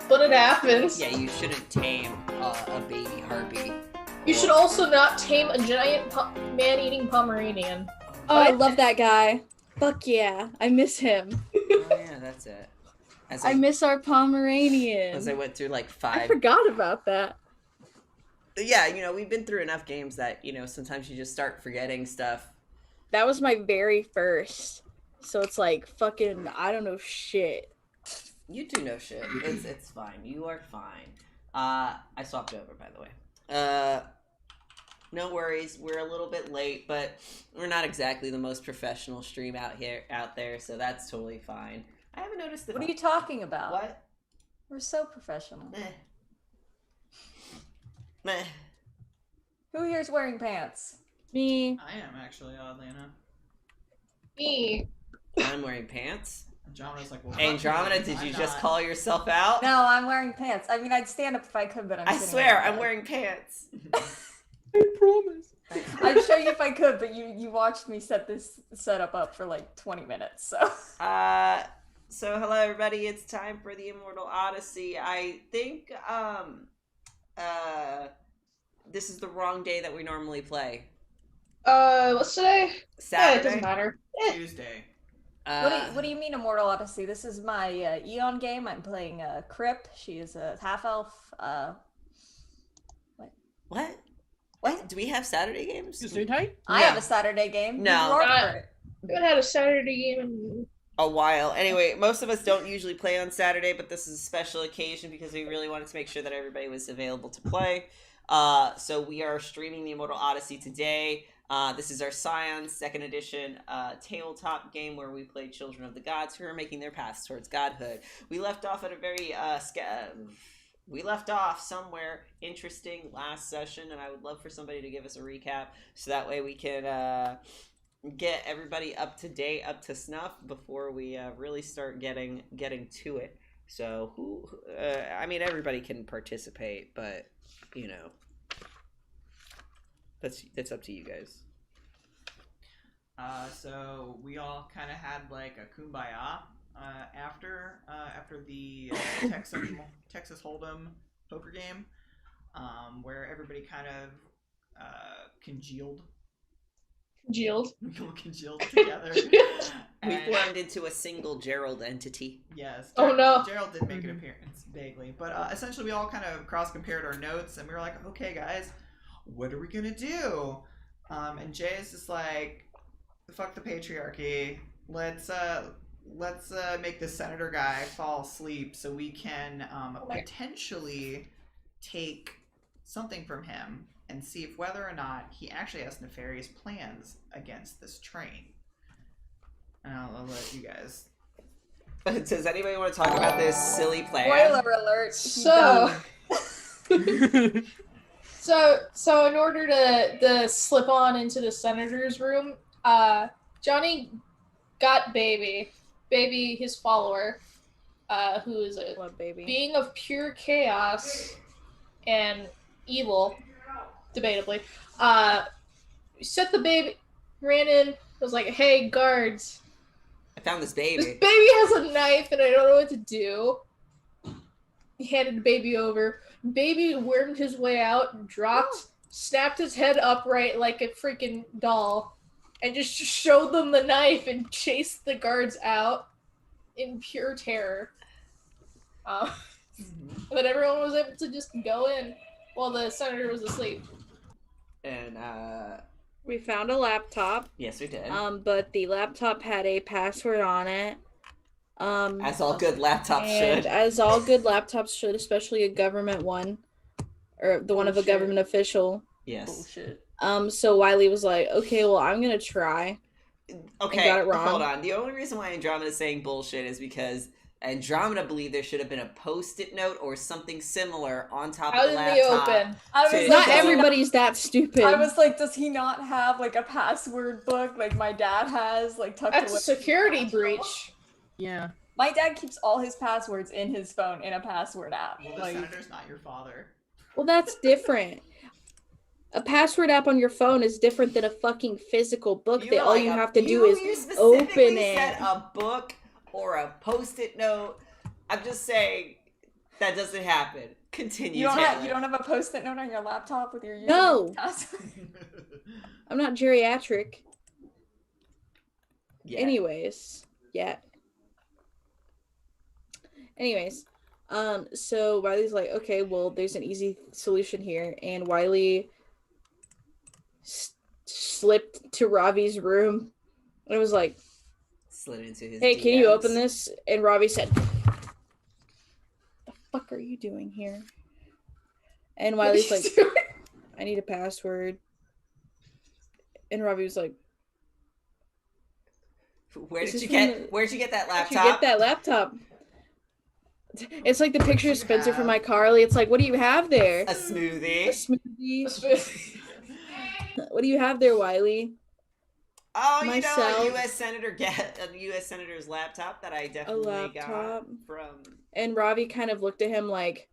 but it happens. Yeah, you shouldn't tame a baby harpy. You should also not tame a giant man-eating Pomeranian. Oh, I love that guy. Fuck yeah, I miss him. Oh yeah, that's it. I miss our Pomeranian. As I went through like 5. I forgot about that. Yeah, we've been through enough games that, sometimes you just start forgetting stuff. That was my very first. So it's like, fucking, I don't know shit. You do know shit. It's fine. You are fine. I swapped over, by the way. No worries. We're a little bit late, but we're not exactly the most professional stream out there, so that's totally fine. I haven't noticed that. What are you talking about? What? We're so professional. Meh. Who here's wearing pants? Me. I am actually, oddly enough. Me. I'm wearing pants. Andromeda's like, well, Andromeda, did you just call yourself out? No, I'm wearing pants. I mean, I'd stand up if I could, but I swear, I'm wearing pants. I promise. I'd show you if I could, but you watched me set this setup up for like 20 minutes, so. So hello everybody, it's time for the Immortal Odyssey. I think, this is the wrong day that we normally play. What's today? Saturday? Yeah, it doesn't matter. Tuesday. What do you mean Immortal Odyssey? This is my Eon game. I'm playing Crip. She is a half-elf. What? Do we have Saturday games? I have a Saturday game. No. I haven't had a Saturday game in a while. Anyway, most of us don't usually play on Saturday, but this is a special occasion because we really wanted to make sure that everybody was available to play. So we are streaming the Immortal Odyssey today. This is our Scion 2nd edition tabletop game where we play children of the gods who are making their paths towards godhood. We left off at a very we left off somewhere interesting last session, and I would love for somebody to give us a recap so that way we can get everybody up to date, up to snuff before we really start getting to it. So I mean, everybody can participate, but that's up to you guys. So we all kind of had like a kumbaya after the Texas Hold'em poker game, where everybody kind of congealed together. We formed into a single Gerald entity. Yes. Oh no. Gerald did make an appearance vaguely, but essentially we all kind of cross-compared our notes, and we were like, okay, guys, what are we gonna do? And Jay is just like, fuck the patriarchy. Let's make this senator guy fall asleep so we can potentially take something from him and see if whether or not he actually has nefarious plans against this train. And I'll let you guys. Does anybody want to talk about this silly plan? Spoiler alert. So in order to slip on into the senator's room, Johnny got Baby, his follower, who is a being of pure chaos and evil, debatably. Set the baby, ran in, was like, "Hey, guards, I found this baby. This baby has a knife and I don't know what to do." He handed the baby over. Baby wormed his way out, dropped, snapped his head upright like a freaking doll, and just showed them the knife and chased the guards out in pure terror. But everyone was able to just go in while the senator was asleep. And we found a laptop. Yes, we did. But the laptop had a password on it. As all good laptops should. As all good laptops should, especially a government one. Or the one of a government official. Yes. Bullshit. So Wiley was like, okay, well, I'm gonna try. Okay, got it wrong. Hold on. The only reason why Andromeda is saying bullshit is because Andromeda believed there should have been a post-it note or something similar on top of the laptop. Out in the open. Not everybody's that stupid. I was like, does he not have like a password book like my dad has, like tucked That's away? a security breach. Yeah. My dad keeps all his passwords in his phone in a password app. Well, the senator's not your father. Well, that's different. A password app on your phone is different than a fucking physical book that all you have to do is open it. Said a book or a post-it note. I'm just saying, That doesn't happen. Continue. You don't have a post-it note on your laptop with your username? No. I'm not geriatric. Yeah. Anyways, so Wiley's like, okay, well, there's an easy solution here, and Wiley slipped to Ravi's room, and it was like, slid into his hey, DMs. can you open this? And Ravi said, the fuck are you doing here? And Wiley's like, I need a password. And Ravi was like, where'd you get that laptop? Where'd you get that laptop? It's like the picture of Spencer from iCarly. It's like, what do you have there? A smoothie. A smoothie. What do you have there, Wiley? Oh, Myself. a U.S. senator's laptop that I definitely got from. And Ravi kind of looked at him like,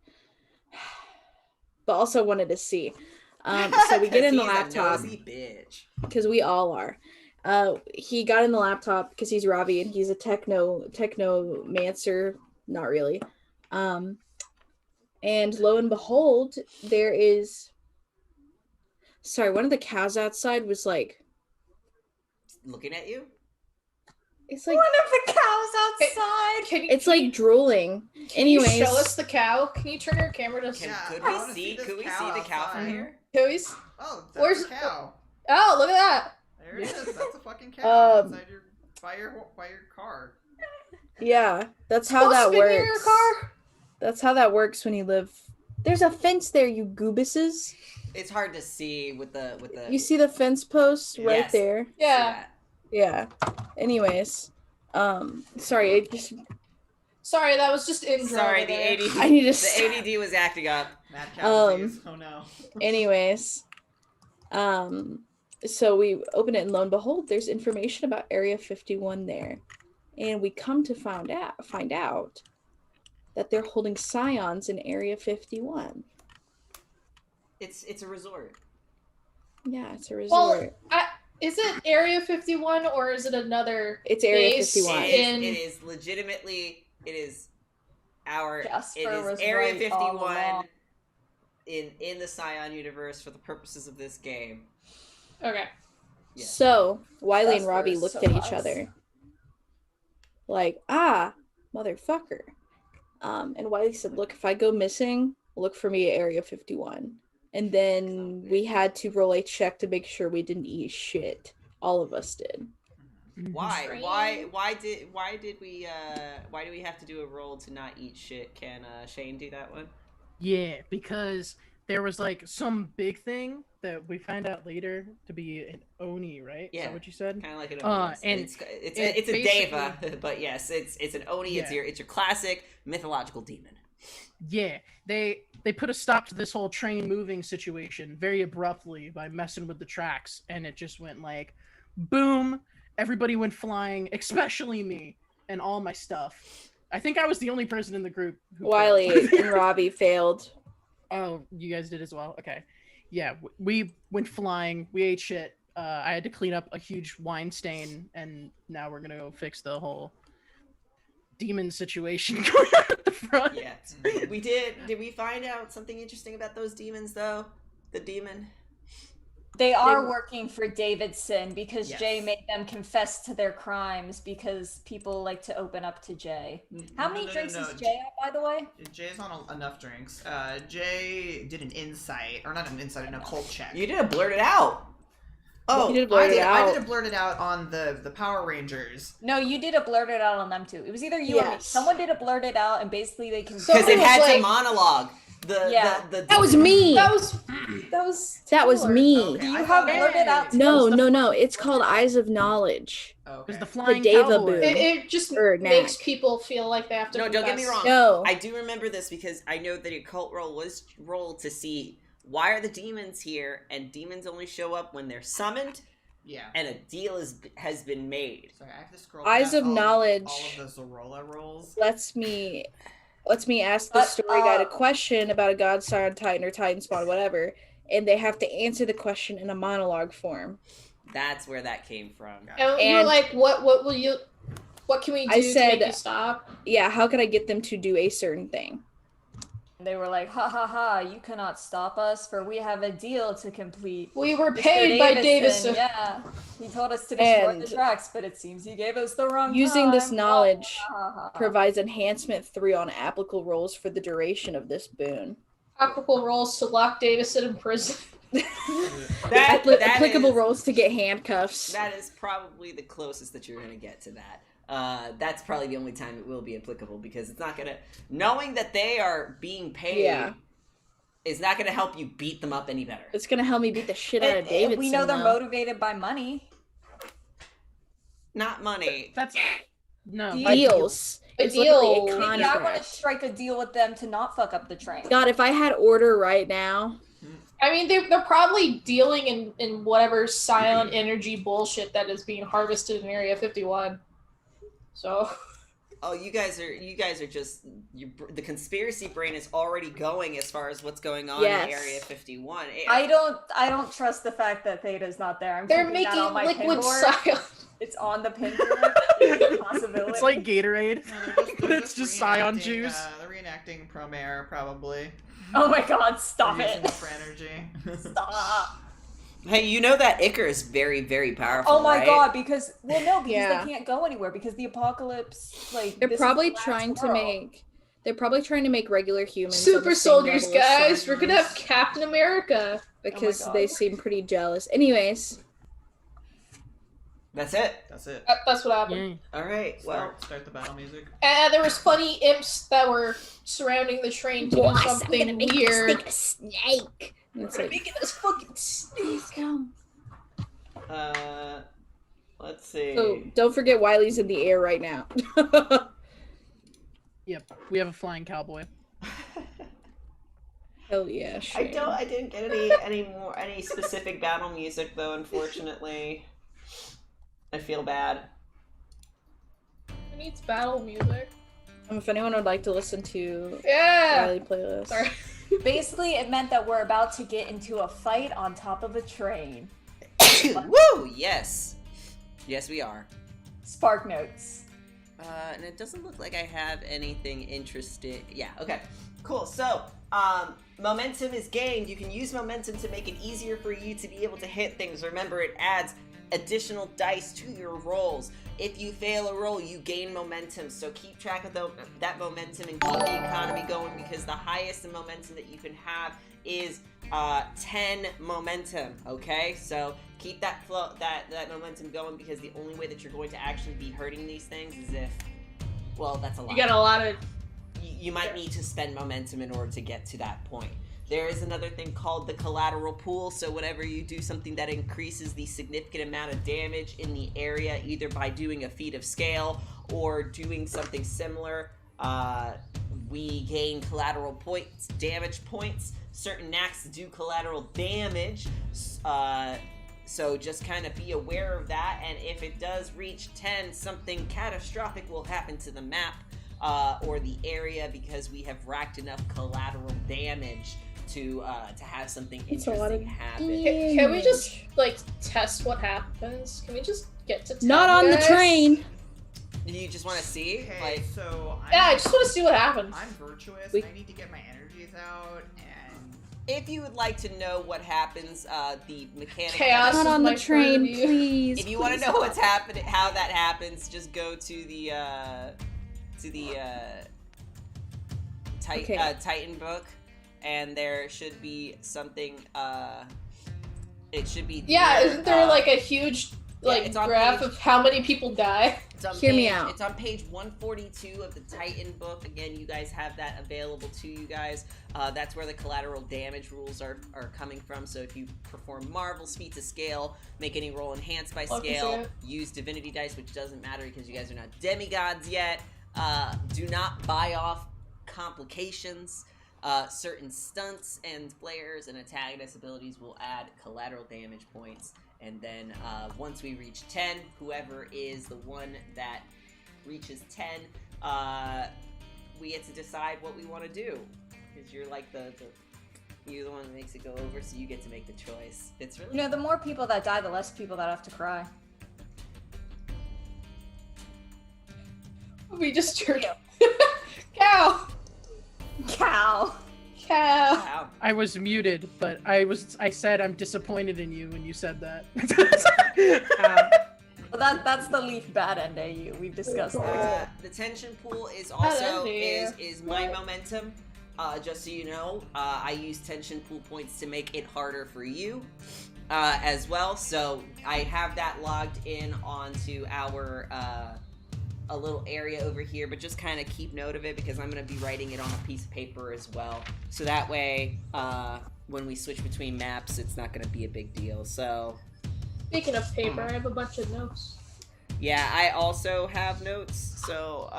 but also wanted to see. So we get in the laptop. Nosy bitch. Because we all are. He got in the laptop because he's Ravi and he's a technomancer. Not really. And lo and behold, there is. Sorry, one of the cows outside was like. Looking at you? It's like. One of the cows outside! It's like drooling. Anyways. Can you show us the cow? Can you turn your camera to. Could we see the cow from here? Oh, Where's the cow? Oh, look at that! There it is. That's a fucking cow outside by your car. Yeah, that's how that works. Your car? That's how that works when you live. There's a fence there, you goobuses. It's hard to see with the. You see the fence post right there? Yeah. Yeah. Anyways, sorry, Sorry, that was just in. Sorry, the ADD. I need to. The ADD was acting up. Mad cow disease. Oh no. Anyways, so we open it and lo and behold, there's information about Area 51 there. And we come to find out that they're holding scions in Area 51. It's a resort. Yeah, it's a resort. Well, is it Area 51 or is it another? It's Area 51. It is legitimately. It is our. Jasper it was is Area right 51 in the Scion universe for the purposes of this game. Okay. Yeah. So Wiley and Robbie Jasper is looked so at each nice. other. Like, motherfucker. And Wiley said, look, if I go missing, look for me at Area 51. And then we had to roll a check to make sure we didn't eat shit. All of us did. Why? Why do we have to do a roll to not eat shit? Can Shane do that one? Yeah, because there was like some big thing that we found out later to be an Oni, right? Yeah. Is that what you said? Kind of like an Oni. And it's a Deva, but yes, it's an Oni. Yeah. It's your classic mythological demon. Yeah, they put a stop to this whole train moving situation very abruptly by messing with the tracks, and it just went like, boom! Everybody went flying, especially me and all my stuff. I think I was the only person in the group who Wiley and Robbie failed. Oh, you guys did as well? Okay. Yeah, we went flying. We ate shit. I had to clean up a huge wine stain, and now we're gonna go fix the whole demon situation going on at the front. Yeah, we did. Did we find out something interesting about those demons, though? The demon. They are working for Davidson because Yes. Jay made them confess to their crimes because people like to open up to Jay. How many drinks is Jay on, by the way? Jay's on enough drinks. Jay did an insight, or not an insight, an occult check. You did a blurt it out. Oh, You did blurt it out. I did a blurt it out on the Power Rangers. No, you did a blurt it out on them too. It was either you or me. Yes. Someone did a blurt it out, and basically they can. because it was had like- to monologue. That was me. That was That was me. Okay, Do you I have thought- blurted out? No. It's called Eyes of Knowledge. It Okay. was the flying Deva cowboy. Boo. it just Or makes Knack. people feel like they have to. No, don't get me confess. wrong. No. I do remember this because I know that a cult roll was rolled to see why are the demons here, and demons only show up when they're summoned, Yeah. and a deal has been made. Sorry, I have to scroll. Eyes past of Knowledge. All of the Zorola rolls. Lets me ask the story guide a question about a god, scion, titan, or titan spawn, whatever, and they have to answer the question in a monologue form. That's where that came from. And you were And- like, what will you? What can we do I to said- make you stop? Yeah, how can I get them to do a certain thing? They were like, ha ha ha, you cannot stop us, for we have a deal to complete. We were Mr. paid by Davison. Yeah. He told us to destroy And the tracks, but it seems he gave us the wrong using this time. knowledge Ha, ha, ha, ha. provides enhancement 3 on applicable rolls for the duration of this boon. Applicable rolls to lock Davison in prison. Applicable rolls to get handcuffs. That is probably the closest that you're going to get to that. That's probably the only time it will be applicable, because it's not going to... Knowing that they are being paid is not going to help you beat them up any better. It's going to help me beat the shit out of Davidson. We know they're motivated by money. Not money. That's... No. Deals. It's literally a contract. Maybe I want to strike a deal with them to not fuck up the train. God, if I had order right now... I mean, they're probably dealing in whatever scion energy bullshit that is being harvested in Area 51. So... Oh, you guys are just... the conspiracy brain is already going as far as what's going on in Area 51. I don't trust the fact that Theta's not there. They're making liquid scion. It's on the pin board. It's a possibility. It's like Gatorade, but it's just scion juice. They're reenacting Promare, probably. Oh my god, stop They're it. using for energy. Stop. Hey, you know that Icar is very, very powerful, Oh my right? god, because they can't go anywhere because the apocalypse, like, They're probably trying to make regular humans super soldiers, guys. We're gonna have Captain America because they seem pretty jealous. Anyways, that's it. That's what happened. All right. Well, start the battle music. And there was funny imps that were surrounding the train to do something weird. A snake. It's like, making this fucking snake. Let's see. So don't forget Wiley's in the air right now. Yep, we have a flying cowboy. Hell yeah! Shane. I didn't get any specific battle music though. Unfortunately, I feel bad. Who needs battle music? If anyone would like to listen to Wiley playlist. Sorry. Basically, it meant that we're about to get into a fight on top of a train. Woo! Yes. Yes, we are. Spark notes. And it doesn't look like I have anything interesting. Yeah, okay. Cool. So, momentum is gained. You can use momentum to make it easier for you to be able to hit things. Remember, it adds additional dice to your rolls. If you fail a roll, you gain momentum. So keep track of that momentum and keep the economy going, because the highest momentum that you can have is 10 momentum. Okay, so keep that flow, that momentum going, because the only way that you're going to actually be hurting these things is if, well, that's a lot. You got a lot of. You might need to spend momentum in order to get to that point. There is another thing called the collateral pool, so whenever you do something that increases the significant amount of damage in the area, either by doing a feat of scale or doing something similar, we gain collateral points, damage points. Certain knacks do collateral damage, so just kind of be aware of that, and if it does reach 10, something catastrophic will happen to the map or the area, because we have racked enough collateral damage to have something interesting happen. Can we just test what happens? Can we just get to tell Not on the train. You just want to see? Okay, so I just want to see what happens. I'm virtuous. I need to get my energies out, and if you would like to know what happens, the mechanic. Chaos Not on the train, please. If you want to know what's happening, how that happens, just go to the Titan book. And there should be something, it should be... Yeah, isn't there a huge, graph of how many people die? Hear me out. It's on page 142 of the Titan book. Again, you guys have that available to you guys. That's where the collateral damage rules are coming from. So if you perform marvels, feats of scale, make any roll enhanced by scale, use divinity dice, which doesn't matter because you guys are not demigods yet. Do not buy off complications. Certain stunts and flares and antagonist abilities will add collateral damage points, and then once we reach 10, whoever is the one that reaches 10, we get to decide what we want to do, because you're like you're the one that makes it go over, so you get to make the choice. It's really the more people that die, the less people that have to cry. We just turned cow. Cow. Cow. Wow. I was muted, but I said I'm disappointed in you when you said that. Well, that's the Leaf bad end AU. We've discussed that. The tension pool is also Hello, is my momentum. Just so you know, I use tension pool points to make it harder for you as well. So I have that logged in onto our a little area over here, but just kind of keep note of it because I'm going to be writing it on a piece of paper as well. So that way, when we switch between maps, it's not going to be a big deal. So, Speaking of paper, I have a bunch of notes. yeah, I also have notes. So,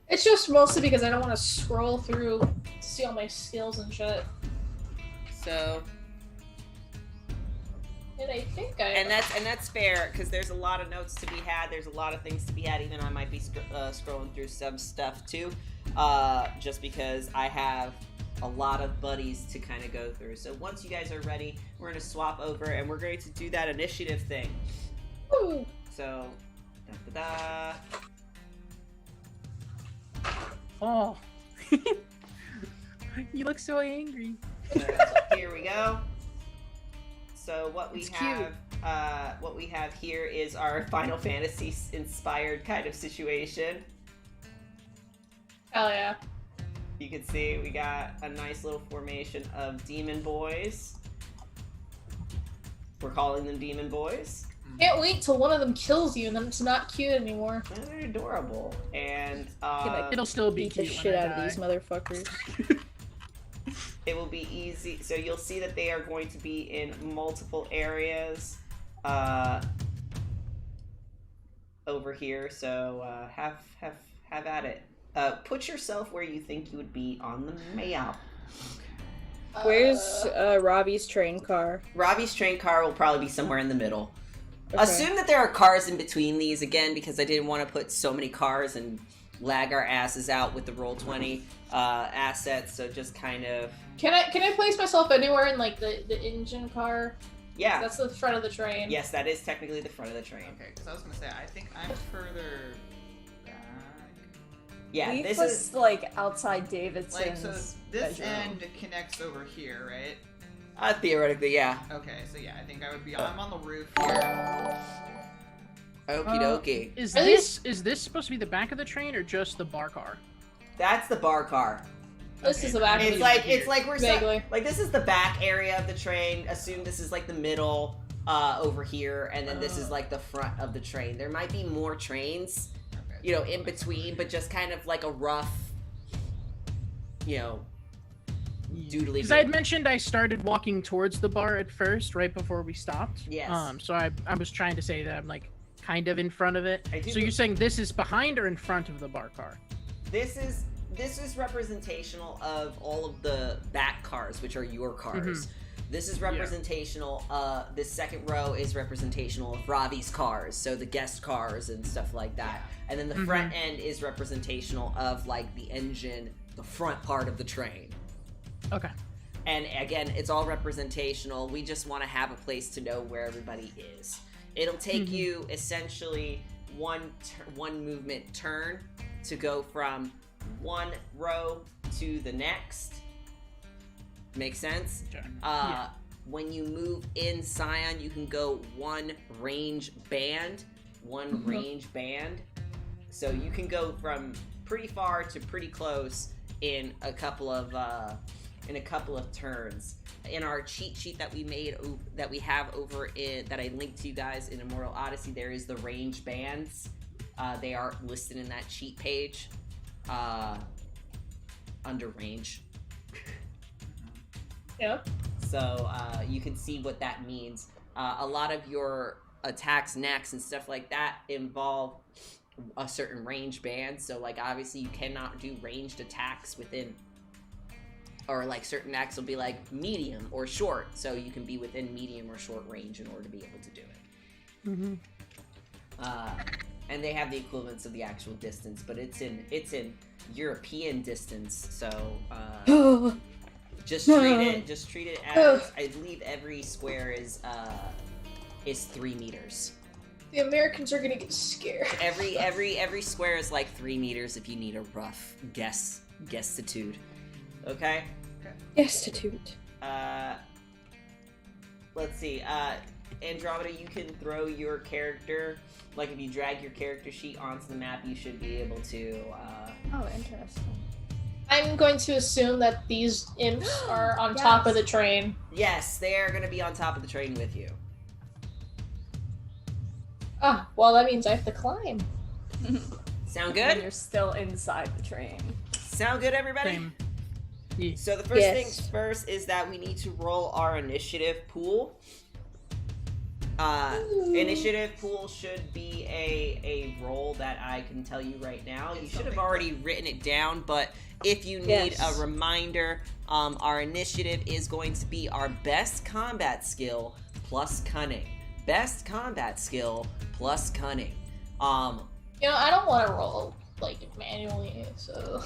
It's just mostly because I don't want to scroll through to see all my skills and shit. so. And I think I. And that's fair because there's a lot of notes to be had. There's a lot of things to be had. Even I might be scrolling through some stuff too, just because I have a lot of buddies to kind of go through. So once you guys are ready, we're gonna swap over and we're going to do that initiative thing. Woo. So, da. Oh. You look so angry. So here we go. So what we have here is our Final Fantasy inspired kind of situation. Hell yeah. You can see we got a nice little formation of demon boys. We're calling them demon boys. Can't wait till one of them kills you and then it's not cute anymore. And they're adorable. And It'll still be Beat the cute shit when I out of die. these motherfuckers. it will be easy. So you'll see that they are going to be in multiple areas over here. So have at it. Put yourself where you think you would be on the map. Where's Robbie's train car? Robbie's train car will probably be somewhere in the middle. Okay. Assume that there are cars in between these again, because I didn't want to put so many cars and lag our asses out with the Roll20 assets. So just kind of. Can I place myself anywhere in like the engine car? Yeah. That's the front of the train. Yes, that is technically the front of the train. Okay, because I was gonna say I think I'm further back. Yeah, Leaf this was is like outside Like Davidson's so, this bedroom. end connects over here, right? theoretically, yeah. Okay, so yeah, I think I would be. I'm on the roof here. Okie dokie. Is At this supposed to be the back of the train or just the bar car? That's the bar car. This is the back of It's the like we're Vaguely. like this is the back area of the train. Assume this is like the middle over here, and then this is like the front of the train. There might be more trains, Okay. you know, in between, but just kind of like a rough, you know, doodly. Because I had mentioned I started walking towards the bar at first, right before we stopped. Yes. So I was trying to say that I'm like kind of in front of it. I do So you're saying this is behind or in front of the bar car? This is representational of all of the back cars, which are your cars. This is representational. This second row is representational of Ravi's cars, so the guest cars and stuff like that. And then the front end is representational of like the engine, the front part of the train. Okay. And again, it's all representational. We just want to have a place to know where everybody is. It'll take you essentially one movement turn to go from one row to the next. Make sense? Okay. When you move in Scion, you can go one range band. So you can go from pretty far to pretty close in a couple of turns. In our cheat sheet that we made, that we have over in, that I linked to you guys in Immortal Odyssey, there is the range bands. They are listed in that cheat page under range. Yep. So you can see what that means. A lot of your attacks, knacks, and stuff like that involve a certain range band. So like obviously you cannot do ranged attacks within, or like certain knacks will be like medium or short. So you can be within medium or short range in order to be able to do it. And they have the equivalents of the actual distance, but it's in European distance. So just treat it as, I believe every square is 3 meters. The Americans are gonna get scared. Every square is like 3 meters if you need a rough guessitude. Okay? Destitute. Let's see. Andromeda, you can throw your character. Like, if you drag your character sheet onto the map, you should be able to. Oh, interesting. I'm going to assume that these imps are on top of the train. Yes, they are going to be on top of the train with you. Ah, well, that means I have to climb. Sound And good? you're still inside the train. Sound good, everybody? Same. Yeah. So the first things first is that we need to roll our initiative pool. Initiative pool should be a roll that I can tell you right now. You should have already written it down, but if you need a reminder, our initiative is going to be our best combat skill plus cunning. Best combat skill plus cunning. You know, I don't want to roll, like, manually, so...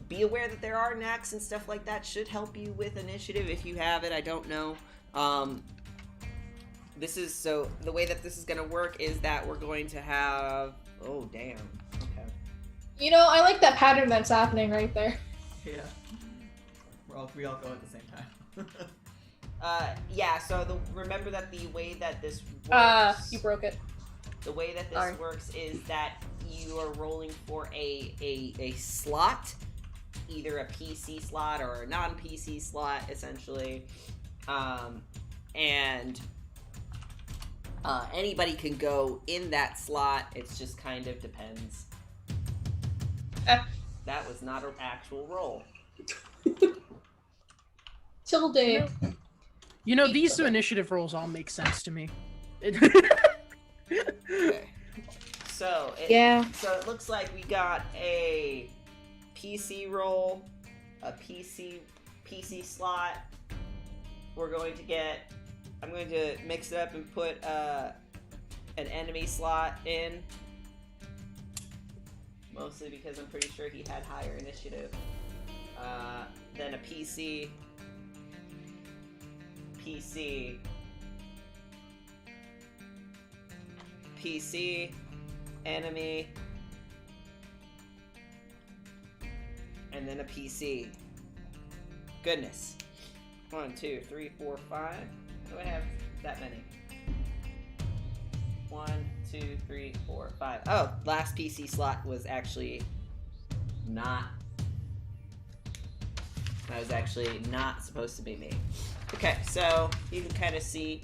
Be aware that there are knacks and stuff like that. Should help you with initiative if you have it. I don't know. The way that this is going to work is that we're going to have... Oh, damn. Okay. You know, I like that pattern that's happening right there. Yeah. We all go at the same time. Remember that the way that this works... You broke it. The way that this works is that you are rolling for a slot, either a PC slot or a non-PC slot, essentially. Anybody can go in that slot. It just kind of depends. That was not an actual roll. Tilde. You know, these two initiative rolls all make sense to me. Okay. So it looks like we got a PC roll, a PC slot. I'm going to mix it up and put an enemy slot in. Mostly because I'm pretty sure he had higher initiative. Then a PC, enemy, and then a PC. Goodness. 1, 2, 3, 4, 5. Do I have that many? 1, 2, 3, 4, 5. Oh, last PC slot was actually not. That was actually not supposed to be me. Okay, so you can kind of see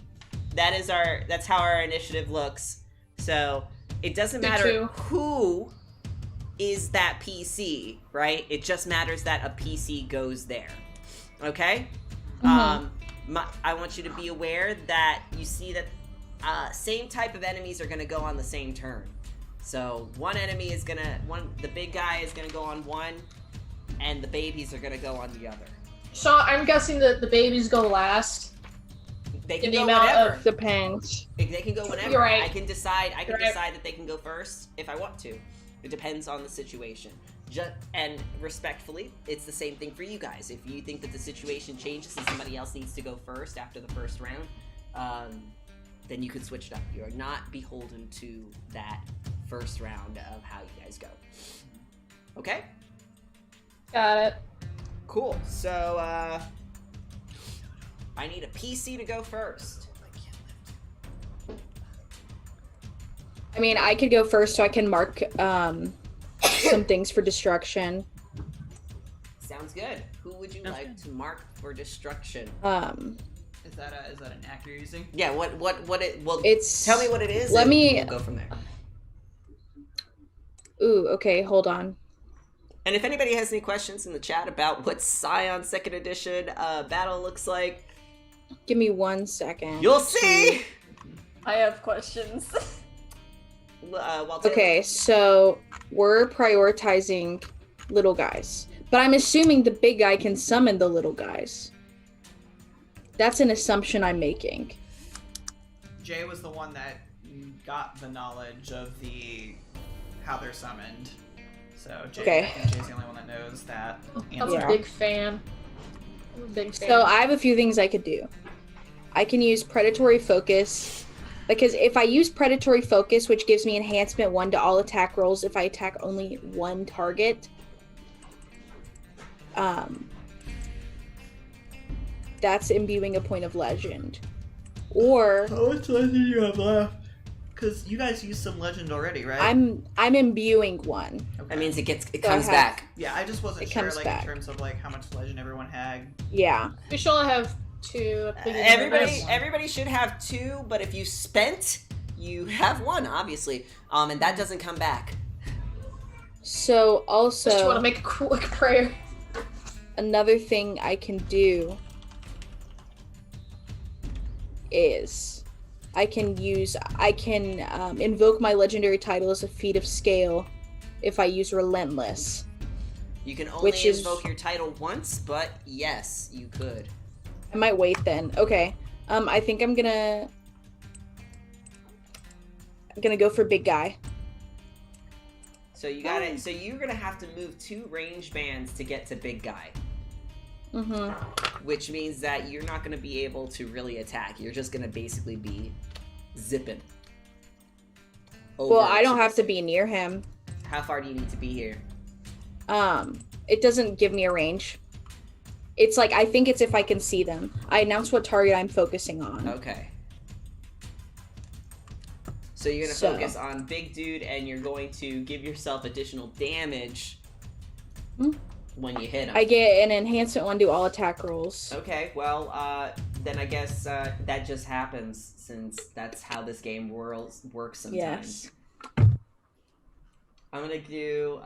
that's how our initiative looks. So it doesn't matter who is that PC, right? It just matters that a PC goes there. Okay? Mm-hmm. I want you to be aware that you see that same type of enemies are going to go on the same turn. So the big guy is going to go on one, and the babies are going to go on the other. So I'm guessing that the babies go last. They can go whenever. Depends. They can go whenever. You're right. I can decide that they can go first if I want to. It depends on the situation. And respectfully, it's the same thing for you guys. If you think that the situation changes and somebody else needs to go first after the first round, then you can switch it up. You are not beholden to that first round of how you guys go. Okay? Got it. Cool. So, I need a PC to go first. I mean, I could go first so I can mark some things for destruction. Sounds good. Who would you like to mark for destruction? Is that an act you're using? Yeah, tell me what it is. We'll go from there. Ooh, okay, hold on. And if anybody has any questions in the chat about what Scion 2nd Edition battle looks like, give me 1 second. You'll see! I have questions. Okay, so we're prioritizing little guys. But I'm assuming the big guy can summon the little guys. That's an assumption I'm making. Jay was the one that got the knowledge of how they're summoned. So I think Jay's the only one that knows that. I'm a big fan. So I have a few things I could do. I can use predatory focus, because if I use predatory focus, which gives me enhancement 1 to all attack rolls if I attack only one target, that's imbuing a point of legend. Or How much legend do you have left? Because you guys used some legend already, right? I'm imbuing one. Okay. That means it So comes back. Yeah, I just wasn't It sure, comes like, back. in terms of, like, how much legend everyone had. Yeah. We should only have 2 at the beginning of this. Everybody should have 2, but if you spent, you have 1, obviously. And that doesn't come back. So also, Just want to make a quick prayer. another thing I can do is I can invoke my legendary title as a feat of scale if I use Relentless. You can only Which is- invoke your title once, but yes, you could. I might wait then. Okay. I think I'm gonna go for big guy. So you got it. So you're gonna have to move 2 range bands to get to big guy, Mm-hmm. which means that you're not gonna be able to really attack. You're just gonna basically be zipping. Well, I don't have to be near him. How far do you need to be here? It doesn't give me a range. It's like, I think it's if I can see them. I announce what target I'm focusing on. Okay. So you're gonna focus on big dude, and you're going to give yourself additional damage when you hit him. I get an enhancement one to all attack rolls. Okay, well, then I guess that just happens, since that's how this game works sometimes. Yes. I'm gonna do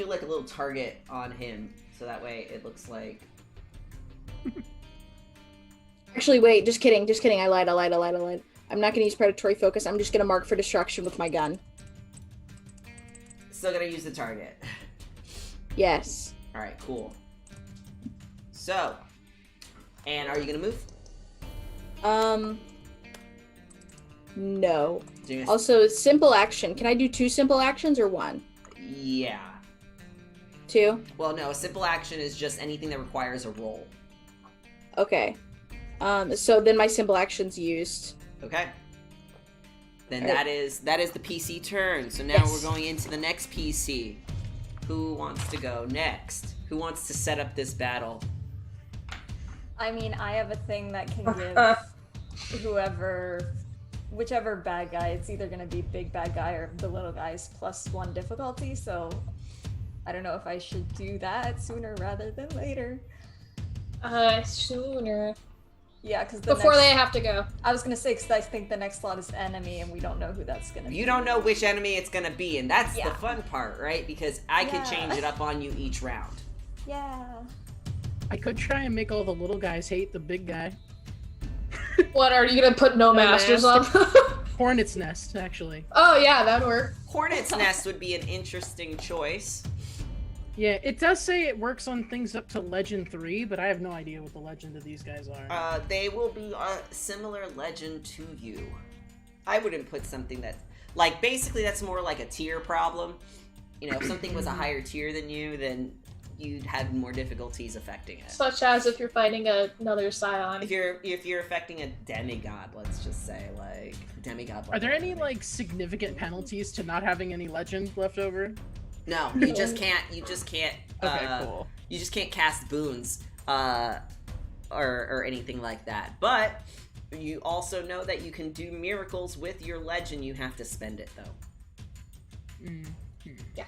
like a little target on him, so that way it looks like. Actually, wait, just kidding. I lied. I'm not gonna use predatory focus. I'm just gonna mark for destruction with my gun. Still gonna use the target. Yes. All right, cool. So, and are you gonna move? No. You're gonna- Also, simple action. Can I do 2 simple actions or 1? Yeah. 2? Well, no. A simple action is just anything that requires a roll. Okay. So then my simple action's used. Okay. Then Alright. that is the PC turn. So now Yes. we're going into the next PC. Who wants to go next? Who wants to set up this battle? I mean, I have a thing that can give whichever bad guy, it's either gonna be big bad guy or the little guy's +1 difficulty, so I don't know if I should do that sooner rather than later. Sooner. Yeah, because Before they have to go. I was gonna say, because I think the next slot is enemy, and we don't know who that's gonna be. You don't know which enemy it's gonna be, and that's the Yeah. fun part, right? Because I could Yeah. change it up on you each round. Yeah. I could try and make all the little guys hate the big guy. What, are you gonna put no masters on? Hornet's Nest, actually. Oh yeah, that'd work. Hornet's Nest would be an interesting choice. Yeah, it does say it works on things up to Legend 3, but I have no idea what the legend of these guys are. They will be a similar legend to you. I wouldn't put something that, like, basically that's more like a tier problem. You know, if something was a higher tier than you, then you'd have more difficulties affecting it. Such as if you're fighting another scion. If you're affecting a demigod, let's just say, like, demigod. Are there any, level. like, significant penalties to not having any legend left over? No, you just can't. Okay, cool. You just can't cast boons, or anything like that. But you also know that you can do miracles with your legend. You have to spend it though. Yeah.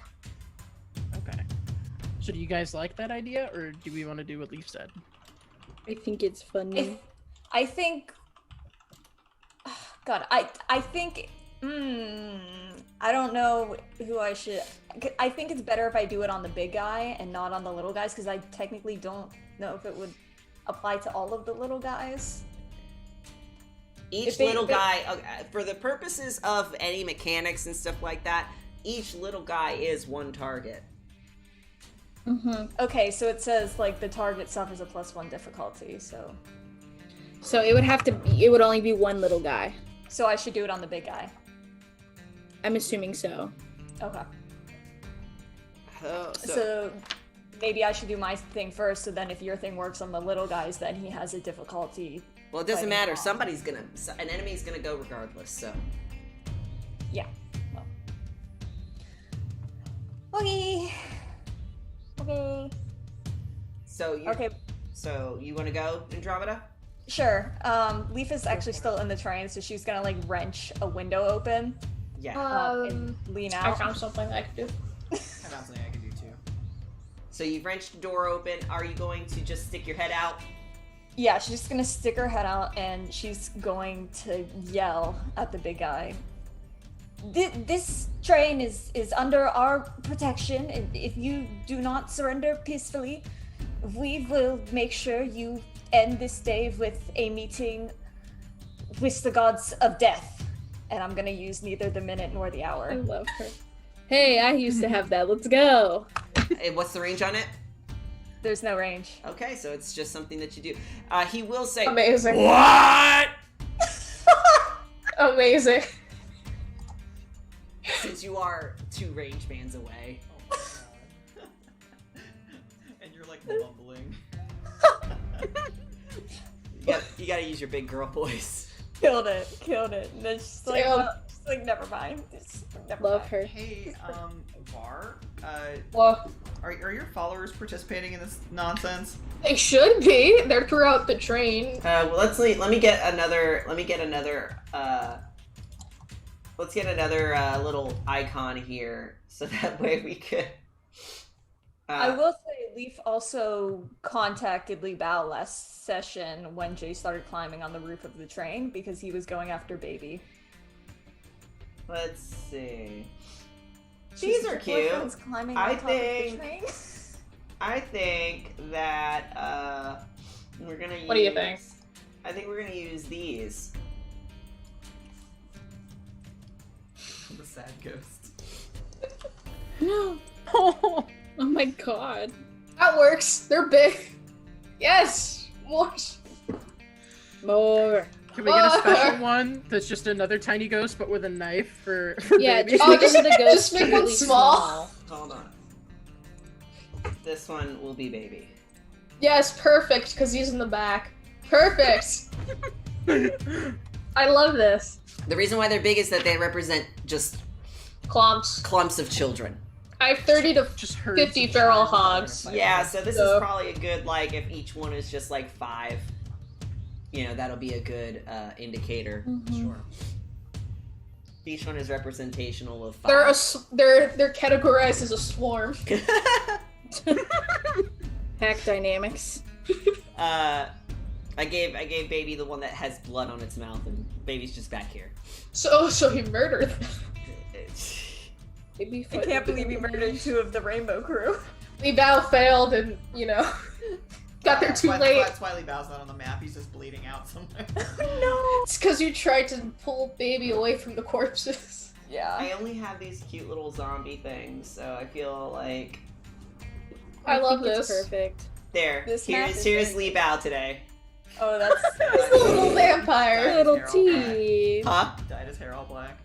Okay. So do you guys like that idea, or do we want to do what Leaf said? I think it's funny. I think. God, I think. I don't know who I should. I think it's better if I do it on the big guy and not on the little guys, because I technically don't know if it would apply to all of the little guys. Each little guy, for the purposes of any mechanics and stuff like that, each little guy is one target. Okay, so it says like the target suffers a +1 difficulty, so it would only be one little guy. So I should do it on the big guy. I'm assuming so. Okay. Oh, So maybe I should do my thing first, so then if your thing works on the little guys, then he has a difficulty. well, it doesn't matter. fighting An enemy's gonna go regardless. So Yeah. Well. Okay. Okay. Okay. So you want to go, Andromeda? Sure. Leaf is actually still in the train, so she's gonna like wrench a window open. Yeah. And lean I out. found something I could do. I found something I can do too. So you've wrenched the door open. Are you going to just stick your head out? Yeah, she's just gonna stick her head out and she's going to yell at the big guy. This train is under our protection, and if you do not surrender peacefully, we will make sure you end this day with a meeting with the gods of death. And I'm gonna use neither the minute nor the hour. I love her. Hey, I used to have that. Let's go. And what's the range on it? There's no range. Okay, so it's just something that you do. He will say, Amazing. "What?" Amazing. Since you are 2 range bands away. Oh my god. And you're like mumbling. You gotta use your big girl voice. Killed it. And then she's like, she's like, never mind. Love her. Hey, Var, Well, are your followers participating in this nonsense? they should be. They're throughout the train. Well, let me get another little icon here, so that way we could. I will say Leaf also contacted Li Bao last session when Jay started climbing on the roof of the train because he was going after Baby. Let's see. She's These are cute. climbing I on top think- of the train. I think that we're gonna use. What do you think? I think we're gonna use these. The sad ghost. No. Oh, Oh my god. That works. They're big. Yes. More. More. can we get a special one that's just another tiny ghost but with a knife for Yeah, baby? just make just- the ghost just make one really small. Hold on. This one will be baby. Yes, perfect. Because he's in the back. Perfect. I love this. The reason why they're big is that they represent just Clumps. clumps of children. I have 30 to Just herds 50 of feral child. hogs. Yeah, so this So- is probably a good, like, if each one is just like 5, that'll be a good indicator. Sure. Each one is representational of 5. They're categorized as a swarm. Pack dynamics. I gave baby the one that has blood on its mouth, and baby's just back here. So he murdered them. Maybe I can't believe you murdered 2 of the Rainbow Crew. Li Bao failed and, got there too late. That's why Li Bao's not on the map. He's just bleeding out somewhere. No. It's because you tried to pull baby away from the corpses. Yeah. I only have these cute little zombie things, so I feel like I love think it's this. perfect. there. This map is Here's very Li Bao today. Oh, that's It's the little vampire. Little Hair all black. teeth. Huh? Dyed his hair all black.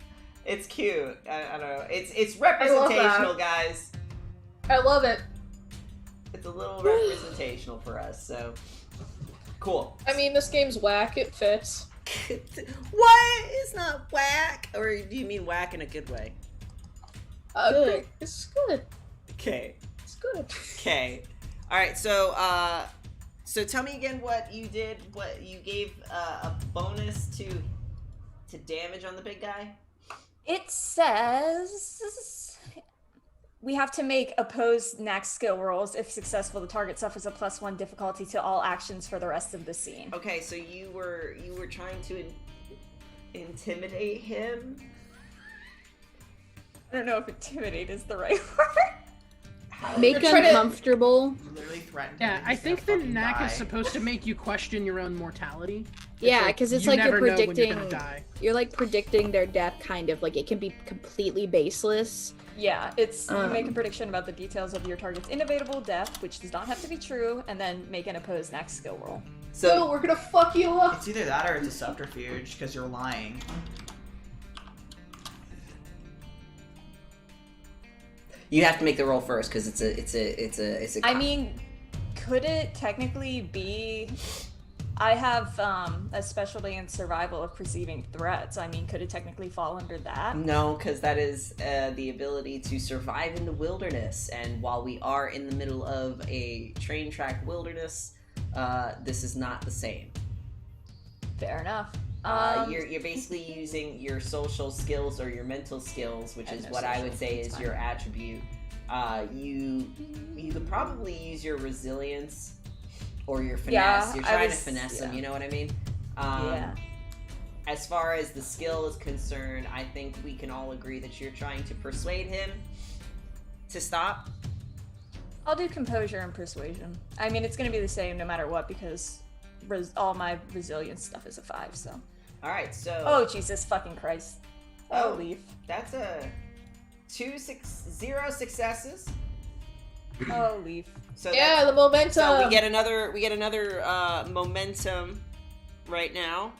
It's cute. I don't know. It's representational, guys. I love it. It's a little representational for us, so cool. I mean, this game's whack. It fits. What? It's not whack, or do you mean whack in a good way? Good. It's good. Okay. It's good. Okay. All right. So tell me again what you did. What you gave a bonus to damage on the big guy. It says we have to make opposed next skill rolls. If successful, the target suffers a +1 difficulty to all actions for the rest of the scene. Okay, so you were trying to intimidate him. I don't know if intimidate is the right word. Make You're them trying to- comfortable. You literally threatened Yeah, him. I He's think gonna the fucking knack die. is supposed to make you question your own mortality. Yeah, because it's like you're never know when predicting. you're gonna die. You're like predicting their death, kind of. Like it can be completely baseless. Yeah, it's you make a Um. prediction about the details of your target's inevitable death, which does not have to be true, and then make an opposed next skill roll. So So we're gonna fuck you up. It's either that or it's a subterfuge because you're lying. you have to make the roll first because it's a. I mean, could it technically be I have a specialty in survival of perceiving threats. I mean, could it technically fall under that? No, because that is the ability to survive in the wilderness. And while we are in the middle of a train track wilderness, this is not the same. Fair enough. You're basically using your social skills or your mental skills, which is what I would say is your attribute. You could probably use your resilience or your finesse. Yeah, You're trying to finesse them, you know what I mean? Yeah. As far as the skill is concerned, I think we can all agree that you're trying to persuade him to stop. I'll do composure and persuasion. I mean, it's going to be the same no matter what because all my resilience stuff is a 5, so. All right, so. Oh, Jesus fucking Christ. Oh, Leaf. That's a 0 successes. Oh, Leaf. So yeah, the momentum. So we get another momentum right now.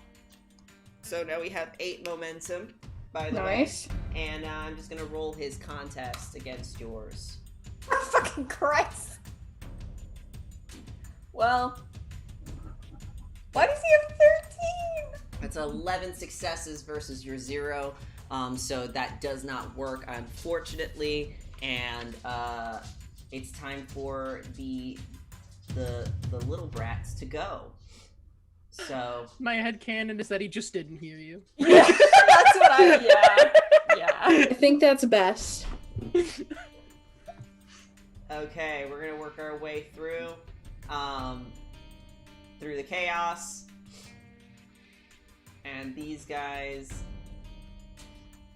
So now we have 8 momentum, by the way. And I'm just gonna roll his contest against yours. Oh, fucking Christ. Well, why does he have 13? It's 11 successes versus your 0. So that does not work, unfortunately. And it's time for the little brats to go. So my headcanon is that he just didn't hear you. Yeah, that's what yeah. I think that's best. Okay, we're gonna work our way through the chaos, and these guys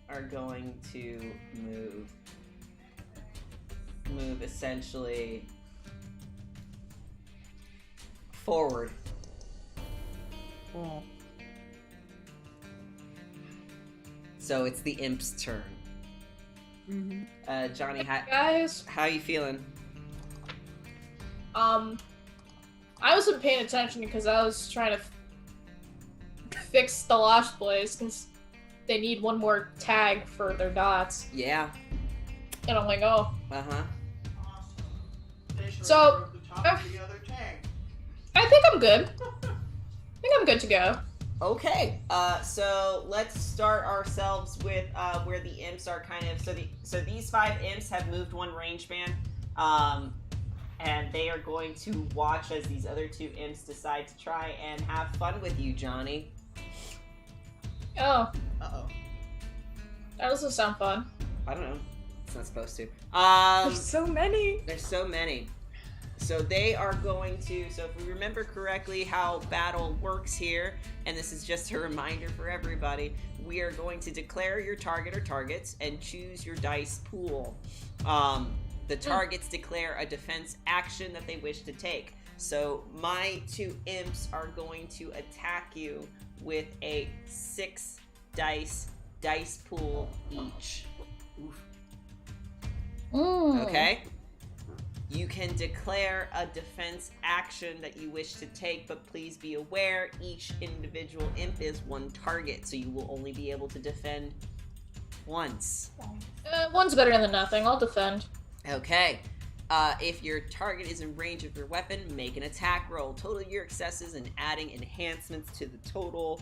are going to move essentially forward. Oh. So it's the imp's turn. Mm-hmm. Johnny, guys, how you feeling? I wasn't paying attention because I was trying to fix the Lost Boys because they need one more tag for their dots. Yeah. And I'm like, oh. Uh-huh. So, I think I'm good. I think I'm good to go. Okay, so let's start ourselves with where the imps are kind of. So these 5 imps have moved 1 range band, and they are going to watch as these other 2 imps decide to try and have fun with you, Johnny. Oh. Uh-oh. That doesn't sound fun. I don't know. It's not supposed to. There's so many. There's so many. So they are going to, so if we remember correctly how battle works here, and this is just a reminder for everybody, we are going to declare your target or targets and choose your dice pool. The targets declare a defense action that they wish to take. So my 2 imps are going to attack you with a 6 dice pool each. Oof. Okay? You can declare a defense action that you wish to take, but please be aware each individual imp is 1 target, so you will only be able to defend once. One's better than nothing. I'll defend. Okay. If your target is in range of your weapon, make an attack roll. Total your successes and adding enhancements to the total.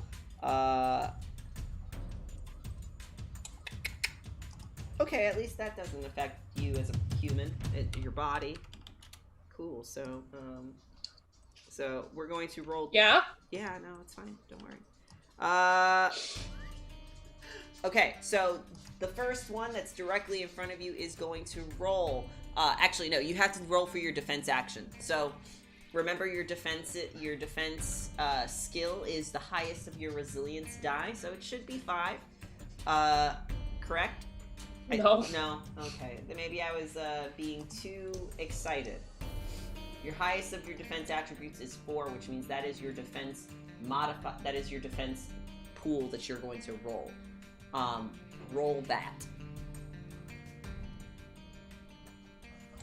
Okay, at least that doesn't affect you as a human, your body. Cool. So we're going to roll. Yeah? Yeah, no, it's fine. Don't worry. Okay, so the first one that's directly in front of you is going to roll. Actually, no, you have to roll for your defense action. So remember your defense skill is the highest of your resilience die, so it should be 5. Correct? No. No? Okay. Then maybe I was being too excited. Your highest of your defense attributes is 4, which means that is your defense that is your defense pool that you're going to roll. Roll that.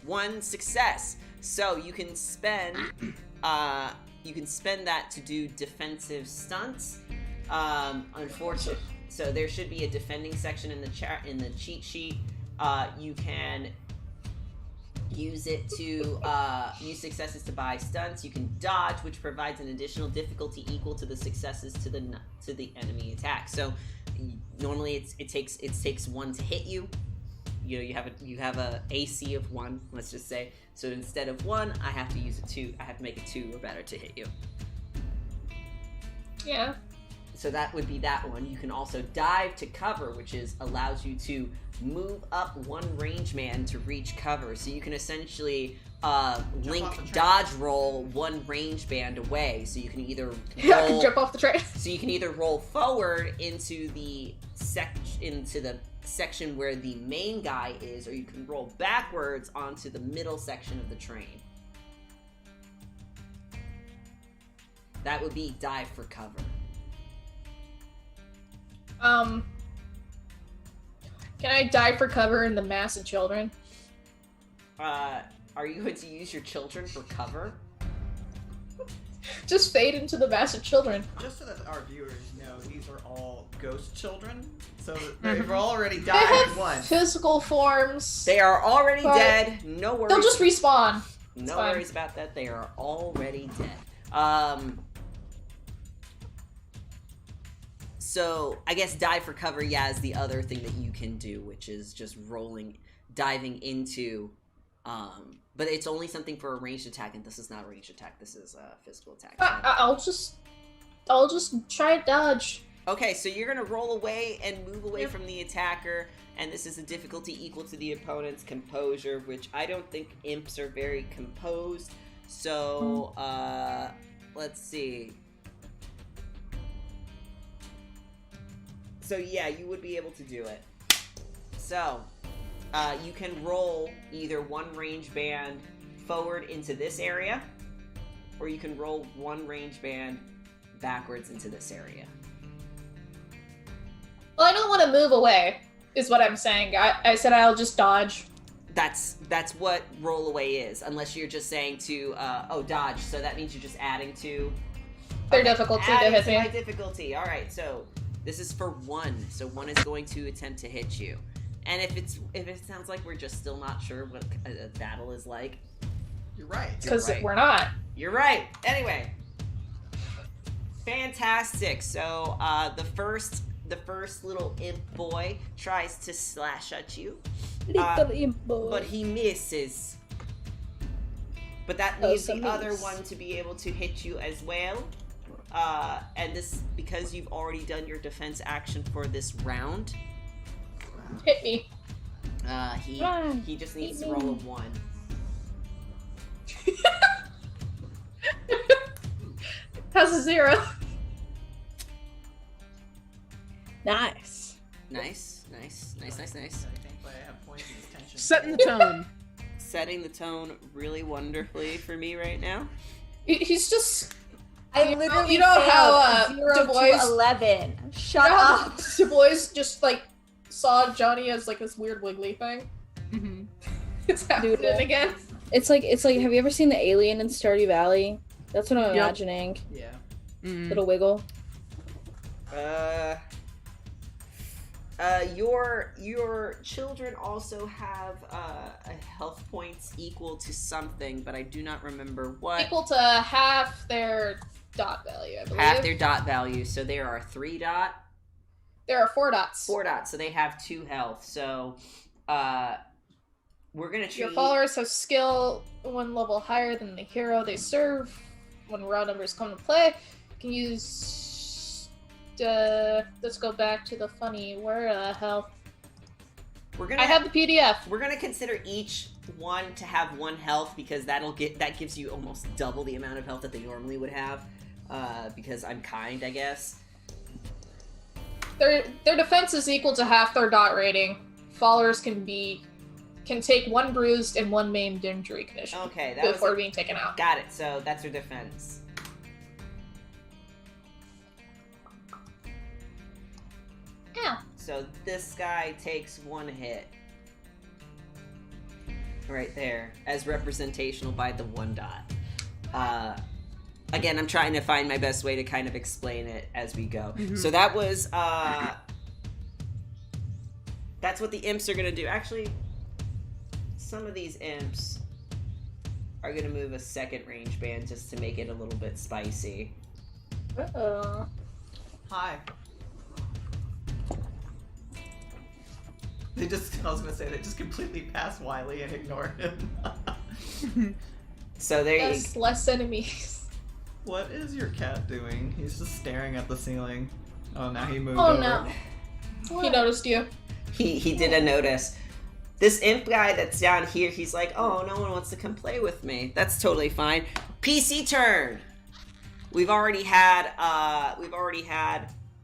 1 success. So you can spend that to do defensive stunts. Unfortunately, so there should be a defending section in the cheat sheet. You can use it to use successes to buy stunts. You can dodge, which provides an additional difficulty equal to the successes to the enemy attack. So normally it takes 1 to hit you. You know, you have a AC of 1, let's just say. So instead of 1, I have to use a 2. I have to make a 2 or better to hit you. Yeah. So that would be that one. You can also dive to cover, which allows you to move up 1 range man to reach cover. So you can essentially link dodge roll 1 range band away. So you can either roll, jump off the train. So you can either roll forward into the section where the main guy is, or you can roll backwards onto the middle section of the train. That would be dive for cover. Can I dive for cover in the mass of children? Are you going to use your children for cover? Just fade into the mass of children. Just so that our viewers know, these are all ghost children. So they've already They died have once. physical forms. They are already dead. No worries. They'll just respawn. No worries about that. They are already dead. So I guess dive for cover, is the other thing that you can do, which is just diving into, but it's only something for a ranged attack, and this is not a ranged attack. This is a physical attack. I'll just try to dodge. Okay, so you're gonna roll away and move away from the attacker, and this is a difficulty equal to the opponent's composure, which I don't think imps are very composed. So let's see. So yeah, you would be able to do it. So you can roll either 1 range band forward into this area, or you can roll 1 range band backwards into this area. Well, I don't want to move away, is what I'm saying. I said I'll just dodge. That's what roll away is, unless you're just saying to dodge. So that means you're just adding to their difficulty to hit me. My difficulty. All right, so this is for 1. So 1 is going to attempt to hit you. And if it sounds like we're just still not sure what a battle is like, you're right. Because we're not. You're right. Anyway, fantastic. So the first little imp boy tries to slash at you, Little imp boy. but he misses. But that leaves the other one to be able to hit you as well. And this, because you've already done your defense action for this round. Hit me. He just needs to roll a 1. Has a 0. Nice. Nice. I think I have points of tension. Setting the tone. Setting the tone really wonderfully for me right now. He's just... I literally you know how, failed 0 Du Bois- to 11. Shut You know how up. Du Bois just, like, saw Johnny as, like, this weird wiggly thing? Mm-hmm. It's happening Doodle. again. It's like have you ever seen the alien in Stardew Valley? That's what I'm imagining. Yeah. Mm. Little wiggle. Your children also have health points equal to something, but I do not remember what. Equal to half their dot value, I believe. Half their dot value, so there are 3 dot. There are 4 dots. 4 dots, so they have 2 health. So, we're gonna treat Your followers have skill 1 level higher than the hero they serve. When round numbers come to play, you can use. Let's go back to the funny. Where the hell? I have the PDF. We're gonna consider each one to have 1 health because that gives you almost double the amount of health that they normally would have. Because I'm kind, I guess. Their defense is equal to half their dot rating. Followers can take 1 bruised and 1 maimed injury condition. Okay, before being taken out. Got it. So that's their defense. Ow. So this guy takes 1 hit. Right there, as representational by the 1 dot. Again, I'm trying to find my best way to kind of explain it as we go. Mm-hmm. So that was, that's what the imps are gonna do. Actually, some of these imps are gonna move a second range band just to make it a little bit spicy. Uh-oh. Hi. I was gonna say, they just completely pass Wiley and ignore him. So there Yes, less enemies. What is your cat doing? He's just staring at the ceiling. Oh, now he moved Oh over. no. He noticed you. he didn't notice. This imp guy that's down here, he's like, oh, no one wants to come play with me. That's totally fine. PC turn. We've already had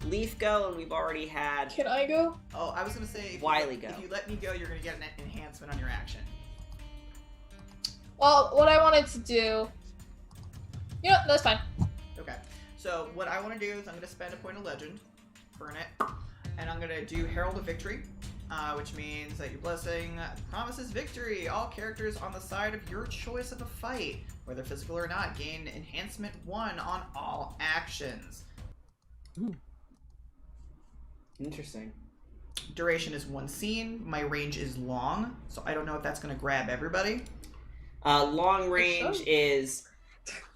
Leaf go, and we've already had Can I go? Oh, I was gonna say, Wiley go. If you let me go, you're gonna get an enhancement on your action. Well, what I wanted to do... You know, that's fine. Okay. So what I want to do is I'm gonna spend a point of legend, burn it, and I'm gonna do Herald of Victory, which means that your blessing promises victory. All characters on the side of your choice of a fight, whether physical or not, gain enhancement 1 on all actions. Ooh. Interesting. Duration is 1 scene. My range is long, so I don't know if that's gonna grab everybody. Long range is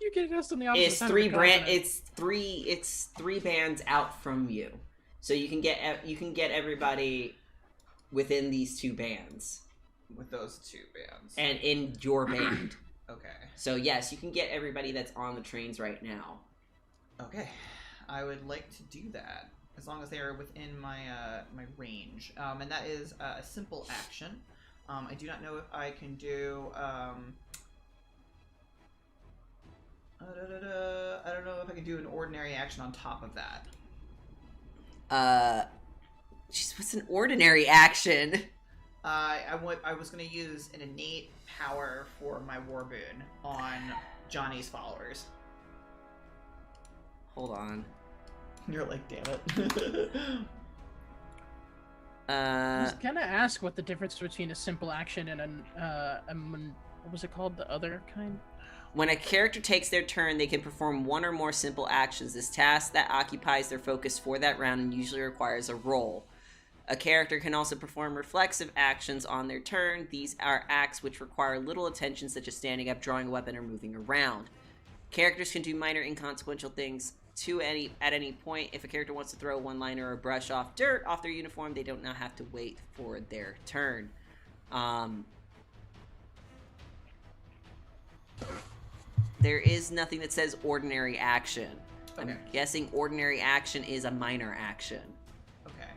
You're getting us on the opposite side of the continent. it's three bands out from you, so you can get everybody within these 2 bands With those 2 bands. and in your band. Okay. So yes, you can get everybody that's on the trains right now. Okay. I would like to do that, as long as they are within my my range. And that is a simple action. I do not know if I can do... I don't know if I can do an ordinary action on top of that. Jeez, what's an ordinary action? I was going to use an innate power for my war boon on Johnny's followers. Hold on. You're like, damn it. I was gonna ask what the difference between a simple action and what was it called? The other kind? When a character takes their turn, they can perform 1 or more simple actions. This task that occupies their focus for that round and usually requires a roll. A character can also perform reflexive actions on their turn. These are acts which require little attention, such as standing up, drawing a weapon, or moving around. Characters can do minor inconsequential things at any point. If a character wants to throw a one-liner or brush off dirt off their uniform, they don't now have to wait for their turn. There is nothing that says ordinary action. Okay. I'm guessing ordinary action is a minor action. Okay.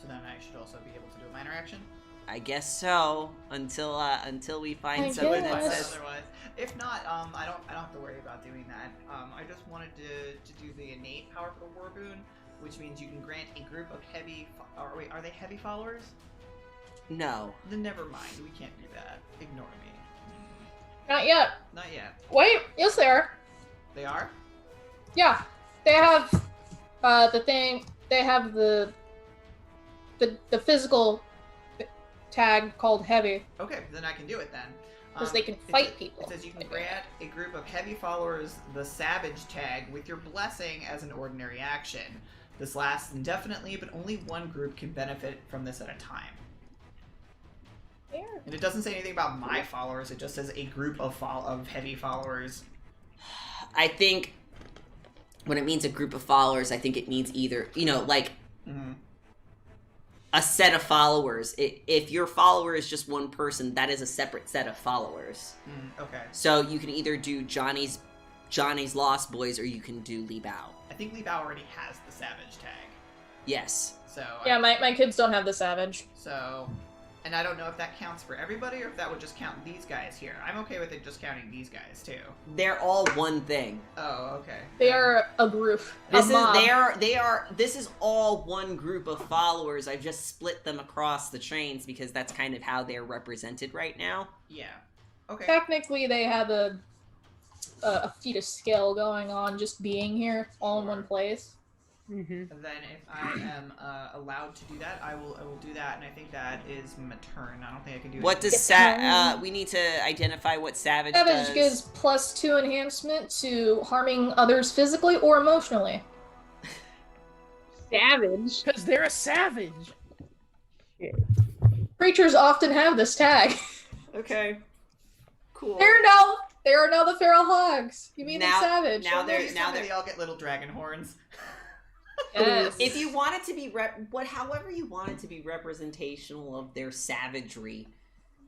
So then I should also be able to do a minor action? I guess so, until we find I something that guess. says Otherwise. If not, I don't have to worry about doing that. I just wanted to do the innate power for the war boon, which means you can grant a group of heavy... wait, are they heavy followers? no. Then never mind. We can't do that. Ignore me. Not yet. Not yet. Wait, yes they are. They are? Yeah. They have the thing, they have the physical tag called heavy. Okay, then I can do it then. Because they can fight people. It says you can grant a group of heavy followers the Savage tag with your blessing as an ordinary action. This lasts indefinitely, but only one group can benefit from this at a time. There. And it doesn't say anything about my followers, it just says a group of heavy followers. I think when it means a group of followers, I think it means either, like a set of followers. If your follower is just one person, that is a separate set of followers. Okay. So you can either do Johnny's Lost Boys, or you can do Li Bao. I think Li Bao already has the Savage tag. Yes. So Yeah, my kids don't have the Savage. And I don't know if that counts for everybody or if that would just count these guys here. I'm okay with it just counting these guys too. They're all one thing. Oh, okay. They are a group. This a mob. This is all one group of followers. I've just split them across the trains because that's kind of how they're represented right now. Yeah. Okay. Technically, they have a feat of skill going on just being here all in one place. Mm-hmm. And then if I am allowed to do that, I will do that, and I think that is my turn. I don't think I can do What anything. does we need to identify what Savage Savage does. gives +2 enhancement to harming others physically or emotionally. Savage. Because they're a savage. Creatures often have this tag. Okay. Cool. They are now the feral hogs. You mean Now- they're savage? now they're- Please tell me they all get little dragon horns. Yes. If you want it to be however you want it to be representational of their savagery,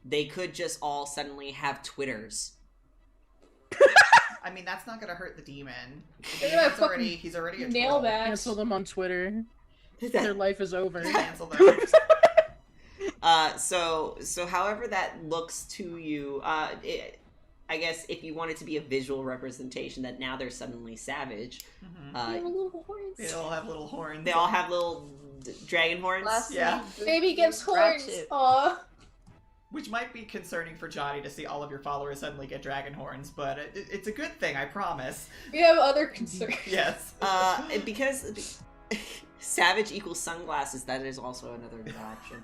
they could just all suddenly have Twitters. I mean, that's not gonna hurt the demon. They're gonna He's fucking already a nail troll. that. Cancel them on Twitter. Their life is over. Cancel them. So however that looks to you, I guess if you want it to be a visual representation that now they're suddenly savage, They have little horns. They all have little horns. they all have little dragon horns. Yeah. Baby gives horns. Ratchet. Aw. Which might be concerning for Johnny to see all of your followers suddenly get dragon horns, but it's a good thing, I promise. We have other concerns. Yes. Because savage equals sunglasses, that is also another good option.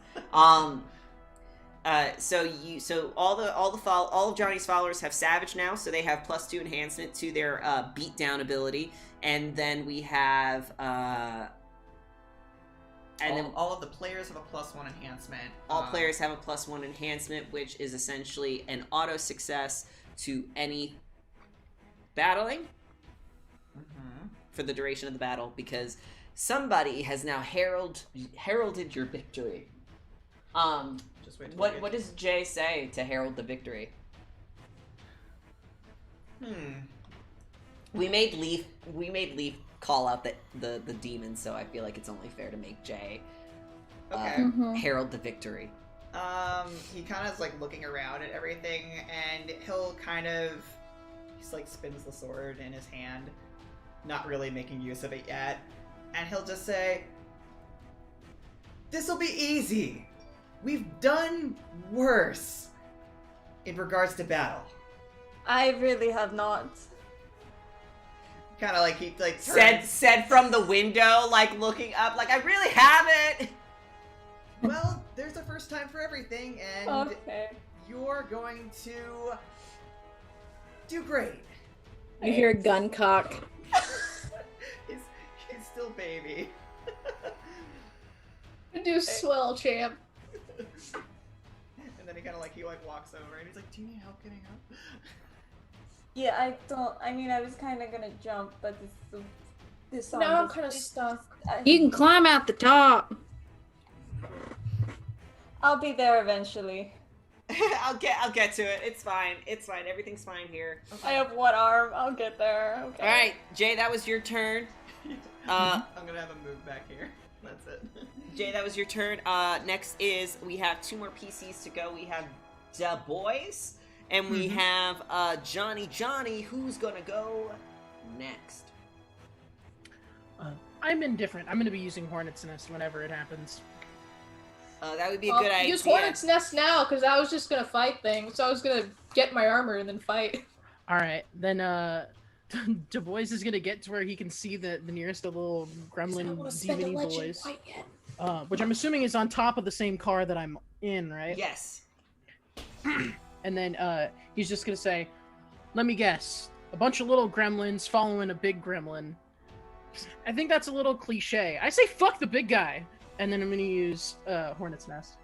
So all of Johnny's followers have savage now, so they have +2 enhancement to their beatdown ability, and then we have all of the players have a +1 enhancement. all players have a +1 enhancement, which is essentially an auto success to any battling for the duration of the battle, because somebody has now heralded your victory. Just wait till What does Jay say to herald the victory? We made Leaf call out the demon, so I feel like it's only fair to make Jay Okay. herald the victory. He kind of is like looking around at everything, and he's like spins the sword in his hand, not really making use of it yet, and he'll just say, "This'll be easy. We've done worse in regards to battle." I really have not. Kind of like he like Said from the window, like looking up, like I really haven't. Well, there's a first time for everything, and Okay. you're going to do great. You hear a gun cock. he's still baby. Do swell, champ. And then he kind of he walks over and he's like, "Do you need help getting up?" Yeah, I was kind of gonna jump, but this song. Now I'm kind of stuck. You can climb out the top. I'll be there eventually. I'll get to it. It's fine. Everything's fine here. I have one arm. I'll get there. Okay. All right, Jay, that was your turn. I'm gonna have him move back here. That's it. Jay, that was your turn. Next is we have 2 more PCs to go. We have Da Boys, and we have Johnny. Who's gonna go next? I'm indifferent. I'm going to be using Hornet's Nest whenever it happens. That would be a good idea. Use Hornet's Nest now, because I was just gonna fight things. So I was gonna get my armor and then fight. All right, then Du Bois is gonna get to where he can see the nearest little gremlin demony boys, which I'm assuming is on top of the same car that I'm in, right? Yes. And then he's just gonna say, "Let me guess, a bunch of little gremlins following a big gremlin." I think that's a little cliche. I say, "Fuck the big guy," and then I'm gonna use Hornet's Nest.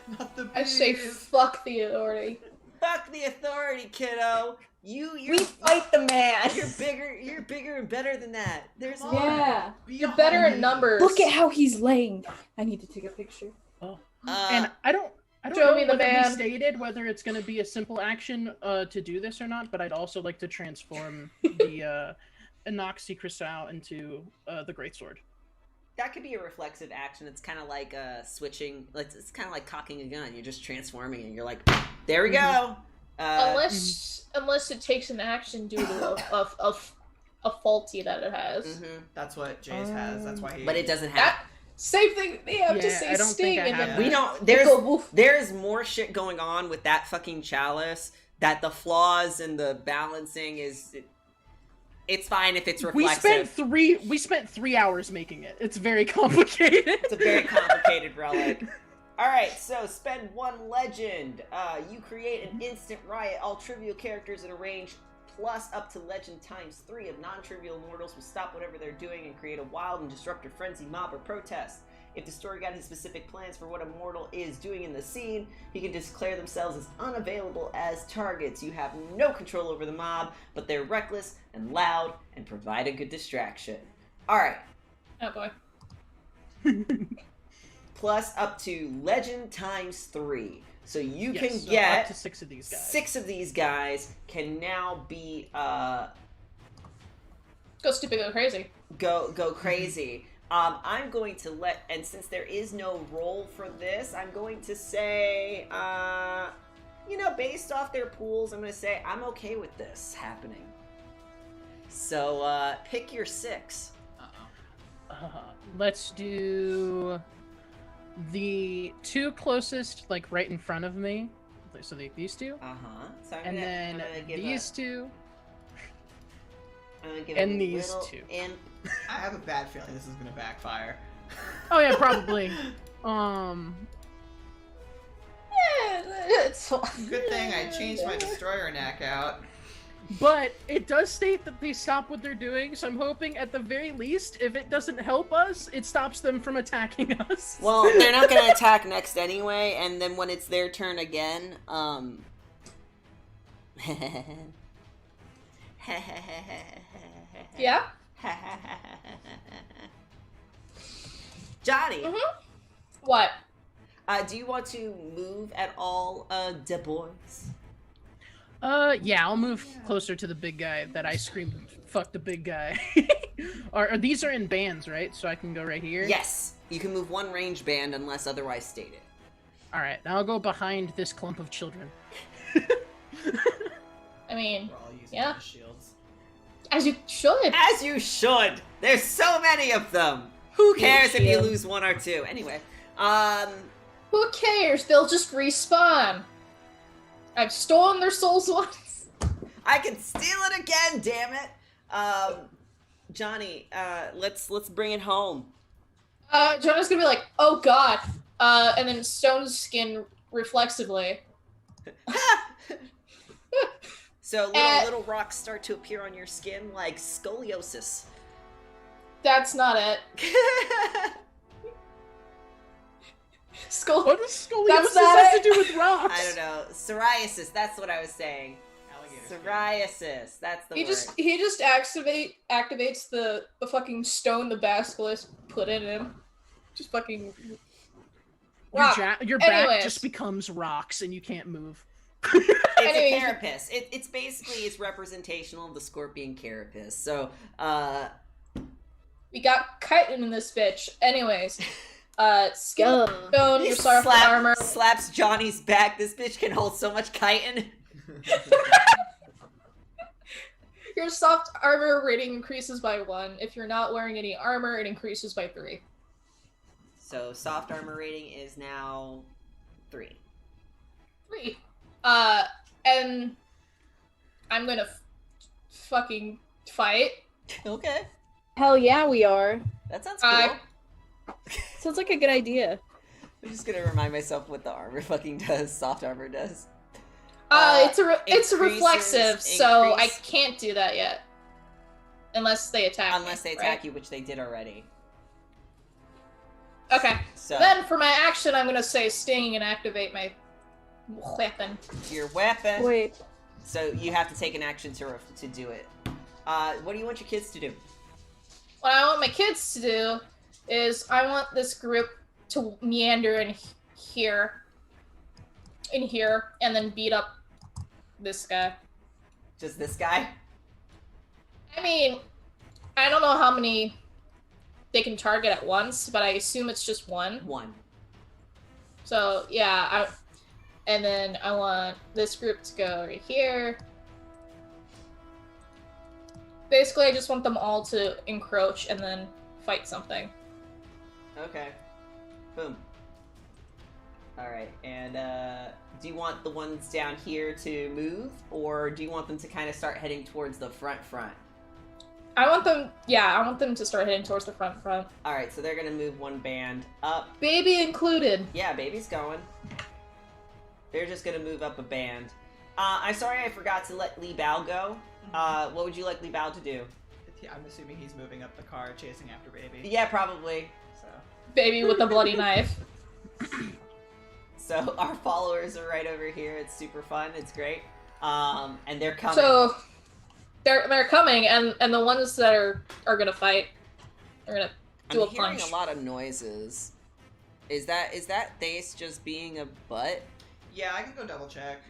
Not the I say, fuck the authority. Fuck the authority, kiddo. We fight the man. You're bigger and better than that. There's Come more. on. Yeah. You're better in numbers. Look at how he's laying. I need to take a picture. And I don't Show know me the whether he man. stated whether it's going to be a simple action to do this or not, but I'd also like to transform the Anoxy Crystal into the Greatsword. That could be a reflexive action. It's kind of like switching. It's kind of like cocking a gun. You're just transforming, and you're like, "There we go." Unless it takes an action due to a faulty that it has. That's what Jay's has. That's why he. But it doesn't have. That same thing. They have to Yeah, say I don't sting think I and have then that. We don't. go woof. There's more shit going on with that fucking chalice. That the flaws and the balancing is. It's fine if it's reflexive. We spent 3 hours making it. It's very complicated. It's a very complicated relic. Alright, so spend 1 legend. You create an instant riot. All trivial characters in a range plus up to legend times 3 of non-trivial mortals will stop whatever they're doing and create a wild and disruptive frenzy, mob, or protest. If the story guide has specific plans for what a mortal is doing in the scene, he can declare themselves as unavailable as targets. You have no control over the mob, but they're reckless and loud and provide a good distraction. Alright. Oh boy. Plus up to legend times 3. So you Yes, can so get up to 6 of these guys. 6 of these guys can now be Go stupid, go crazy. go crazy. I'm going to and since there is no roll for this, I'm going to say, based off their pools, I'm going to say I'm okay with this happening. So, pick your 6. Let's do the 2 closest, like right in front of me. So these 2. So and then these 2. I'm gonna give and these 2. I have a bad feeling this is gonna backfire. Oh yeah, probably. It's Good thing I changed my destroyer knack out. But it does state that they stop what they're doing, so I'm hoping at the very least, if it doesn't help us, it stops them from attacking us. Well, they're not gonna attack next anyway, and then when it's their turn again, Yeah? Johnny, What? do you want to move at all, de boys? Yeah, I'll move closer to the big guy that I screamed, fuck the big guy. These are in bands, right? So I can go right here? Yes, you can move one range band unless otherwise stated. Alright, now I'll go behind this clump of children. I mean, We're all using yeah. the shields. As you should. As you should! There's so many of them! Who cares if you lose 1 or 2? Anyway, Who cares? They'll just respawn. I've stolen their souls once. I can steal it again, damn it! Johnny, let's bring it home. Jonah's gonna be like, oh god. And then Stone's skin reflexively. So little rocks start to appear on your skin like scoliosis. That's not it. What does scoliosis That's not have it. to do with rocks? I don't know. Psoriasis, that's what I was saying. Alligator Psoriasis, that's the He word. just activates the fucking stone the basilisk put in him. Just fucking rock. Your back Anyways. just becomes rocks and you can't move. It's Anyways. a carapace. It's basically representational of the scorpion carapace. So, We got chitin in this bitch. Anyways, skin stone, he your soft armor. slaps Johnny's back. This bitch can hold so much chitin. Your soft armor rating increases by 1. If you're not wearing any armor, it increases by 3. So, soft armor rating is now 3. 3. And I'm gonna fucking fight. Okay. Hell yeah, we are. That sounds cool. Sounds like a good idea. I'm just gonna remind myself what the armor fucking does. Soft armor does. It's increases- reflexive, so I increase- can't do that yet. Unless they attack Unless they me, attack right? you, which they did already. Okay. So Then for my action, I'm gonna say sting and activate my weapon. your weapon. Wait. So you have to take an action to do it. What do you want your kids to do? What I want my kids to do is I want this group to meander in here, and then beat up this guy. Just this guy? I mean, I don't know how many they can target at once, but I assume it's just one. 1. So yeah, and then I want this group to go right here. Basically, I just want them all to encroach and then fight something. Okay. Boom. Alright, and do you want the ones down here to move, or do you want them to kind of start heading towards the front? I want them to start heading towards the front. Alright, so they're gonna move one band up. Baby included. Yeah, baby's going. They're just gonna move up a band. I'm sorry I forgot to let Li Bao go. What would you like Li Bao to do? I'm assuming he's moving up the car, chasing after Baby. Yeah, probably. So. Baby with a bloody knife. So our followers are right over here. It's super fun. It's great. And they're coming. So they're coming, and the ones that are gonna fight are gonna do a punch. I'm hearing a lot of noises. Is that Thace just being a butt? Yeah, I can go double check.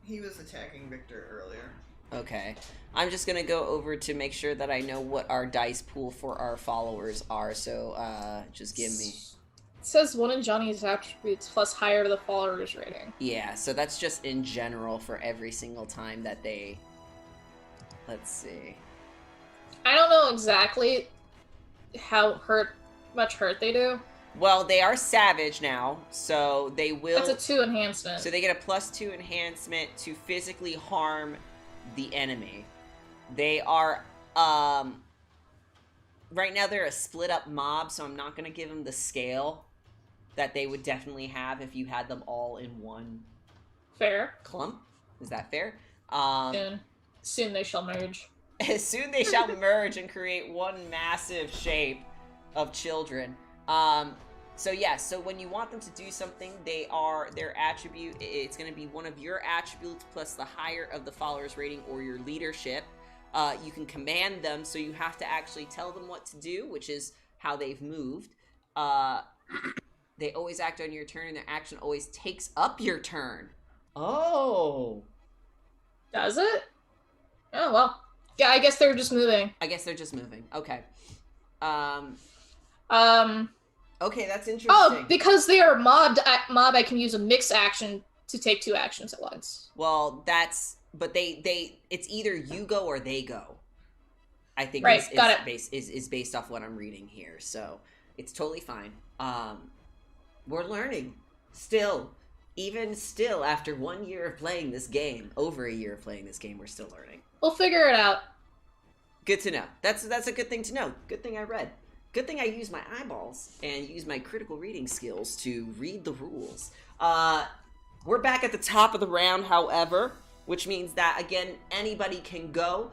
He was attacking Victor earlier. Okay. I'm just gonna go over to make sure that I know what our dice pool for our followers are, so just give me... It says one in Johnny's attributes plus higher the followers rating. Yeah, so that's just in general for every single time that they... Let's see. I don't know exactly how much hurt they do. Well, they are savage now, so they will... That's a 2 enhancement. So they get a +2 enhancement to physically harm the enemy. They are, right now they're a split-up mob, so I'm not going to give them the scale that they would definitely have if you had them all in one... Fair. Clump? Is that fair? Soon they shall merge. Soon they shall merge and create one massive shape of children. So yeah, so when you want them to do something, their attribute, it's going to be one of your attributes plus the higher of the followers rating or your leadership. You can command them, so you have to actually tell them what to do, which is how they've moved. They always act on your turn, and their action always takes up your turn. Oh. Does it? Oh, well. Yeah, I guess they're just moving. Okay. Okay, that's interesting. Oh, because they are mob, I can use a mix action to take 2 actions at once. Well, but it's either you go or they go. I think right, is based off what I'm reading here, so it's totally fine. We're learning still, even still after 1 year of playing this game, over a year of playing this game, we're still learning. We'll figure it out. Good to know. That's a good thing to know. Good thing I read. Good thing I use my eyeballs and use my critical reading skills to read the rules. We're back at the top of the round, however, which means that, again, anybody can go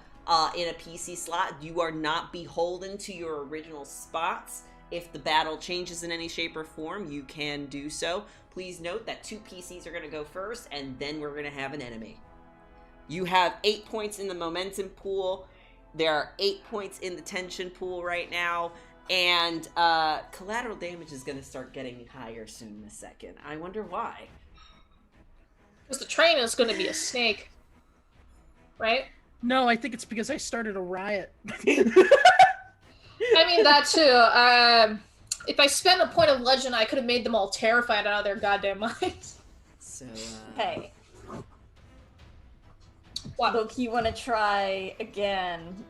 in a PC slot. You are not beholden to your original spots. If the battle changes in any shape or form, you can do so. Please note that 2 PCs are going to go first, and then we're going to have an enemy. You have 8 points in the momentum pool. There are 8 points in the tension pool right now. And collateral damage is going to start getting higher soon in a second. I wonder why. Because the train is going to be a snake. Right? No, I think it's because I started a riot. I mean, that too. If I spent a point of legend, I could have made them all terrified out of their goddamn minds. So, Hey. What? Look, you want to try again.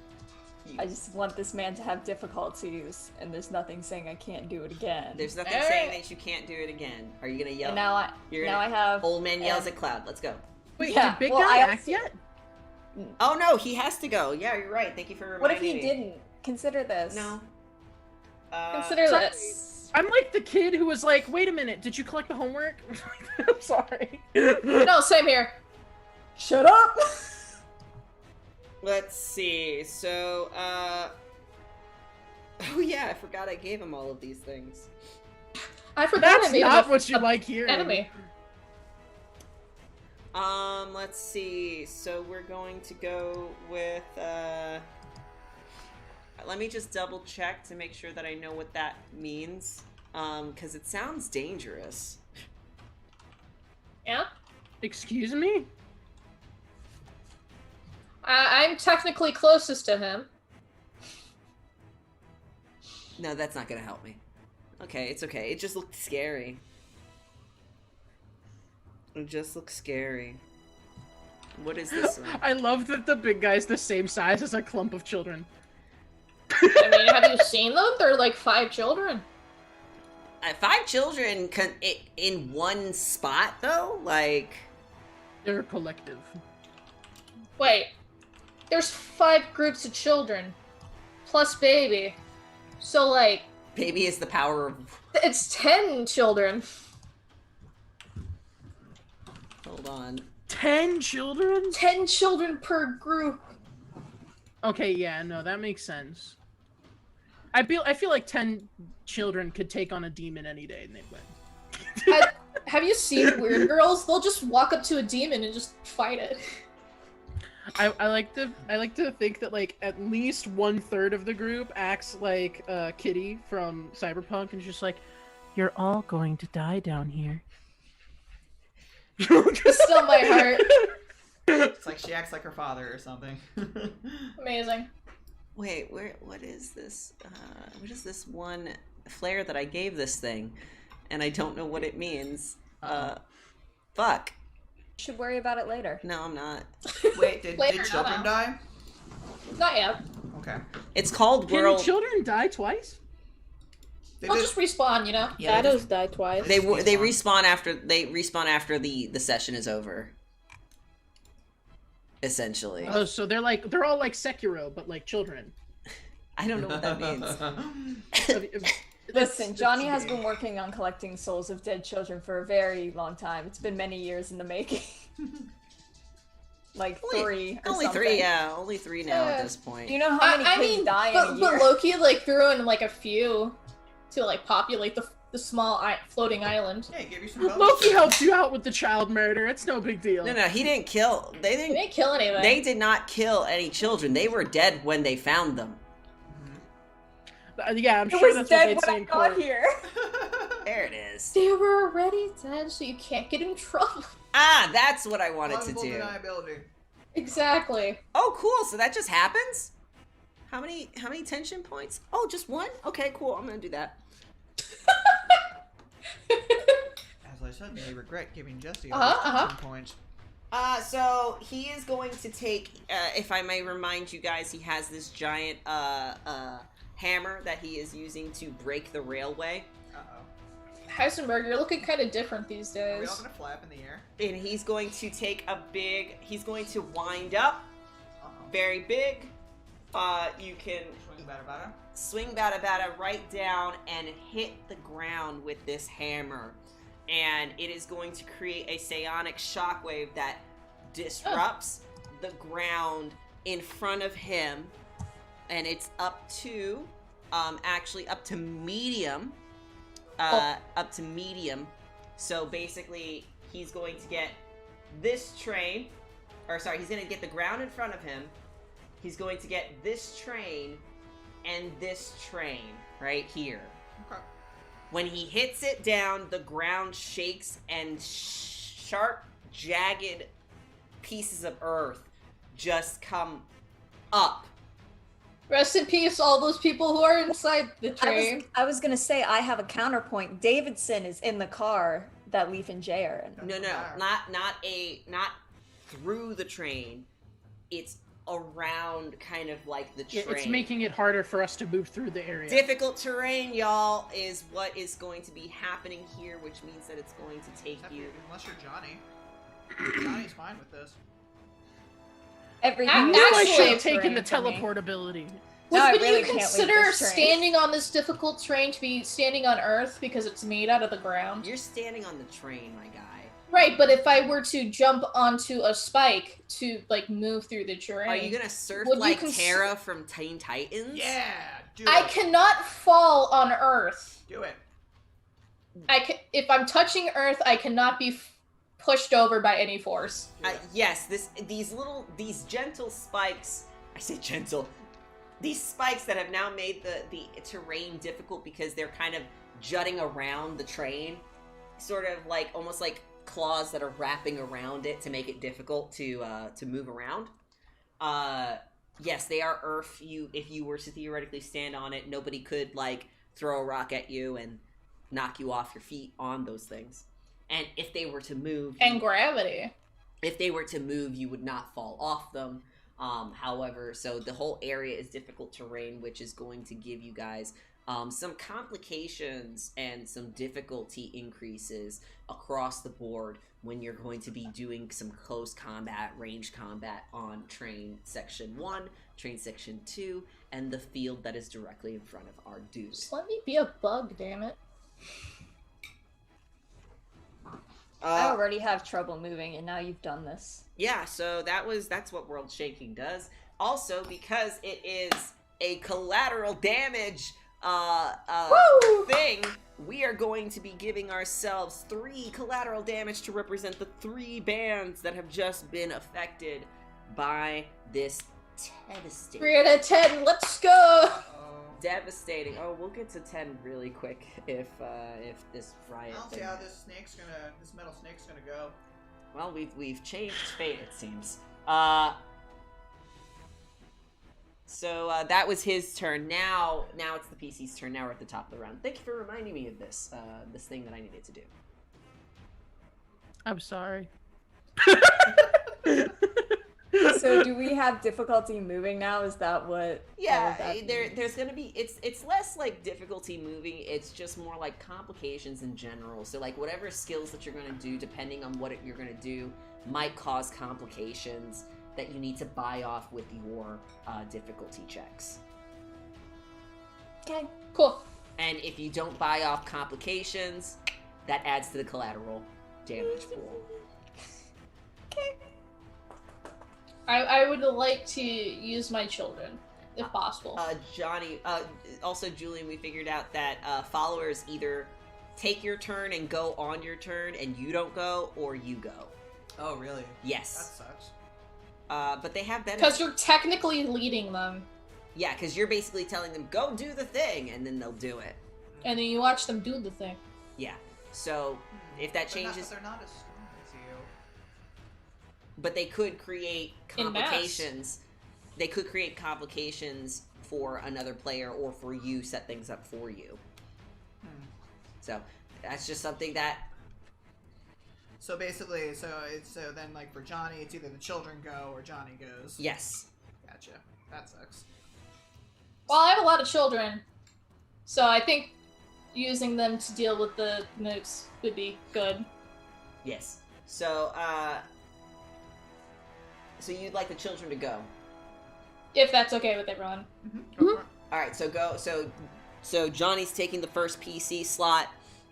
I just want this man to have difficulties, and there's nothing saying I can't do it again. There's nothing saying that you can't do it again. Are you gonna yell? And now I have Old man yells at Cloud. Let's go. Wait, Yeah, did Big well, Guy I act yet? Oh no, he has to go. Yeah, you're right. Thank you for reminding me. What if he didn't? Consider this. No. Consider this. I'm like the kid who was like, wait a minute, did you collect the homework? I'm sorry. No, same here. Shut up! Let's see. So, oh yeah, I forgot I gave him all of these things. I forgot That's I made not what you like here. Enemy. Let's see. So we're going to go with, let me just double check to make sure that I know what that means. Because it sounds dangerous. Yeah? Excuse me? I'm technically closest to him. No, that's not gonna help me. Okay, it's okay. It just looked scary. It just looks scary. What is this one? I love that the big guy's the same size as a clump of children. I mean, have you seen them? They're like 5 children. 5 children in one spot, though? Like... They're a collective. Wait. There's 5 groups of children. Plus baby. So, like... Baby is the power of... It's 10 children. Hold on. 10 children? 10 children per group. Okay, yeah, no, that makes sense. I feel like 10 children could take on a demon any day and they'd win. Have you seen Weird Girls? They'll just walk up to a demon and just fight it. I like to think that like at least 1/3 of the group acts like Kitty from Cyberpunk and is just like, you're all going to die down here. It's still my heart. It's like she acts like her father or something. Amazing. Wait, what is this? What is this one flare that I gave this thing? And I don't know what it means. Fuck. Should worry about it later. No, I'm not. Wait, did Later, children die? Not yet. Okay. It's called Can World. children die twice? They'll just respawn, you know? Yeah, Shadows die twice. They respawn after the session is over. Essentially. Oh, so they're all like Sekiro, but like children. I don't know what that means. Listen, Johnny has been working on collecting souls of dead children for a very long time. It's been many years in the making. Like three or only something. three, yeah. Only 3 now at this point. Do you know how many kids die in a year? But Loki like threw in like a few to like populate the small floating island. Yeah, he gave you some bonuses. Loki helped you out with the child murder. It's no big deal. No, he didn't kill. They didn't kill anything. They did not kill any children. They were dead when they found them. Yeah, I'm It sure was that's dead what they'd say when I in got court. here. There it is. They were already dead, so you can't get in trouble. Ah, that's what I wanted to Plausible do. deniability. Exactly. Oh, cool. So that just happens? How many tension points? Oh, just one? Okay, cool. I'm gonna do that. As I said, they regret giving Jesse all those points. So he is going to take, if I may remind you guys, he has this giant hammer that he is using to break the railway. Uh-oh. Heisenberg, you're looking kind of different these Are we all days. gonna flap in the air? And he's going to take he's going to wind up, very big. You can swing bada bada right down and hit the ground with this hammer. And it is going to create a psionic shockwave that disrupts the ground in front of him. And it's up to, actually up to medium. Up to medium. So basically, he's going to get this train, he's going to get the ground in front of him. He's going to get this train and this train right here. Okay. When he hits it down, the ground shakes and sharp, jagged pieces of earth just come up. Rest in peace, all those people who are inside the train. I was gonna say I have a counterpoint. Davidson is in the car that Leaf and Jay are in. No, not through the train. It's around kind of like the train. It's making it harder for us to move through the area. Difficult terrain, y'all, is what is going to be happening here, which means that it's going to take you. Unless you're Johnny. Johnny's fine with this. Everything. I should have Actually, taken the for me. teleportability. No, I Would really you can't leave consider this train. standing on this difficult train to be standing on Earth because it's made out of the ground? You're standing on the train, my guy. Right, but if I were to jump onto a spike to like move through the train, Are you gonna surf Would you like cons- Terra from Teen Titans? Yeah, do it. I cannot fall on Earth. Do it. If I'm touching Earth, I cannot be pushed over by any force. Yes, these gentle spikes. I say gentle. These spikes that have now made the terrain difficult because they're kind of jutting around the train, sort of like almost like claws that are wrapping around it to make it difficult to move around. Yes, they are earth. If you were to theoretically stand on it, nobody could like throw a rock at you and knock you off your feet on those things. And if they were to move, And gravity. if they were to move, you would not fall off them. However, so the whole area is difficult terrain, which is going to give you guys some complications and some difficulty increases across the board when you're going to be doing some close combat, range combat on train section 1, train section 2, and the field that is directly in front of our dude. Just let me be a bug, damn it. I already have trouble moving, and now you've done this. Yeah, so that's what world shaking does. Also, because it is a collateral damage thing, we are going to be giving ourselves 3 collateral damage to represent the 3 bands that have just been affected by this devastating. 3 out of 10. Let's go. Devastating. Oh, we'll get to 10 really quick if this riot. I'll see how this metal snake's gonna go. Well, we've changed fate, it seems. So that was his turn. Now it's the PC's turn. Now we're at the top of the round. Thank you for reminding me of this thing that I needed to do. I'm sorry. So do we have difficulty moving now? Is that what? Yeah, there's gonna be it's less like difficulty moving. It's just more like complications in general. So like whatever skills that you're gonna do, depending on what you're gonna do, might cause complications that you need to buy off with your difficulty checks. Okay, Cool. And if you don't buy off complications, that adds to the collateral damage pool. okay. I would like to use my children, if possible. Johnny, also Julian, we figured out that followers either take your turn and go on your turn and you don't go, or you go. Oh, really? Yes. That sucks. But they have benefits. Because you're technically leading them, Yeah, because you're basically telling them, go do the thing, and then they'll do it. and then you watch them do the thing. Yeah. So, if that changes... They're not as strong as you. But they could create In mass. complications. They could create complications for another player or for you, set things up for you. So, that's just something that... So basically, so then like for Johnny, it's either the children go or Johnny goes. Yes. Gotcha. That sucks. Well, I have a lot of children, so I think using them to deal with the nukes would be good. Yes. So, so you'd like the children to go? If that's okay with everyone. Go for it. All right. So go. So Johnny's taking the first PC slot.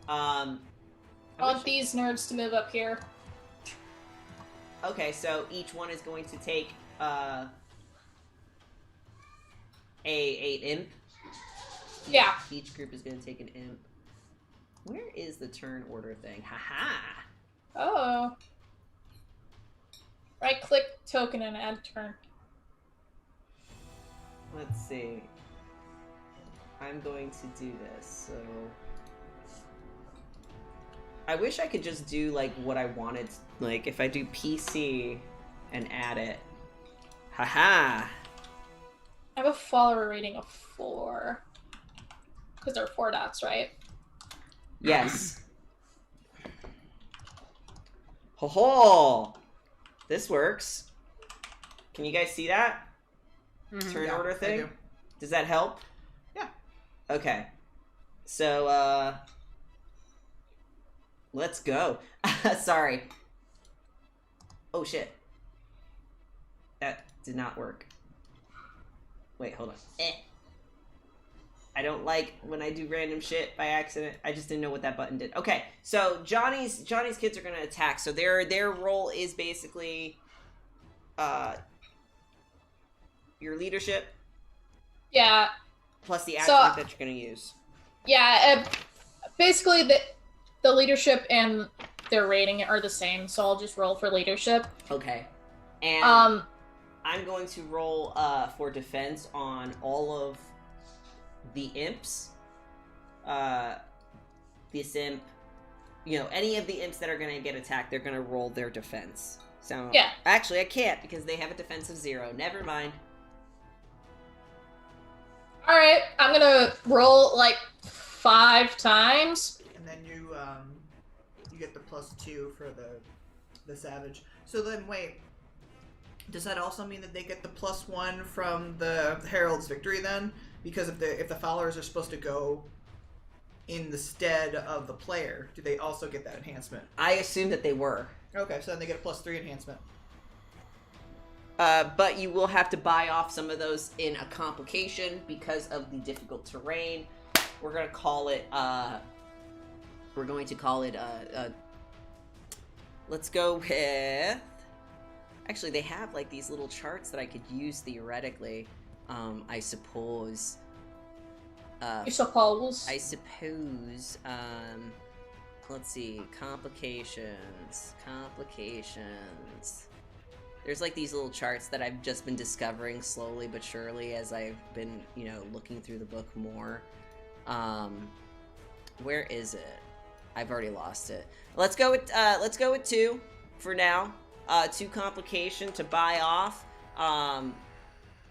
I want these nerds to move up here. Okay. So each one is going to take a imp. Yeah. Each group is going to take an imp. Where is the turn order thing? Haha. Oh. Right click token and add turn. Let's see. I'm going to do this. So I wish I could just do like what I wanted. Like if I do PC and add it. Haha. I have a follower rating of 4. Because there are 4 dots, right? Yes. Ho ho! This works. Can you guys see that? Mhm. Turn Yeah, order I thing? do. Does that help? Yeah. Okay. So, let's go. Sorry. Oh shit. That did not work. Wait, hold on. I don't like when I do random shit by accident. I just didn't know what that button did. Okay, so Johnny's kids are gonna attack. So their role is basically your leadership Yeah. plus the So- attribute that you're gonna use. Yeah, basically the leadership and their rating are the same, so I'll just roll for leadership. Okay. And I'm going to roll for defense on all of the imps. This imp, any of the imps that are going to get attacked, they're going to roll their defense. So Yeah. Actually, I can't because they have a defense of 0. Never mind. Alright, I'm gonna roll like 5 times. And then you get the +2 for the savage. So then wait, does that also mean that they get the +1 from the Herald's victory then? Because if the followers are supposed to go in the stead of the player, do they also get that enhancement? I assume that they were. Okay, so then they get a +3 enhancement. But you will have to buy off some of those in a complication because of the difficult terrain. We're going to call it, let's go with... Actually, they have like these little charts that I could use theoretically. I suppose. I suppose. Let's see. Complications. There's like these little charts that I've just been discovering slowly but surely as I've been, you know, looking through the book more. Where is it? I've already lost it. Let's go with 2 for now. 2 complication to buy off.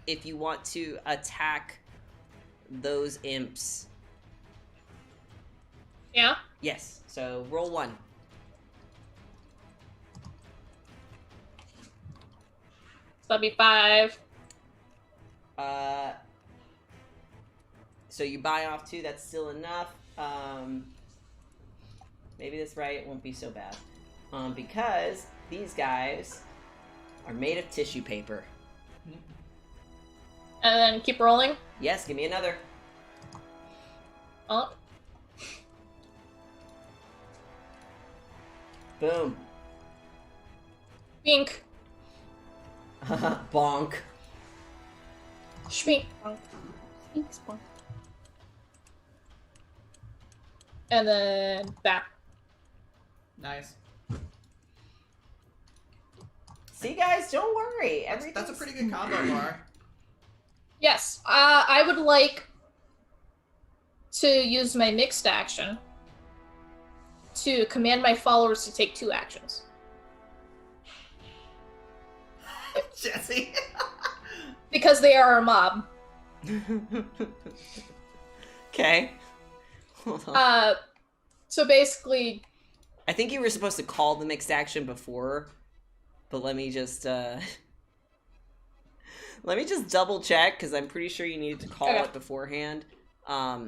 If you want to attack those imps. Yeah? Yes. So roll 1. So that'd be 5. So you buy off 2, that's still enough. Maybe that's right, it won't be so bad. Because these guys are made of tissue paper. And then keep rolling? Yes, give me another. Oh. Boom. Bink. Bonk. Schmink. Thanks, Bonk. And then back. Nice. See, guys, don't worry. That's a pretty good combo bar. Yes, I would like to use my mixed action to command my followers to take 2 actions. Jesse. Because they are a mob. Okay. Hold on. So basically... I think you were supposed to call the mixed action before, but let me just double check, because I'm pretty sure you needed to call it beforehand.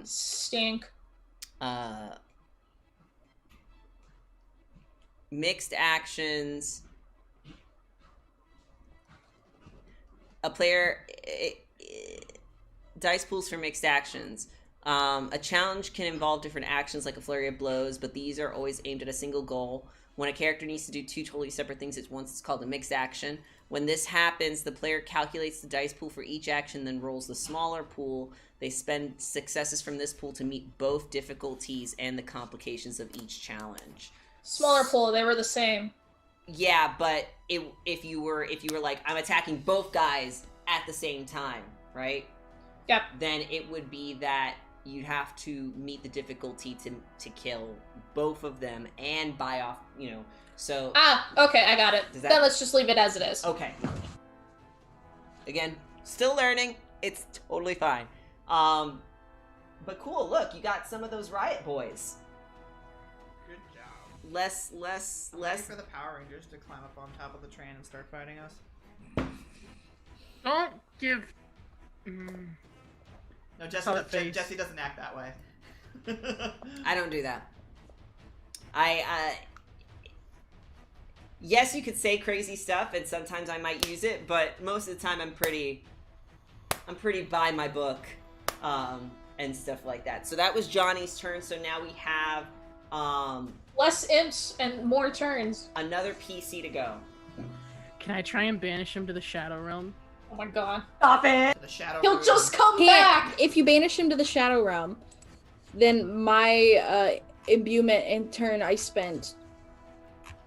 Stink. Mixed actions. A player... dice pools for mixed actions. A challenge can involve different actions like a flurry of blows, but these are always aimed at a single goal. When a character needs to do 2 totally separate things at once, it's called a mixed action. When this happens, the player calculates the dice pool for each action, then rolls the smaller pool. They spend successes from this pool to meet both difficulties and the complications of each challenge. Smaller pool, they were the same. Yeah, but if you were like, I'm attacking both guys at the same time, right? Yep. Then it would be that you'd have to meet the difficulty to kill both of them and buy off, you know, so... okay, I got it. Then let's just leave it as it is. Okay. Again, still learning. It's totally fine. But cool, look, you got some of those riot boys. Good job. Less... Ready for the Power Rangers to climb up on top of the train and start fighting us? Don't give... No, Jesse doesn't act that way. I don't do that. Yes, you could say crazy stuff, and sometimes I might use it, but most of the time I'm pretty by my book, and stuff like that. So that was Johnny's turn, so now we have, less imps and more turns. Another PC to go. Can I try and banish him to the Shadow Realm? Oh my god. Stop it! The shadow He'll room. just come back! If you banish him to the Shadow Realm, then my imbuement in turn I spent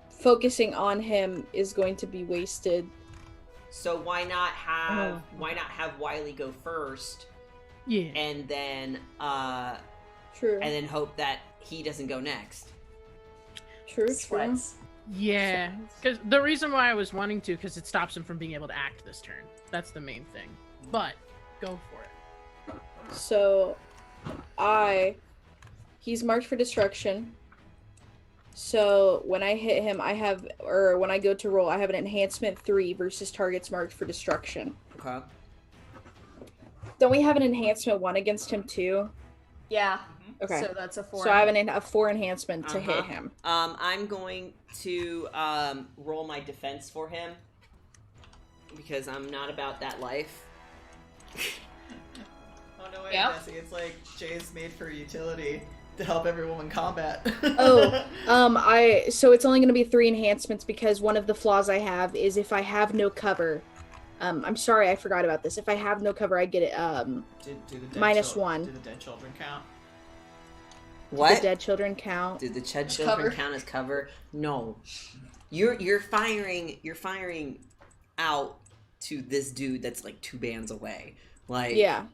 focusing on him is going to be wasted. So why not have Wiley go first? Yeah. And then True. and then hope that he doesn't go next. True. Sweats. Yeah, because the reason why I was wanting to, because it stops him from being able to act this turn. That's the main thing. But go for it. So, he's marked for destruction. So when I hit him, when I go to roll, I have an enhancement 3 versus targets marked for destruction. Okay. Don't we have an enhancement 1 against him too? Yeah. Okay. So that's a 4. So I have a 4 enhancement to hit him. I'm going to roll my defense for him because I'm not about that life. Oh no way, Yeah. Jesse! It's like Jay's made for utility. to help everyone in combat. So it's only going to be 3 enhancements because one of the flaws I have is if I have no cover. I'm sorry, I forgot about this. If I have no cover, I get it. Do the -1. Do the dead children count? What? Do the dead children count? Did the dead children count as cover? No. You're firing out to this dude that's like 2 bands away. Like Yeah.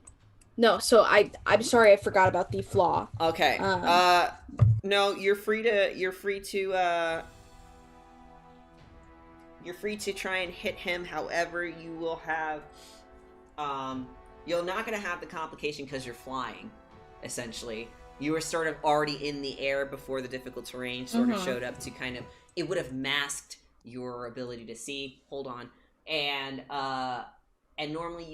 No, so I'm sorry, I forgot about the flaw. Okay. No, you're free to try and hit him. However, you will have you're not going to have the complication because you're flying, essentially. You were sort of already in the air before the difficult terrain sort of showed up to kind of, it would have masked your ability to see. Hold on. And normally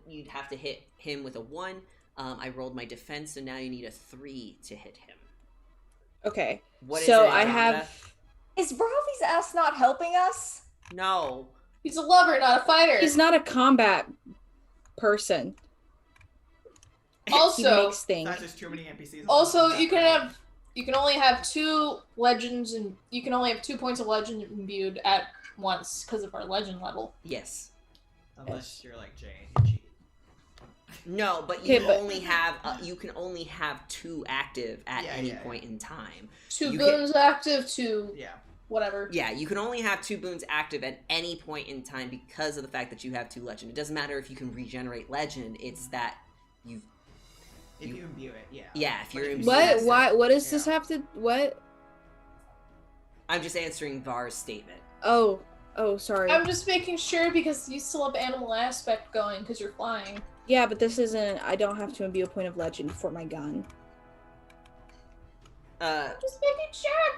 you'd have to hit him with a 1. I rolled my defense, so now you need a 3 to hit him. Okay. What is so it, I Rhonda? have. Is Ravi's ass not helping us? No. He's a lover, not a fighter. He's not a combat person. Also, he makes things. That's just too many NPCs. Also, you can only have 2 legends, and you can only have 2 points of legend imbued at once because of our legend level. Yes. Unless you're like Jay and you cheat. No, but you can only have 2 active at any point in time. 2 boons active, 2 whatever. Yeah, you can only have 2 boons active at any point in time because of the fact that you have 2 legend. It doesn't matter if you can regenerate legend, it's that if you imbue it, yeah. Yeah, if you're imbued. What? Why? What does this have to? What? I'm just answering Var's statement. Oh, sorry. I'm just making sure because you still have animal aspect going because you're flying. Yeah, but this isn't. I don't have to imbue a point of legend for my gun. I'm just making sure.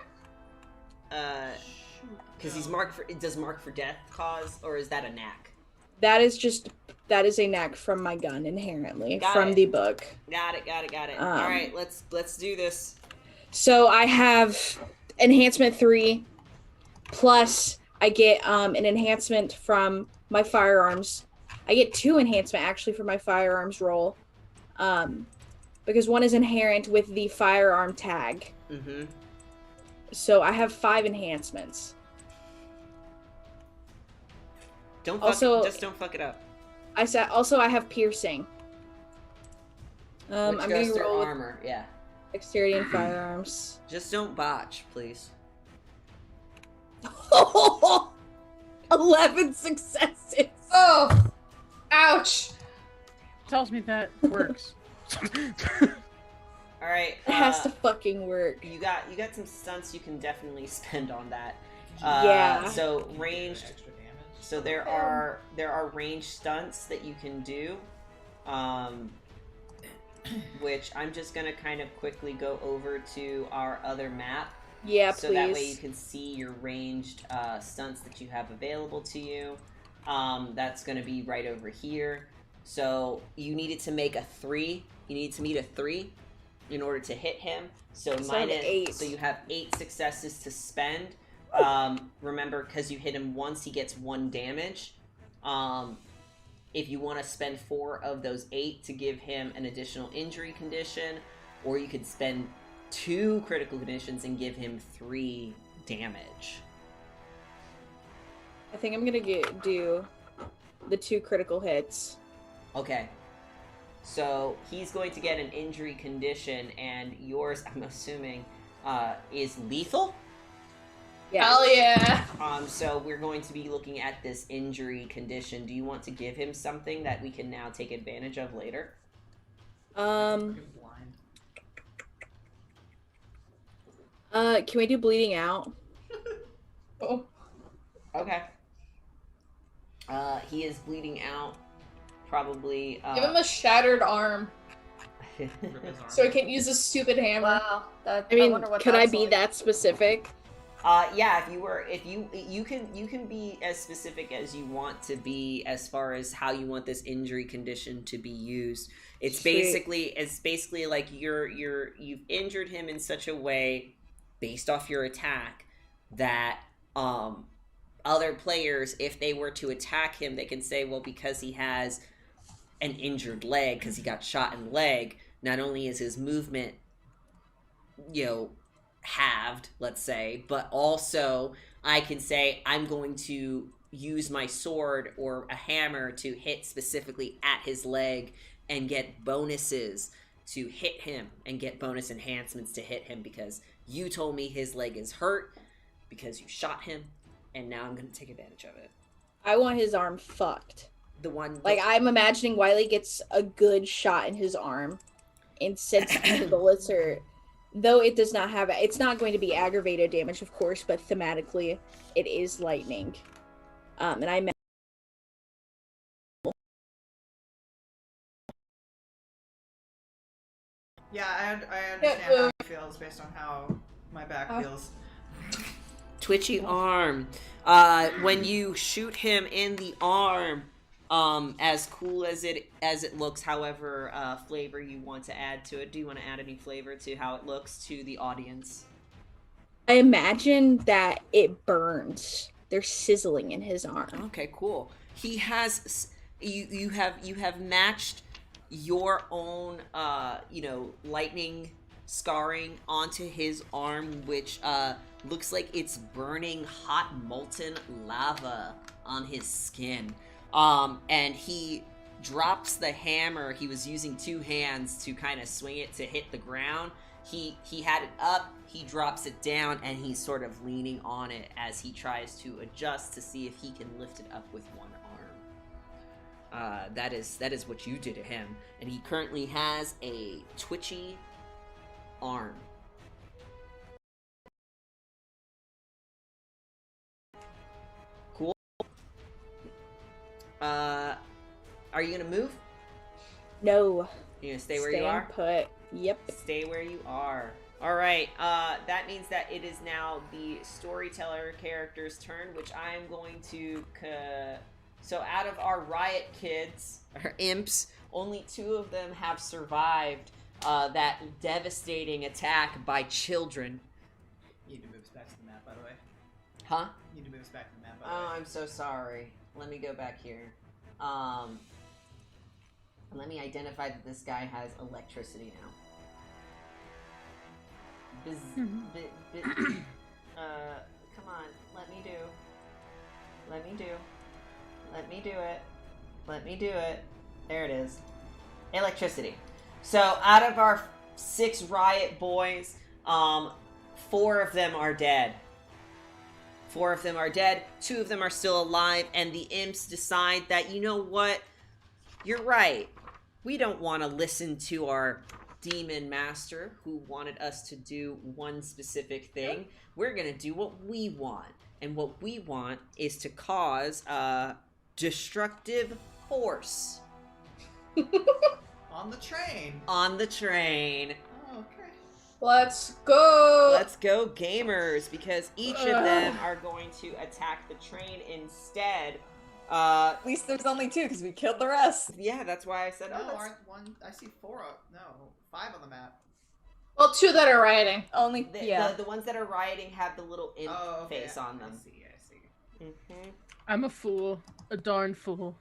Because he's marked for. Does mark for death cause, or is that a knack? That is a knack from my gun inherently from the book. Got it. All right, let's do this. So I have enhancement 3, plus I get an enhancement from my firearms. I get 2 enhancement actually for my firearms roll, because 1 is inherent with the firearm tag. Mm-hmm. So I have 5 enhancements. Don't fuck it up. I said also I have piercing. I'm goes gonna roll with armor. Yeah. dexterity and firearms. Just don't botch, please. 11 successes. Oh, ouch! Tells me that works. All right. It has to fucking work. You got some stunts you can definitely spend on that. Yeah. So ranged. So there are ranged stunts that you can do, which I'm just gonna kind of quickly go over to our other map. Yeah, so please. So that way you can see your ranged stunts that you have available to you. That's gonna be right over here. So you needed to make a 3. You need to meet a 3 in order to hit him. So minus 8. So you have 8 successes to spend. Remember, because you hit him once, he gets 1 damage. If you want to spend 4 of those 8 to give him an additional injury condition, or you could spend 2 critical conditions and give him 3 damage. I think I'm gonna do the 2 critical hits. Okay. So he's going to get an injury condition, and yours, I'm assuming, is lethal? Yeah. Hell yeah! So we're going to be looking at this injury condition. Do you want to give him something that we can now take advantage of later? Can we do bleeding out? Oh. Okay. He is bleeding out. Probably. Give him a shattered arm. So he can't use a stupid hammer. Wow. I mean, could I be that specific? Yeah, if you can be as specific as you want to be as far as how you want this injury condition to be used. It's basically like you've injured him in such a way based off your attack that other players, if they were to attack him, they can say, well, because he has an injured leg because he got shot in the leg, not only is his movement halved, let's say, but also I can say I'm going to use my sword or a hammer to hit specifically at his leg and get bonuses to hit him and get bonus enhancements to hit him because you told me his leg is hurt because you shot him, and now I'm going to take advantage of it. I want his arm fucked. I'm imagining Wiley gets a good shot in his arm, and since the bullets are, though it does not have, it's not going to be aggravated damage, of course, but thematically, it is lightning. And I Yeah, I understand how he feels based on how my back feels. Twitchy arm. When you shoot him in the arm, as cool as it looks, however flavor you want to add to it. Do you want to add any flavor to how it looks to the audience? I imagine that it burns. There's sizzling in his arm. Okay, cool. He has you have matched your own lightning scarring onto his arm, which looks like it's burning hot molten lava on his skin. And he drops the hammer. He was using two hands to kind of swing it to hit the ground. He had it up, he drops it down, and he's sort of leaning on it as he tries to adjust to see if he can lift it up with one arm. That is what you did to him, and he currently has a twitchy arm. Cool. Are you gonna move? No. You gonna stay where you are? Put. Yep. Stay where you are. All right. That means that it is now the storyteller character's turn, which I am going to. So out of our riot kids, or imps, only 2 of them have survived that devastating attack by children. You need to move us back to the map, by the way. Huh? You need to move us back to the map, by the way. Oh, I'm so sorry. Let me go back here. Let me identify that this guy has electricity now. Come on, let me do it. There it is. Electricity. So out of our 6 riot boys, 4 of them are dead. 4 of them are dead, 2 of them are still alive, and the imps decide that, you know what? You're right. We don't want to listen to our demon master who wanted us to do one specific thing. We're going to do what we want. And what we want is to cause destructive force. On the train. On the train. Oh, okay. Let's go. Let's go, gamers, because each of them are going to attack the train instead. At least there's only 2 because we killed the rest. Yeah, that's why I said. No, aren't one? I see 4. No, 5 on the map. Well, 2 that are rioting. Only the ones that are rioting have the little imp face on them. I see. Mm-hmm. I'm a fool, a darn fool.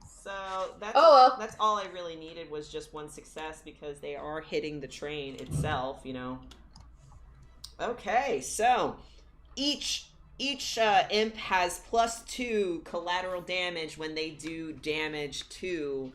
So that's that's all I really needed was just 1 success because they are hitting the train itself, you know. Okay, so each imp has +2 collateral damage when they do damage to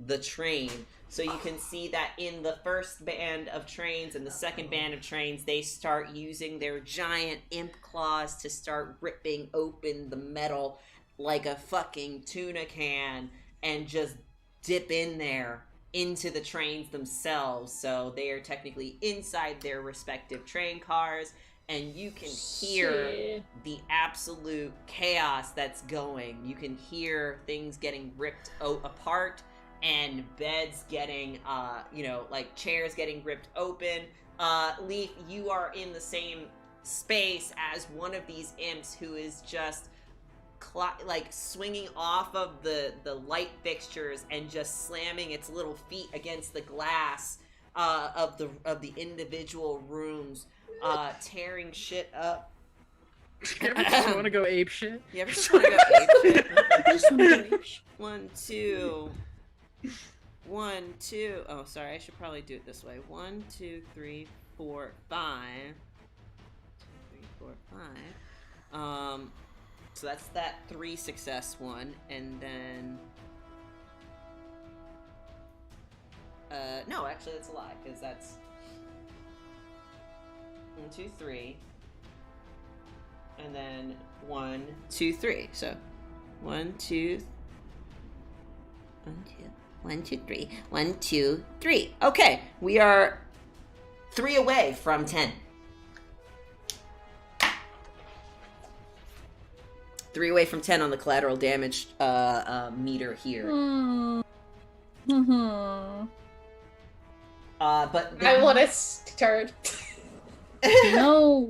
the train. So you can see that in the first band of trains and the second band of trains, they start using their giant imp claws to start ripping open the metal like a fucking tuna can and just dip in there into the trains themselves. So they are technically inside their respective train cars, and you can hear the absolute chaos that's going. You can hear things getting ripped apart and beds getting, like chairs getting ripped open. Leaf, you are in the same space as one of these imps who is just swinging off of the light fixtures and just slamming its little feet against the glass of the individual rooms, tearing shit up. You ever just want to go ape shit? You ever just want to go ape shit? 1, 2. 1, 2. Oh, sorry. I should probably do it this way. 1, 2, 3, 4, 5. 3, 4, 5. So that's that 3 success one, and then no, actually that's a lie, because that's 1, 2, 3, and then 1, 2, 3. So 1, 2, 1, 2, 3, 1, 2, 3. Okay, we are 3 away from 10. 3 away from 10 on the collateral damage meter here. But I want to start. No.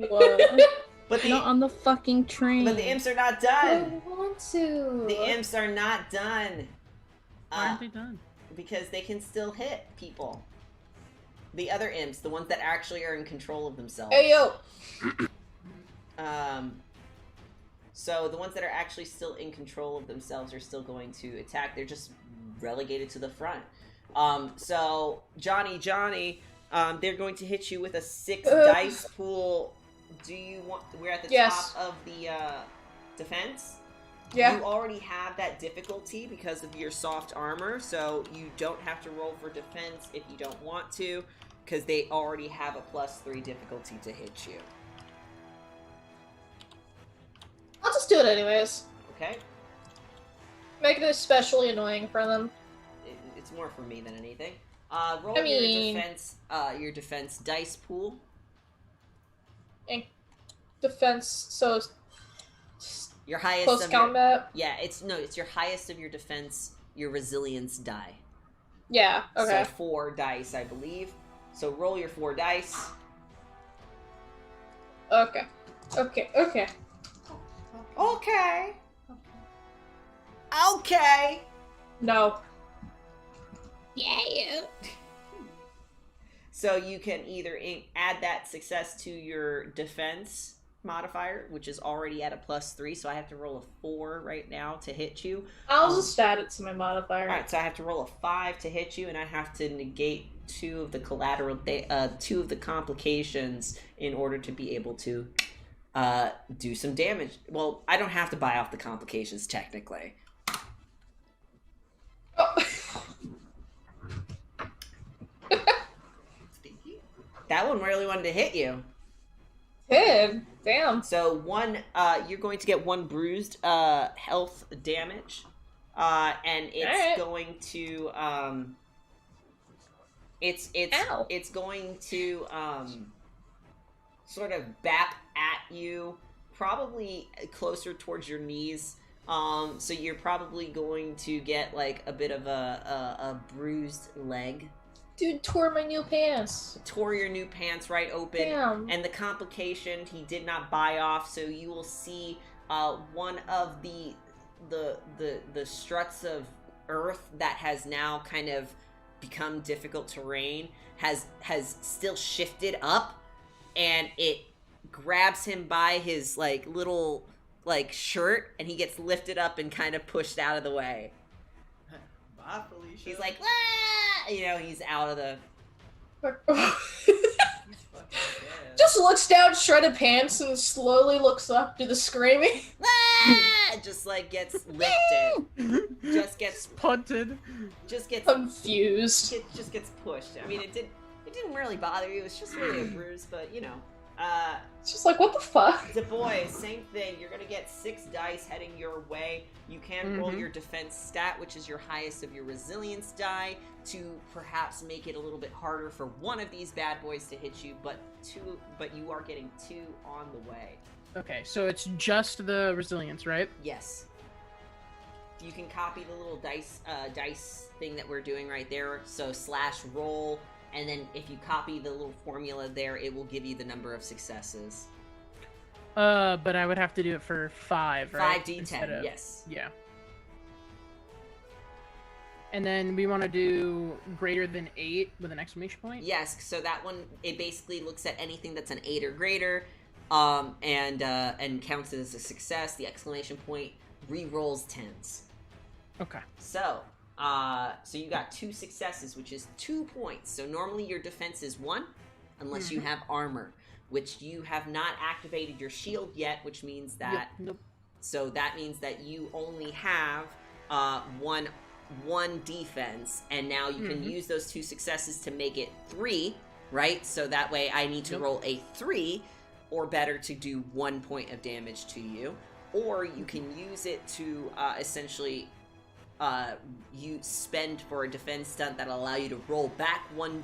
But Not on the fucking train. But the imps are not I done. want to. The imps are not done. Why aren't they done? Because they can still hit people. The other imps, the ones that actually are in control of themselves. Hey yo. So the ones that are actually still in control of themselves are still going to attack. They're just relegated to the front. So Johnny, they're going to hit you with a 6 dice pool. Do you want? We're at the top of the defense. Yeah. You already have that difficulty because of your soft armor, so you don't have to roll for defense if you don't want to, because they already have a +3 difficulty to hit you. I'll just do it anyways. Okay. Make it especially annoying for them. It's more for me than anything. Roll your defense dice pool. Defense, so Your highest close combat. It's your highest of your defense, your resilience die. Yeah, okay. So 4 dice, I believe. So roll your 4 dice. Okay. No. Yeah. So you can either add that success to your defense modifier, which is already at a +3, so I have to roll a 4 right now to hit you. I'll just add it to my modifier. Alright, so I have to roll a 5 to hit you, and I have to negate 2 of the collateral, 2 of the complications in order to be able to do some damage. Well, I don't have to buy off the complications, technically. Oh. That one really wanted to hit you. Good. Damn. So you're going to get 1 bruised health damage, and it's going to it's going to sort of bap at you, probably closer towards your knees. So you're probably going to get like a bit of a bruised leg. Dude tore my new pants. Tore your new pants right open. Damn. And the complication he did not buy off, so you will see one of the struts of earth that has now kind of become difficult terrain has still shifted up, and it grabs him by his like little like shirt, and he gets lifted up and kind of pushed out of the way. Bye, Felicia. He's like, ah! He's out of the... Just looks down, shredded pants, and slowly looks up to the screaming. Ah! Just like gets lifted. Just gets punted. Just gets confused. It just gets pushed. I mean, it didn't really bother you. It was just really a bruise, but it's just like, what the fuck? The boys, same thing. You're gonna get 6 dice heading your way. You can roll your defense stat, which is your highest of your resilience die, to perhaps make it a little bit harder for one of these bad boys to hit you, but you are getting 2 on the way. Okay, so it's just the resilience, right? Yes. You can copy the little dice thing that we're doing right there. So /roll. And then if you copy the little formula there, it will give you the number of successes. But I would have to do it for 5, right? 5d10, yes. Yeah. And then we want to do greater than 8 with an exclamation point? Yes, so that one, it basically looks at anything that's an 8 or greater, and counts it as a success. The exclamation point re-rolls 10s. Okay. So you got 2 successes, which is 2 points. So normally your defense is 1. unless you have armor, which you have not activated your shield yet, which means that so that means that you only have one defense, and now you can use those 2 successes to make it 3, right? So that way I need to roll a 3 or better to do 1 point of damage to you, or you can use it to essentially you spend for a defense stunt that'll allow you to roll back one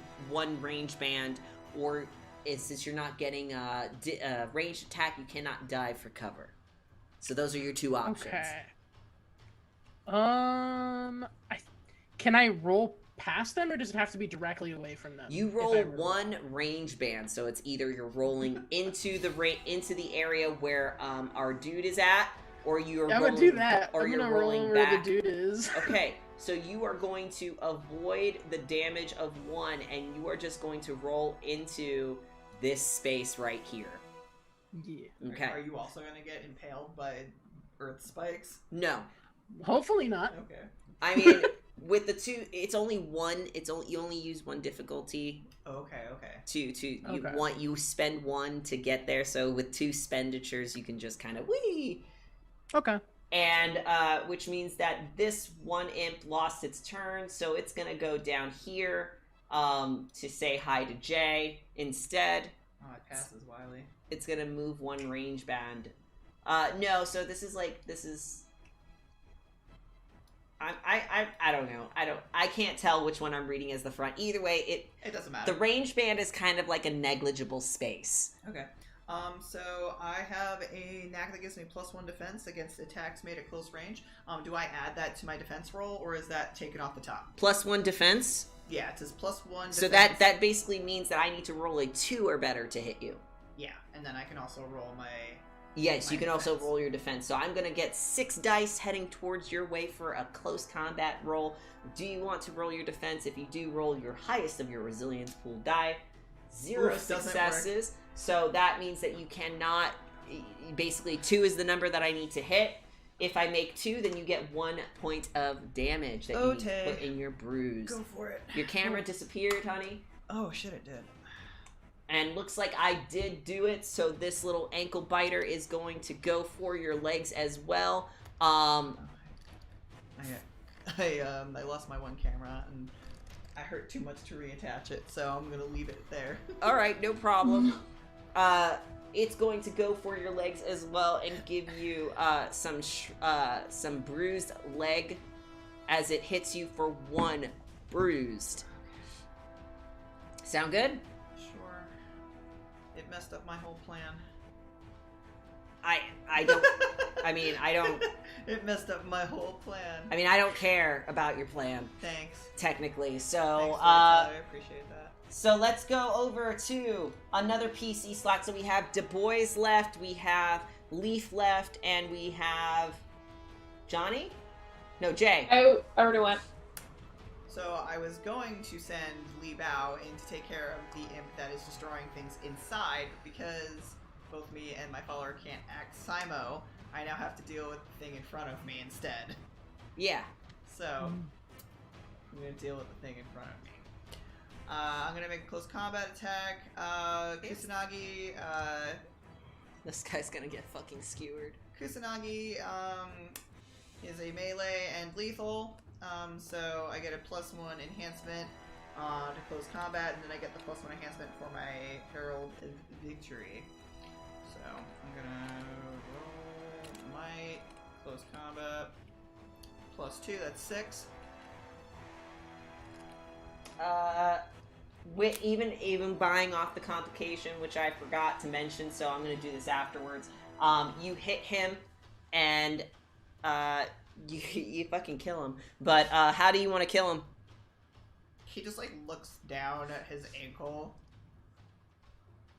range band, or since you're not getting a ranged attack, you cannot dive for cover. So those are your 2 options. Okay. Can I roll past them, or does it have to be directly away from them? You roll 1 range band, so it's either you're rolling into the area where our dude is at, or you're I'm rolling, gonna do that. or I'm you're gonna rolling roll back. where the dude is. Okay, so you are going to avoid the damage of 1, and you are just going to roll into this space right here. Yeah. Okay. Are you also gonna get impaled by earth spikes? No. Hopefully not. Okay. I mean, with the 2, it's only 1. You only use 1 difficulty. Okay. You spend 1 to get there. So with 2 expenditures, you can just kind of whee. Okay. And which means that this one imp lost its turn, so it's gonna go down here to say hi to Jay instead. Oh, it passes Wiley. It's gonna move 1 range band. No, so this is. I don't know. I can't tell which one I'm reading as the front. Either way, it doesn't matter. The range band is kind of like a negligible space. Okay. So I have a knack that gives me +1 defense against attacks made at close range. Do I add that to my defense roll, or is that taken off the top? +1 defense? Yeah, it says +1 defense. So that basically means that I need to roll a 2 or better to hit you. Yeah, and then I can also roll my... Yes, you can also roll your defense. So I'm going to get 6 dice heading towards your way for a close combat roll. Do you want to roll your defense? If you do, roll your highest of your resilience pool die. 0 successes. So that means that you cannot... Basically, 2 is the number that I need to hit. If I make 2, then you get 1 point of damage that you need to put in your bruise. Go for it. Your camera disappeared, honey. Oh, shit, it did. And looks like I did do it, so this little ankle biter is going to go for your legs as well. I lost my one camera, and I hurt too much to reattach it, so I'm gonna leave it there. All right, no problem. It's going to go for your legs as well and give you some bruised leg as it hits you for 1 bruised. Sound good? Sure. It messed up my whole plan. I don't. I mean, I don't. It messed up my whole plan. I mean, I don't care about your plan. Thanks. Technically, so Thanks, I appreciate that. So let's go over to another PC slot. So we have Du Bois left, we have Leaf left, and we have Johnny? No, Jay. I already went. So I was going to send Li Bao in to take care of the imp that is destroying things inside, because both me and my follower can't act Simo. I now have to deal with the thing in front of me instead. Yeah. So I'm gonna deal with the thing in front of me. I'm gonna make a close combat attack. Kusanagi. This guy's gonna get fucking skewered. Kusanagi is a melee and lethal. So I get a +1 enhancement to close combat, and then I get the +1 enhancement for my Herald of Victory. So I'm gonna roll my close combat +2. That's 6. With even buying off the complication, which I forgot to mention, so I'm gonna do this afterwards. You hit him, and you fucking kill him. But how do you want to kill him? He just like looks down at his ankle,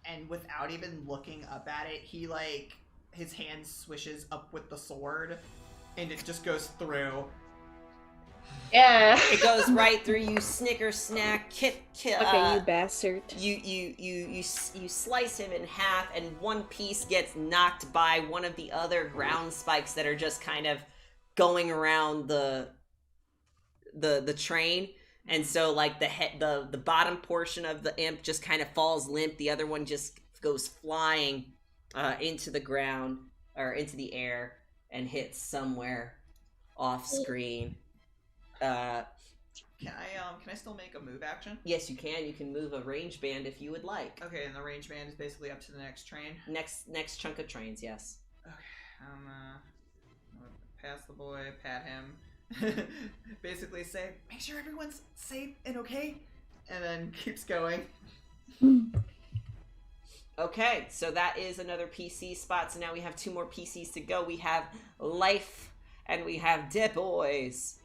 and without even looking up at it, he like his hand swishes up with the sword, and it just goes through. Yeah. It goes right through you. Snicker snack. Kill. Okay, you bastard. You slice him in half, and one piece gets knocked by one of the other ground spikes that are just kind of going around the train, And so like the bottom portion of the imp just kind of falls limp. The other one just goes flying into the ground or into the air and hits somewhere off screen. Can I still make a move action? Yes, you can. You can move a range band if you would like. Okay, and the range band is basically up to the next train? Next chunk of trains, yes. Okay, I'm gonna pass the boy, pat him, basically say, make sure everyone's safe and okay, and then keeps going. Okay, so that is another PC spot. So now we have 2 more PCs to go. We have Life and we have Dead Boys.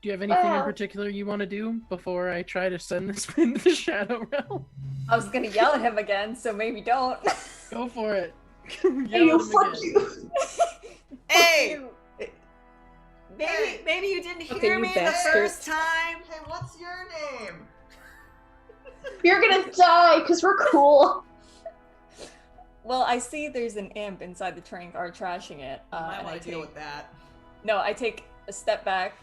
Do you have anything in particular you want to do before I try to send this into the Shadow Realm? I was gonna yell at him again, so maybe don't. Go for it. Hey, fuck you. Hey! Maybe you didn't hear me the first time. Hey, what's your name? You're gonna die because we're cool. Well, I see there's an imp inside the train car trashing it. You might and want I to deal with that. No, I take a step back,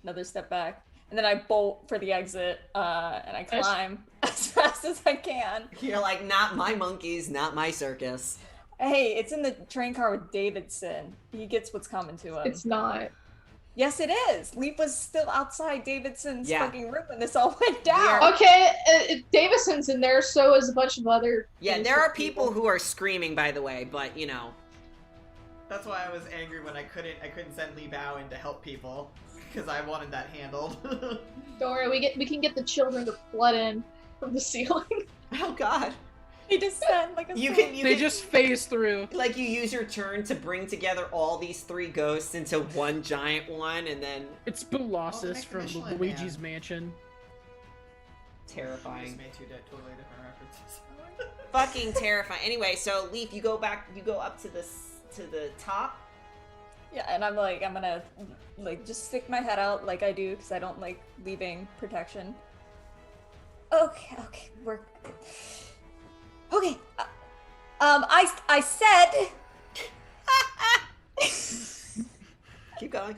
another step back, and then I bolt for the exit, and I climb as fast as I can. You're like, not my monkeys, not my circus. Hey, it's in the train car with Davidson. He gets what's coming to him. It's not. Yes, it is. Leap was still outside Davidson's fucking room when this all went down. Yeah. Okay, Davison's in there, so is a bunch of other. Yeah, there are people who are screaming, by the way, but you know. That's why I was angry when I couldn't send Lee Bao in to help people because I wanted that handled. Don't worry, we can get the children to flood in from the ceiling. Oh God. They descend like a They just phase through. Like you use your turn to bring together all these 3 ghosts into one giant one, and then it's Boolossus from Luigi's Mansion. Terrifying. Just made 2 totally different references. Fucking terrifying. Anyway, so Leaf, you go up to the top. Yeah, and I'm gonna like just stick my head out like I do because I don't like leaving protection. Okay, we're. Okay. I said. Keep going.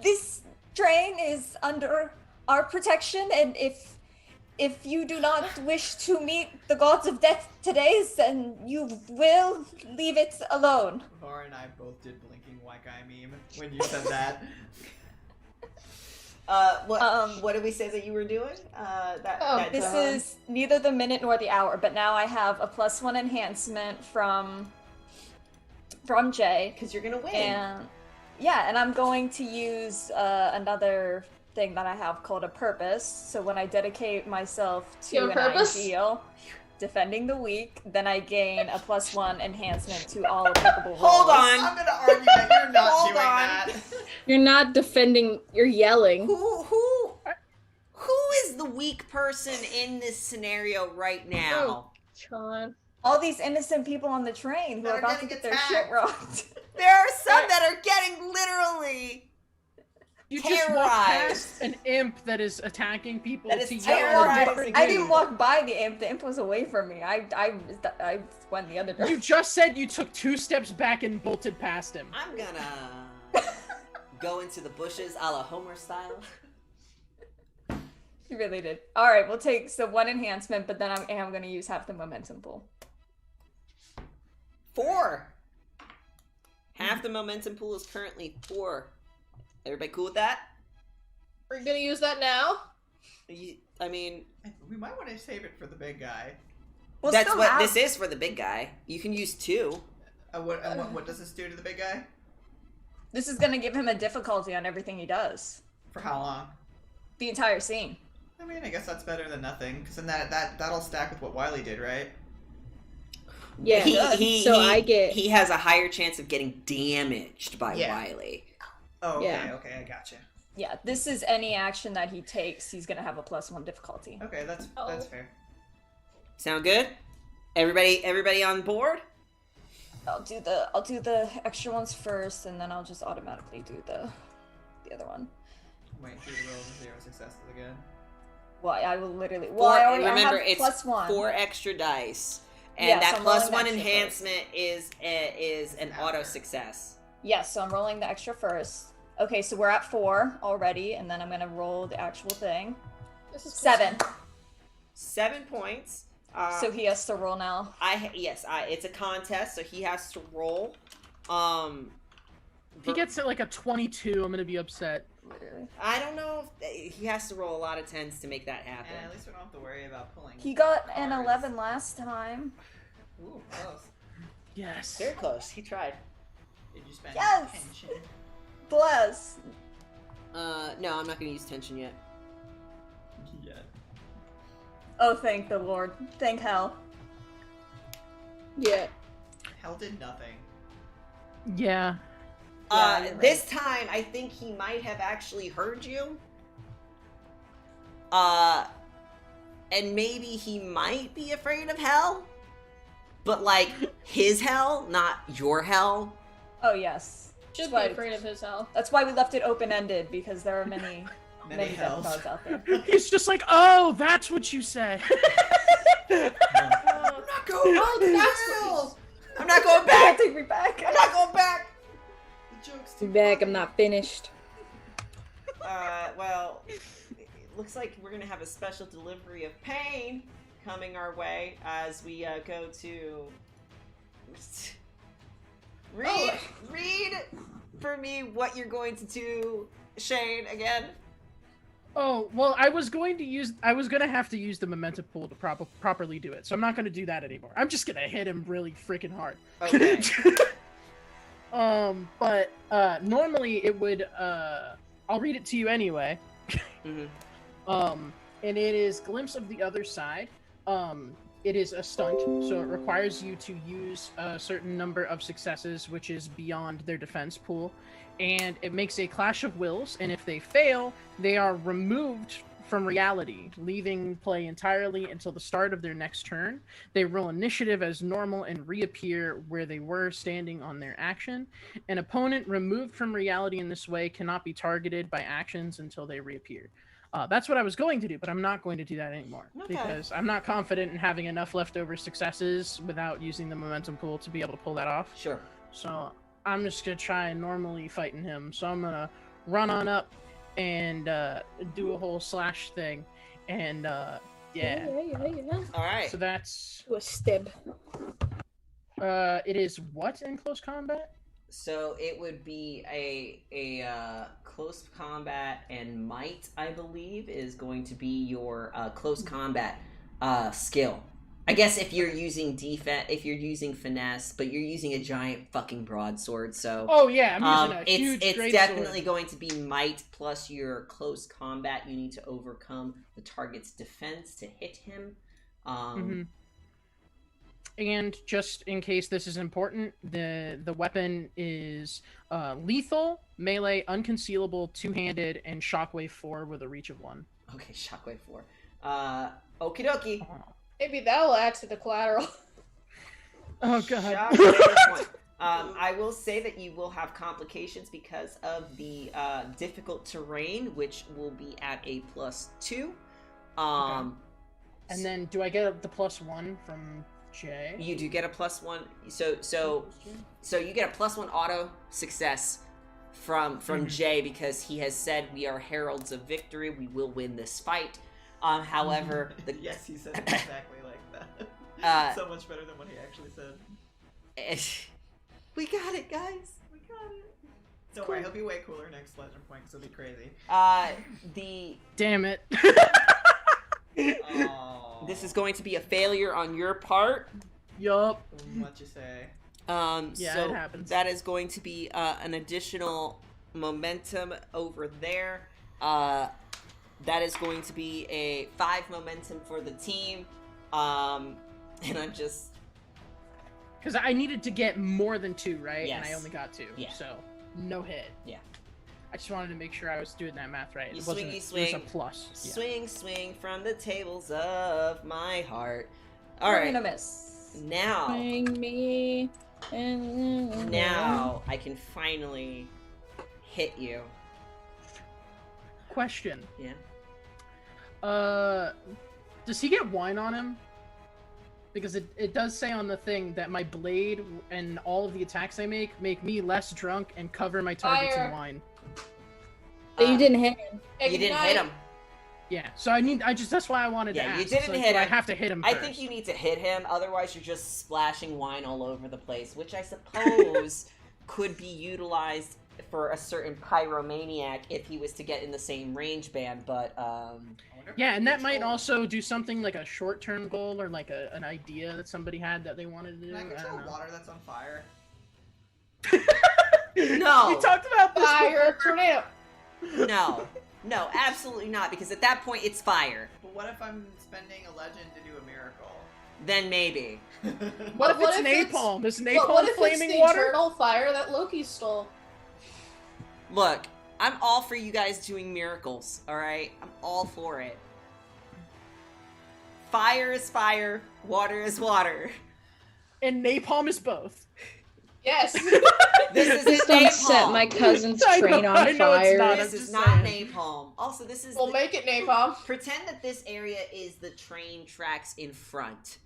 This train is under our protection, and if you do not wish to meet the gods of death today, then you will leave it alone. Var and I both did blinking white guy meme when you said that. What did we say that you were doing? This is neither the minute nor the hour, but now I have a +1 enhancement from Jay. Because you're gonna win. And I'm going to use another thing that I have called a purpose. So when I dedicate myself to an ideal, defending the weak, then I gain a +1 enhancement to all applicable roles. Hold on. I'm gonna argue that you're not doing that. You're not defending, you're yelling. Who is the weak person in this scenario right now? John. All these innocent people on the train who are about to get their shit rocked. There are some that are getting literally You just walk past an imp that is attacking people. That is to yell terrorizing. I didn't walk by the imp. The imp was away from me. I went the other direction. You just said you took 2 steps back and bolted past him. I'm gonna go into the bushes a la Homer style. You really did. All right, we'll take 1 enhancement, but then I am going to use half the momentum pool. 4. Half the momentum pool is currently 4. Everybody cool with that? We're gonna use that now? I mean, we might want to save it for the big guy. That's what this is for the big guy. You can use 2. What does this do to the big guy? This is going to give him a difficulty on everything he does. For how long? The entire scene. I mean, I guess that's better than nothing, because then that'll stack with what Wiley did, right? Yeah, he has a higher chance of getting damaged by Wiley. Oh, okay, okay, I gotcha. Yeah, this is any action that he takes, he's gonna have a +1 difficulty. Okay, that's fair. Sound good? Everybody on board? I'll do the extra ones first, and then I'll just automatically do the other one. Wait, do the roll of 0 successes again. Well, I will literally. Remember, it's +1. 4 extra dice, and that so +1 enhancement is an auto success. Yes, so I'm rolling the extra first. Okay, so we're at 4 already, and then I'm gonna roll the actual thing. This is 7. 7 points. So he has to roll now. It's a contest, so he has to roll. If he gets it like a 22, I'm gonna be upset. Literally. I don't know if he has to roll a lot of 10s to make that happen. And at least we don't have to worry about pulling. He got an cards. 11 last time. Ooh, close. Yes. Very close. He tried. Did you spend Yes! tension? Bless. No, I'm not gonna use tension yet. Yeah. Oh, thank the Lord. Thank hell. Yeah. Hell did nothing. Yeah. Yeah, you're right. This time, I think he might have actually heard you. And maybe he might be afraid of hell. But, like, his hell, not your hell. Oh, yes. Should That's be why- afraid of his hell. That's why we left it open-ended, because there are many Many death hells. gods out there. He's just like, oh, that's what you said. I'm not going Oh, that's what hell. I'm not going back. Take me back. I'm not going back. The joke's Be too back. funny. I'm not finished. Well, it looks like we're gonna have a special delivery of pain coming our way as we go to read for me what you're going to do, Shane, again. Oh, well, I was gonna have to use the momentum pool to properly do it, so I'm not gonna do that anymore. I'm just gonna hit him really freaking hard. Okay. But normally it would, I'll read it to you anyway. Mhm. And it is Glimpse of the Other Side. It is a stunt, so it requires you to use a certain number of successes, which is beyond their defense pool. And it makes a clash of wills, and if they fail, they are removed from reality, leaving play entirely until the start of their next turn. They roll initiative as normal and reappear where they were standing on their action. An opponent removed from reality in this way cannot be targeted by actions until they reappear. That's what I was going to do, but I'm not going to do that anymore Okay. because I'm not confident in having enough leftover successes without using the momentum pool to be able to pull that off. Sure. So I'm just gonna try normally fighting him. So I'm gonna run on up and do a whole slash thing, and yeah. All right. So that's Do a stib. it is what in close combat? So it would be a close combat, and might, I believe, is going to be your close combat skill. I guess if you're using defense, if you're using finesse, but you're using a giant fucking broadsword, so Oh yeah, I'm using a huge it's great definitely sword. going to be might plus your close combat. You need to overcome the target's defense to hit him. Mhm. And just in case this is important, the weapon is lethal, melee, unconcealable, two-handed, and shockwave 4 with a reach of 1. Okay, shockwave 4. Okie dokie. Maybe that'll add to the collateral. Oh god. Shockwave 1. I will say that you will have complications because of the difficult terrain, which will be at a +2. And then do I get the +1 from Jay? You do get a +1. So you get a +1 auto success from Jay because he has said we are heralds of victory. We will win this fight. However, Yes, he said it exactly like that. So much better than what he actually said. We got it, guys. We got it. Don't worry, he'll be way cooler next Legend Point, so it'll be crazy. Damn it. Oh. This is going to be a failure on your part. Yup. What you say? Yeah, So it happens. that is going to be an additional momentum over there. That is going to be a 5 momentum for the team. And I'm just... Because I needed to get more than 2, right? Yes. And I only got 2. Yeah. So, no hit. Yeah. I just wanted to make sure I was doing that math right. You It wasn't, swingy It was swing. a plus. Yeah. Swing, swing from the tables of my heart. All We're right. gonna miss. Now, Bring me. now I can finally hit you. Question. Yeah. Does he get wine on him? Because it does say on the thing that my blade and all of the attacks I make me less drunk and cover my targets in Fire. wine. But you didn't hit him. You didn't hit him. Yeah, so that's why I wanted to ask. You didn't like, hit him. I have to hit him I first. think you need to hit him, otherwise you're just splashing wine all over the place, which I suppose could be utilized for a certain pyromaniac if he was to get in the same range band, but, Yeah, and that might also do something like a short-term goal or like an idea that somebody had that they wanted to do. Can I control water that's on fire? No! We talked about this Fire tornado. No, absolutely not, because at that point it's fire. But what if I'm spending a legend to do a miracle? Then maybe. What if it's napalm? Is napalm flaming it's the water? eternal fire that Loki stole? Look, I'm all for you guys doing miracles, alright? I'm all for it. Fire is fire, water is water. And napalm is both. Yes. This Please isn't don't napalm. set my cousin's I know- train I on know it's fire. not. This I'm is just not saying. napalm. Also, this is We'll make it napalm. pretend that this area is the train tracks in front.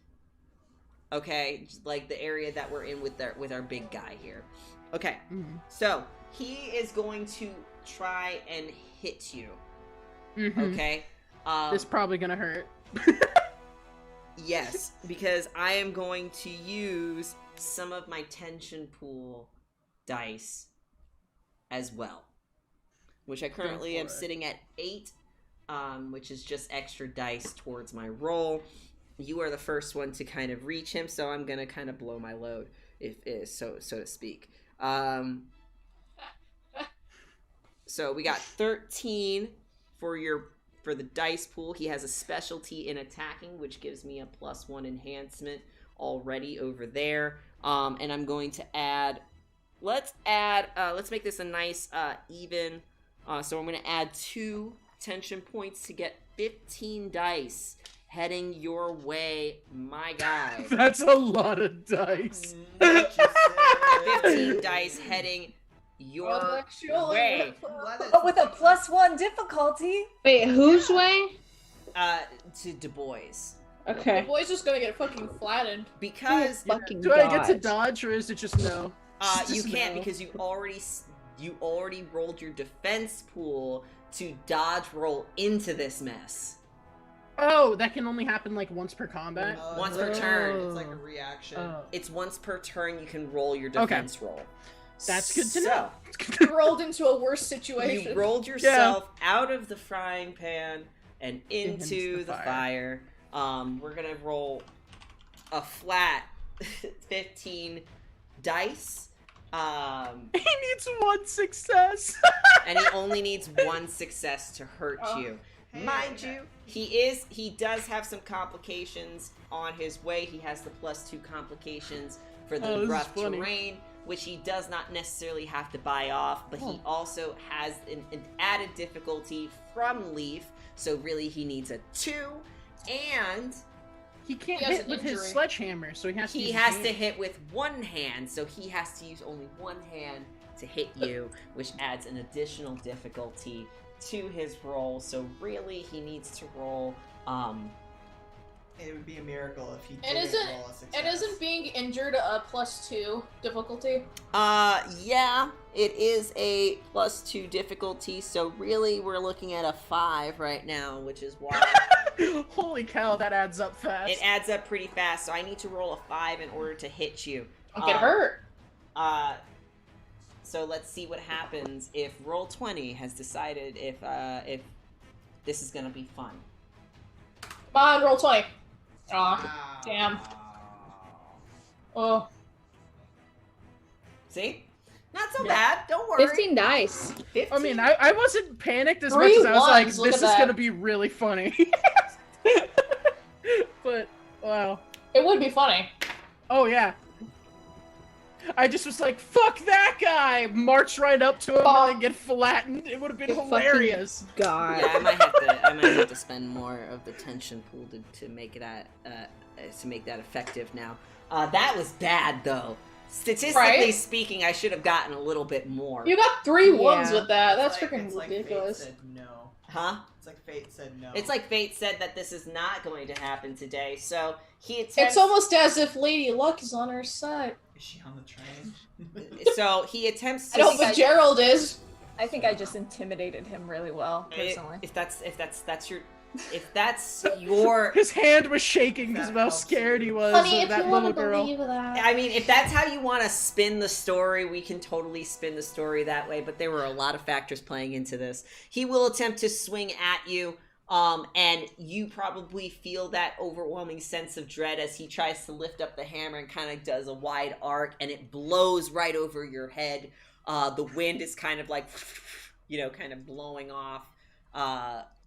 Okay, like the area that we're in with our big guy here. Okay, so he is going to try and hit you. Okay, This is probably gonna hurt. yes, because I am going to use some of my tension pool dice as well, which I currently am sitting at 8, which is just extra dice towards my roll. You are the first one to kind of reach him, so I'm gonna kind of blow my load, so to speak. So we got 13 for the dice pool. He has a specialty in attacking, which gives me a +1 enhancement already over there. And I'm going to add. Let's make this a nice even. So I'm going to add 2 tension points to get 15 dice heading your way, my guy. That's a lot of dice. 15 dice heading your way. But with a +1 difficulty. Wait, whose way? To Du Bois. Okay. The boy's just gonna get fucking flattened. Because Fucking Do I get to dodge. dodge or is it just no? you Just can't no. because you already rolled your defense pool to dodge roll into this mess. Oh, that can only happen like once per combat. Once per turn. It's like a reaction. Oh. It's once per turn you can roll your defense roll. That's good to know. You rolled into a worse You situation. rolled yourself out of the frying pan and into the the fire. We're gonna roll a flat 15 dice. He needs 1 success. And he only needs 1 success to hurt you. Mind you, he does have some complications on his way. He has the +2 complications for the rough terrain, which he does not necessarily have to buy off, but he also has an added difficulty from Leaf, so really he needs a 2, and He can't He has hit an with his injury. sledgehammer, so he has to. he use has his to hand. hit with 1 hand, so he has to use only 1 hand to hit you, which adds an additional difficulty to his roll. So really, he needs to roll. It would be a miracle if he And didn't isn't roll a success. and isn't being injured a +2 difficulty? Yeah, it is a +2 difficulty. So really, we're looking at a 5 right now, which is why Holy cow, that adds up fast. it adds up pretty fast. So I need to roll a 5 in order to hit you. Don't get hurt. So let's see what happens if Roll20 has decided if this is gonna be fun. Come on, roll 20. Aw, Wow. damn. Oh. See? Not so bad. Don't worry. 15 dice. 15. I mean, I wasn't panicked as 3 much as I was like, ones, look this at is that. gonna be really funny. But wow. It would be funny. Oh yeah. I just was like, fuck that guy! March right up to him and then get flattened. It would have been You hilarious. God. Yeah, I might have to spend more of the tension pool to make that effective now. That was bad though. Statistically Right? speaking, I should have gotten a little bit more. You got 3 ones Yeah. with that. That's It's like- freaking it's like ridiculous. Fate said no. Huh? It's like fate said no. It's like fate said that this is not going to happen today. So he attempts. It's almost as if Lady Luck is on her side. Is she on the train? So he attempts I to. know, but Gerald is. I think I just intimidated him really well, personally. If that's your His hand was shaking because of how scared he was Honey, of if that you want little to girl. believe that. I mean, if that's how you want to spin the story, we can totally spin the story that way, but there were a lot of factors playing into this. He will attempt to swing at you, and you probably feel that overwhelming sense of dread as he tries to lift up the hammer and kind of does a wide arc, and it blows right over your head. The wind is kind of like, kind of blowing off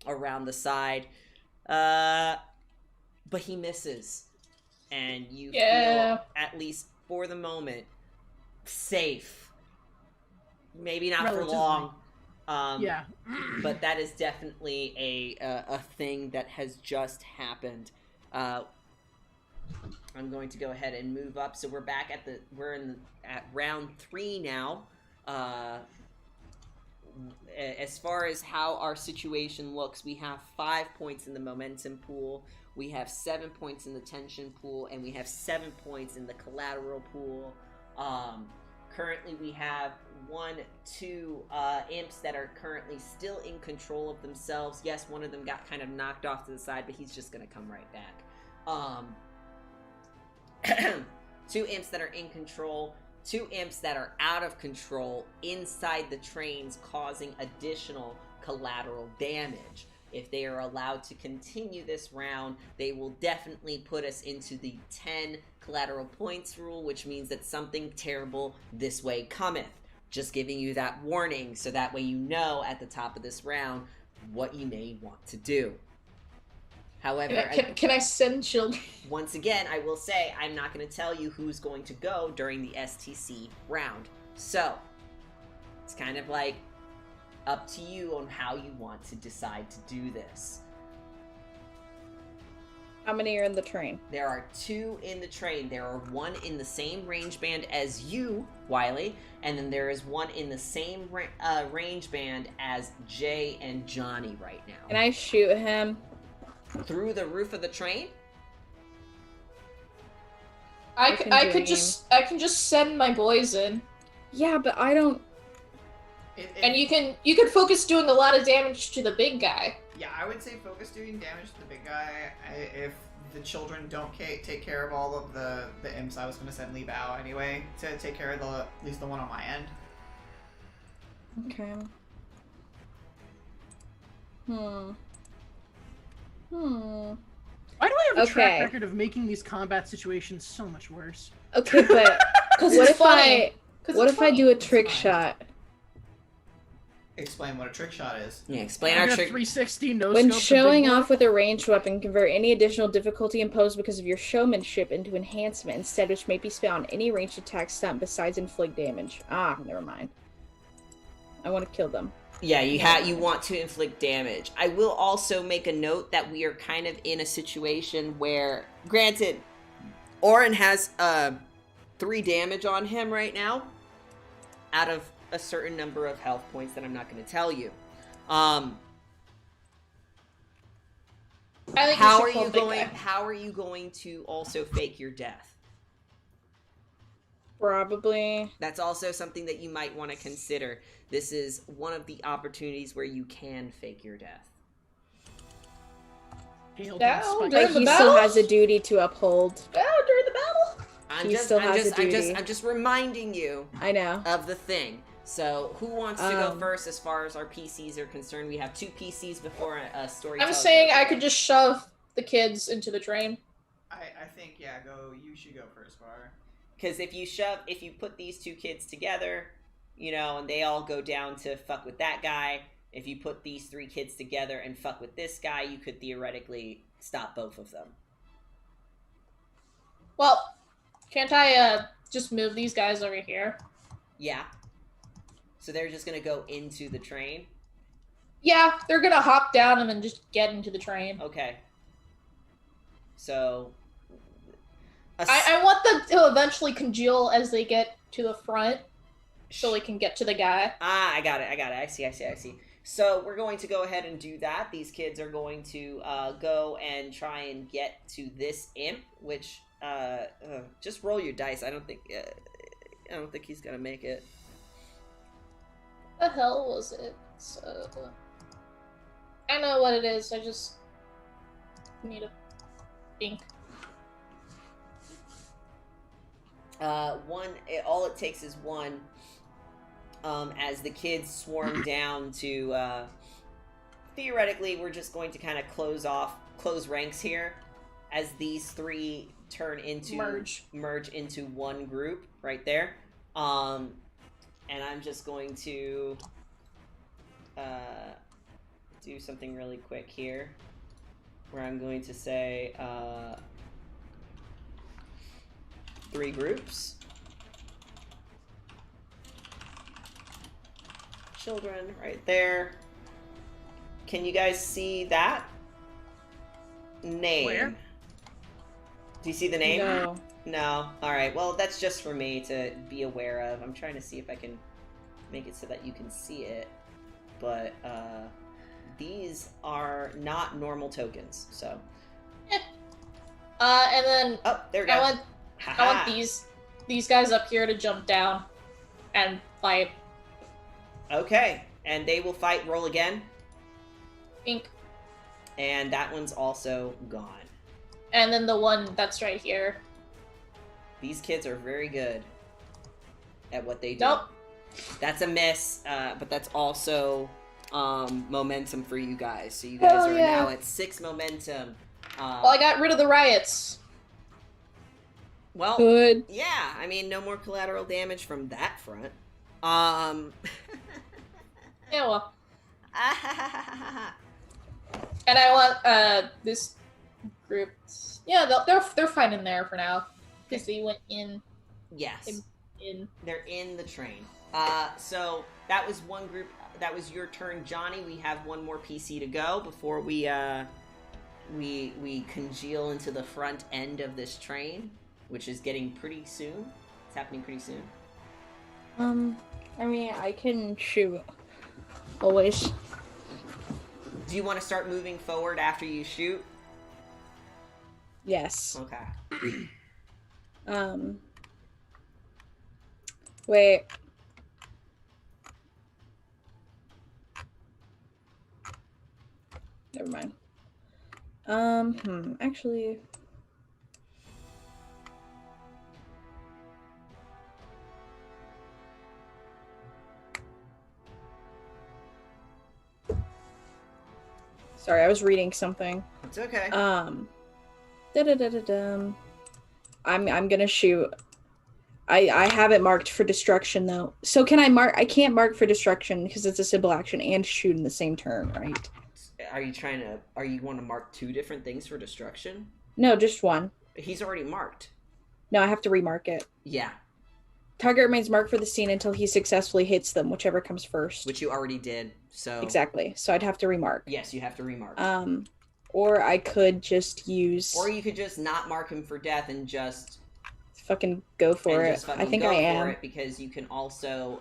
around the side. But he misses. And you feel, at least for the moment, safe. Maybe not for long. Yeah. But that is definitely a thing that has just happened. I'm going to go ahead and move up. So we're back at round 3 now. As far as how our situation looks, we have 5 points in the momentum pool, we have 7 points in the tension pool, and we have 7 points in the collateral pool. Currently we have 2 imps that are currently still in control of themselves. Yes, one of them got kind of knocked off to the side, but he's just gonna come right back. 2 imps that are in control, 2 imps that are out of control inside the trains, causing additional collateral damage. If they are allowed to continue this round, they will definitely put us into the 10 collateral points rule, which means that something terrible this way cometh. Just giving you that warning so that way you know at the top of this round what you may want to do. However, can I send children? Once again, I will say I'm not going to tell you who's going to go during the STC round. So, it's kind of like up to you on how you want to decide to do this. How many are in the train? There are 2 in the train. There are 1 in the same range band as you, Wiley, and then there is 1 in the same range band as Jay and Johnny right now. Can I shoot him? Through the roof of the train? I can just send my boys in. Yeah, but I don't. And you can focus doing a lot of damage to the big guy. Yeah, I would say focus doing damage to the big guy. If the children don't take care of all of the imps, I was going to send Lee Bao anyway to take care of at least the one on my end. Okay. Why do I have a track record of making these combat situations so much worse? Okay, but what if I do a trick shot? Explain what a trick shot is. Yeah, explain our trick. 360 no When scope showing off with a ranged weapon, convert any additional difficulty imposed because of your showmanship into enhancement, instead which may be spent on any ranged attack stunt besides inflict damage. Ah, never mind. I want to kill them. Yeah, you want to inflict damage. I will also make a note that we are kind of in a situation where, granted, Oren has 3 damage on him right now, out of a certain number of health points that I'm not going to tell you. How are you going to also fake your death? Probably. That's also something that you might want to consider. This is one of the opportunities where you can fake your death. Like he still has a duty to uphold. Down during the battle. I'm just reminding you. I know. Of the thing. So, who wants to go first as far as our PCs are concerned? We have 2 PCs before a story. I'm saying I could just shove the kids into the train. I think, you should go first, Bar. Because if you put these 2 kids together, and they all go down to fuck with that guy, if you put these 3 kids together and fuck with this guy, you could theoretically stop both of them. Well, can't I just move these guys over here? Yeah. So they're just gonna go into the train? Yeah, they're gonna hop down and then just get into the train. Okay. So... I want them to eventually congeal as they get to the front, so they can get to the guy. Ah, I got it. I see. So we're going to go ahead and do that. These kids are going to go and try and get to this imp, which... just roll your dice. I don't think he's gonna make it. The hell was it? I know what it is. I just need a ink. All it takes is one. As the kids swarm down to, theoretically, we're just going to kind of close ranks here, as these three turn into merge into one group right there. And I'm just going to do something really quick here, where I'm going to say 3 groups. Children right there. Can you guys see that name? Where? Do you see the name? No. No. All right. Well, that's just for me to be aware of. I'm trying to see if I can make it so that you can see it. But these are not normal tokens. So. And then Oh, there we go. I want these guys up here to jump down and fight. Okay, and they will fight. Roll again. Ink. And that one's also gone. And then the one that's right here. These kids are very good at what they do. Nope. That's a miss, but that's also momentum for you guys. So you guys are now at 6 momentum. Well, I got rid of the riots. Well, Good. yeah. I mean, no more collateral damage from that front. Yeah, well. And I want this group. Yeah, they're fine in there for now because they went in. Yes. In. They're in the train. So that was one group. That was your turn, Johnny. We have one more PC to go before we congeal into the front end of this train, which is getting pretty soon. It's happening pretty soon. I mean, I can shoot. Always. Do you want to start moving forward after you shoot? Yes. Okay. Wait. Never mind. Actually. Sorry, I was reading something. It's okay. I'm gonna shoot. I have it marked for destruction though. So can I mark? I can't mark for destruction because it's a simple action and shoot in the same turn, right? Are you want to mark 2 different things for destruction? No, just one. He's already marked. No, I have to remark it. Yeah. Target remains marked for the scene until he successfully hits them, whichever comes first. Which you already did, so... Exactly. So I'd have to remark. Yes, you have to remark. Or I could just use... Or you could just not mark him for death and just... fucking go for it. I think I am. For it because you can also,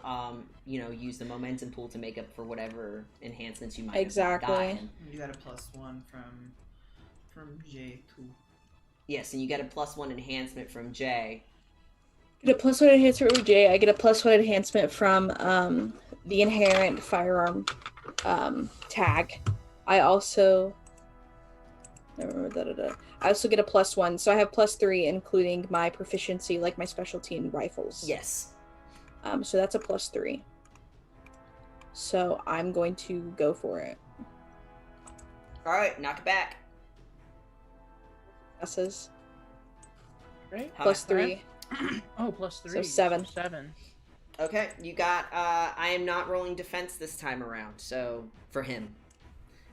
use the momentum pool to make up for whatever enhancements you might have gotten. You got a +1 from J too. Yes, and you get a +1 enhancement from J. I get a +1 enhancement from J. I get a +1 enhancement from the inherent firearm tag. I also... I also get a +1, so I have +3, including my proficiency, like my specialty in rifles. Yes. So that's a +3. So I'm going to go for it. All right, knock it back. Passes. Right? +3. Oh, +3. So 7. 7. Okay, you got, I am not rolling defense this time around, so, for him.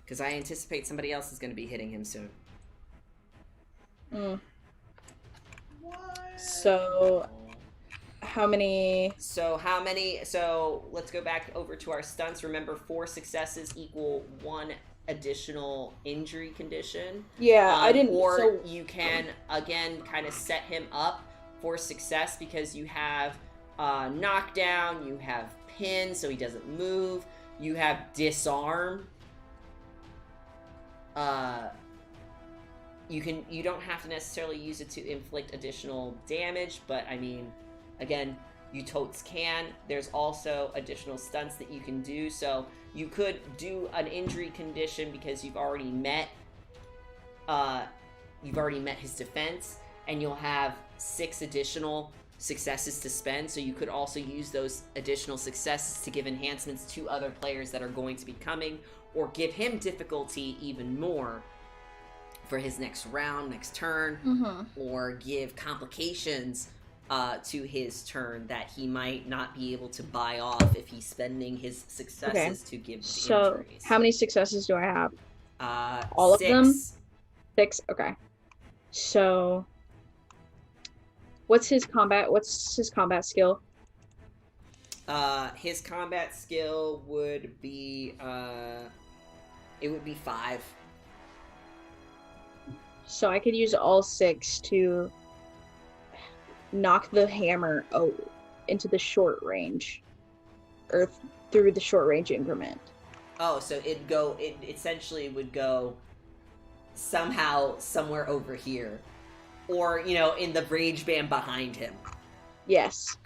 Because I anticipate somebody else is going to be hitting him soon. So, how many... So, let's go back over to our stunts. Remember, 4 successes equal 1 additional injury condition. Yeah, I didn't... Or you can, again, kind of set him up for success because you have knockdown, you have pin, so he doesn't move, you have disarm. You don't have to necessarily use it to inflict additional damage, but I mean, again, you totes can. There's also additional stunts that you can do. So you could do an injury condition because you've already met his defense, and you'll have 6 additional successes to spend. So you could also use those additional successes to give enhancements to other players that are going to be coming, or give him difficulty even more for his next round, next turn, or give complications to his turn that he might not be able to buy off if he's spending his successes to give so injuries. How many successes do I have? All 6. Of them? 6? Okay. So what's his combat skill? His combat skill would be it would be 5. So I could use all 6 to knock the hammer into the short range, or through the short range increment. Oh, so it essentially would go somehow somewhere over here, or in the range band behind him. Yes.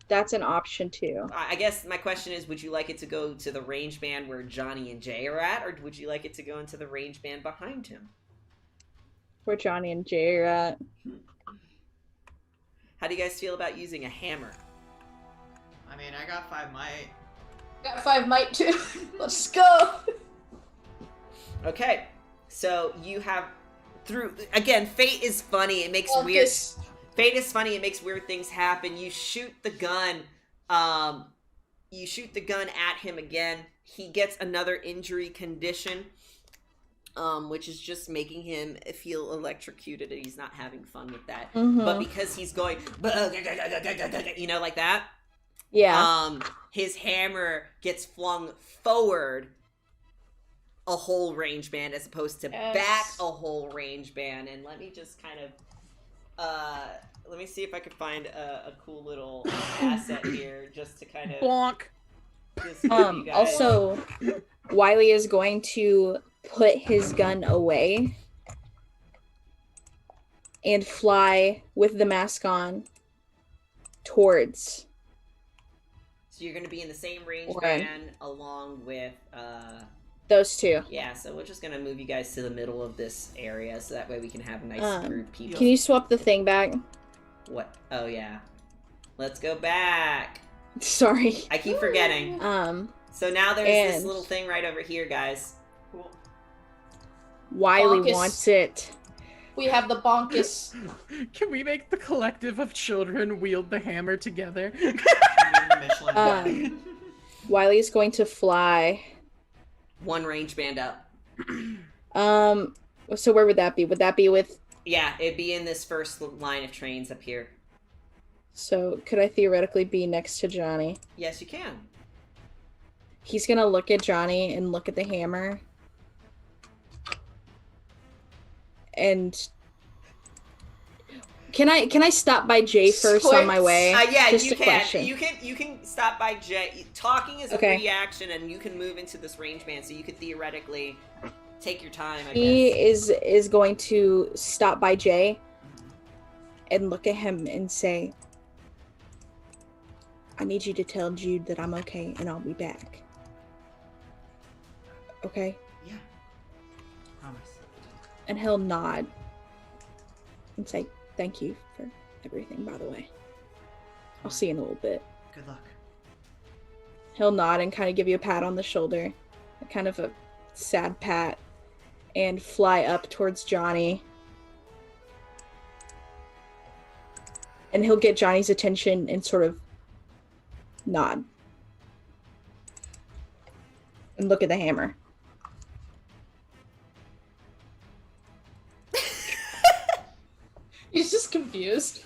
That's an option too. I guess my question is, would you like it to go to the range band where Johnny and Jay are at, or would you like it to go into the range band behind him? Where Johnny and Jay are at. How do you guys feel about using a hammer? I mean, I got 5 might. Got 5 might too. Let's go. Okay, so you have again, fate is funny. It makes weird. Fate is funny. It makes weird things happen. You shoot the gun. You shoot the gun at him again. He gets another injury condition, which is just making him feel electrocuted, and he's not having fun with that. But because he's going, like that. Yeah. His hammer gets flung forward a whole range band as opposed to back a whole range band. And let me just kind of let me see if I could find a cool little asset here just to kind of bonk. Also, Wiley is going to put his gun away and fly with the mask on towards. So you're going to be in the same range band along with those two. Yeah, so we're just going to move you guys to the middle of this area so that way we can have a nice group of people. Can you swap the thing back? What? Oh, yeah. Let's go back. Sorry. I keep forgetting. So now there's this little thing right over here, guys. Cool. Wiley wants it. We have the bonkus. Can we make the collective of children wield the hammer together? Wiley is going to fly. 1 range band up. So where would that be? Would that be with... Yeah, it'd be in this first line of trains up here. So could I theoretically be next to Johnny? Yes, you can. He's gonna look at Johnny and look at the hammer. And can I stop by Jay first on my way? Yeah, Just you a can. question. You can stop by Jay. Talking is a reaction, and you can move into this range band, so you could theoretically take your time. He is going to stop by Jay and look at him and say, "I need you to tell Jude that I'm okay and I'll be back." Okay? Yeah. Promise. And he'll nod and say, "Thank you for everything, by the way. I'll see you in a little bit." Good luck. He'll nod and kind of give you a pat on the shoulder, kind of a sad pat, and fly up towards Johnny. And he'll get Johnny's attention and sort of nod. And look at the hammer. He's just confused.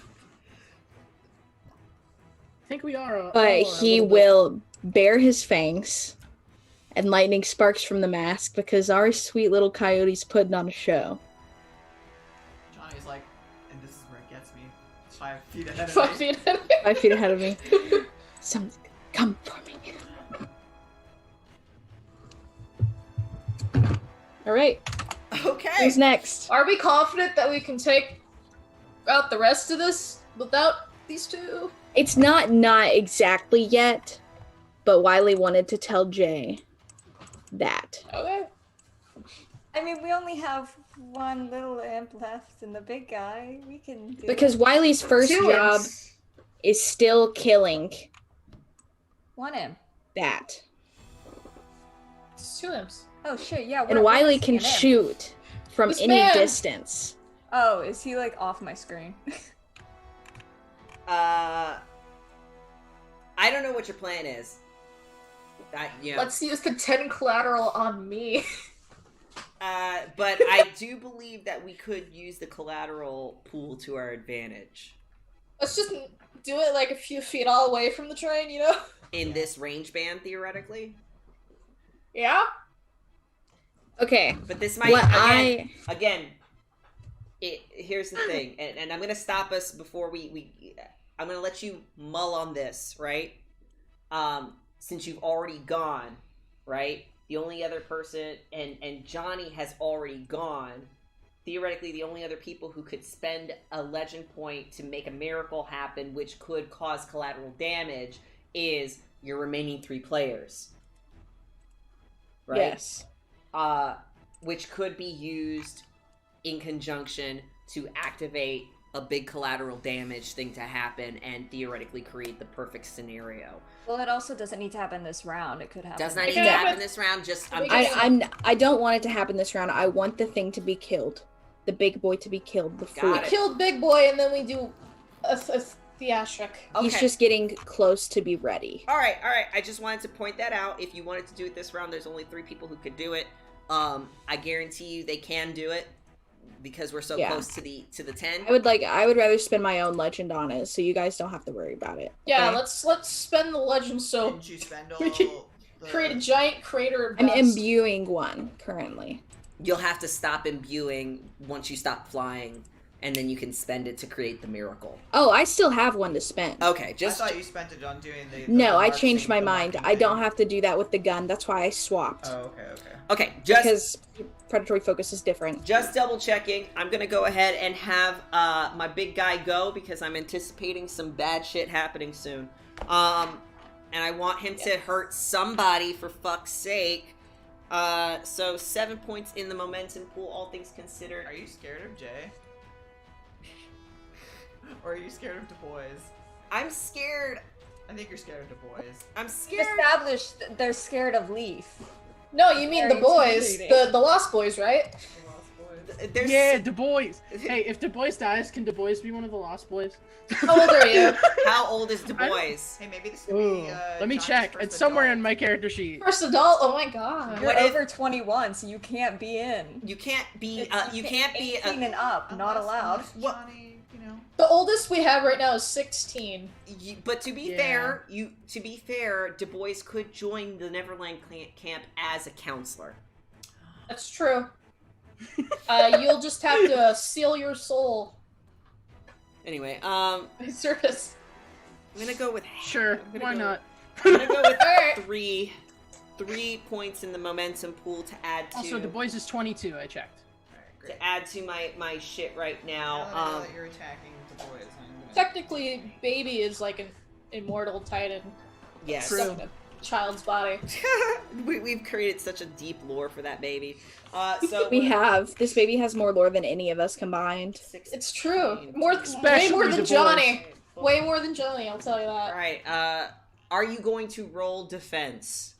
I think we are. But he will bare his fangs, and lightning sparks from the mask because our sweet little coyote's putting on a show. Johnny's like, and this is where it gets me. It's 5 feet ahead of 5 me. feet ahead of me. 5 feet ahead of me. Come for me. All right. Okay. Who's next? Are we confident that we can take out the rest of this without these two. It's not exactly yet, but Wiley wanted to tell Jay that. Okay. I mean, we only have one little imp left and the big guy. We can do Because it. Wiley's first Two job imps. is still killing One imp. that. It's two imps. Oh shit, yeah. And we're Wiley missing can an imp. shoot from This any man- distance. Oh, is he like off my screen? I don't know what your plan is. Let's use the 10 collateral on me. But I do believe that we could use the collateral pool to our advantage. Let's just do it like a few feet all away from the train, you know? In this range band, theoretically. Yeah? Okay. But this might, again, here's the thing, and I'm going to stop us before I'm going to let you mull on this, right? Since you've already gone, right? The only other person, and Johnny has already gone, theoretically the only other people who could spend a legend point to make a miracle happen, which could cause collateral damage, is your remaining 3 players. Right? Yes. Which could be used in conjunction to activate a big collateral damage thing to happen and theoretically create the perfect scenario. Well, it also doesn't need to happen this round. It could happen. Does not It need can to happen. happen this round. Just I don't want it to happen this round. I want the thing to be killed. The big boy to be killed before. Got it. Killed Big Boy, and then we do a theatric. He's Okay. just getting close to be ready. All right. I just wanted to point that out. If you wanted to do it this round, there's only 3 people who could do it. I guarantee you they can do it because we're so close to the 10. I would rather spend my own legend on it, so you guys don't have to worry about it. Yeah, okay? let's spend the legend so Didn't you spend all we can the... create a giant crater of I'm dust. imbuing one currently. You'll have to stop imbuing once you stop flying, and then you can spend it to create the miracle. Oh, I still have one to spend. Okay, I thought you spent it on doing the No, I marching- changed my the mind. marching I don't thing. have to do that with the gun. That's why I swapped. Oh, okay. Okay, just Because predatory focus is different. Just double checking. I'm gonna go ahead and have my big guy go because I'm anticipating some bad shit happening soon. And I want him to hurt somebody for fuck's sake. So 7 points in the momentum pool, all things considered. Are you scared of Jay? Or are you scared of Du Bois? I'm scared. I think you're scared of Du Bois. I'm We scared. established that they're scared of Leaf. No, you mean the Very boys, intimidating. the Lost Boys, right? The Lost Boys. There's Yeah, Du Bois. Hey, if Du Bois dies, can Du Bois be one of the Lost Boys? How old are you? How old is Du I don't- Bois? Hey, maybe this could Ooh, be. let me Johnny's check. first It's somewhere adult. in my character sheet. First adult? Oh my god. You're What if- over 21, so you can't be in. You can't be. It's- You can't be. 18 and up, not allowed. Unless Johnny, The oldest we have right now is 16. But to be Yeah. fair, Du Bois could join the Neverland camp as a counselor. That's true. You'll just have to seal your soul Anyway, by service. I'm gonna go with Sure, I'm gonna why go- not? I'm gonna go with Alright. 3 points in the momentum pool to add to Also, Du Bois is 22. I checked. Alright, great. to add to my shit right Now now. that I know that you're attacking Du Bois, I'm gonna... Technically, Baby is like an immortal titan Yes. True. stuck in a child's body. We've created such a deep lore for that baby. So We have. This baby has more lore than any of us combined. 16. It's true. Way more Especially than Du Bois. Johnny. Way more than Johnny, I'll tell you that. All right. Are you going to roll defense?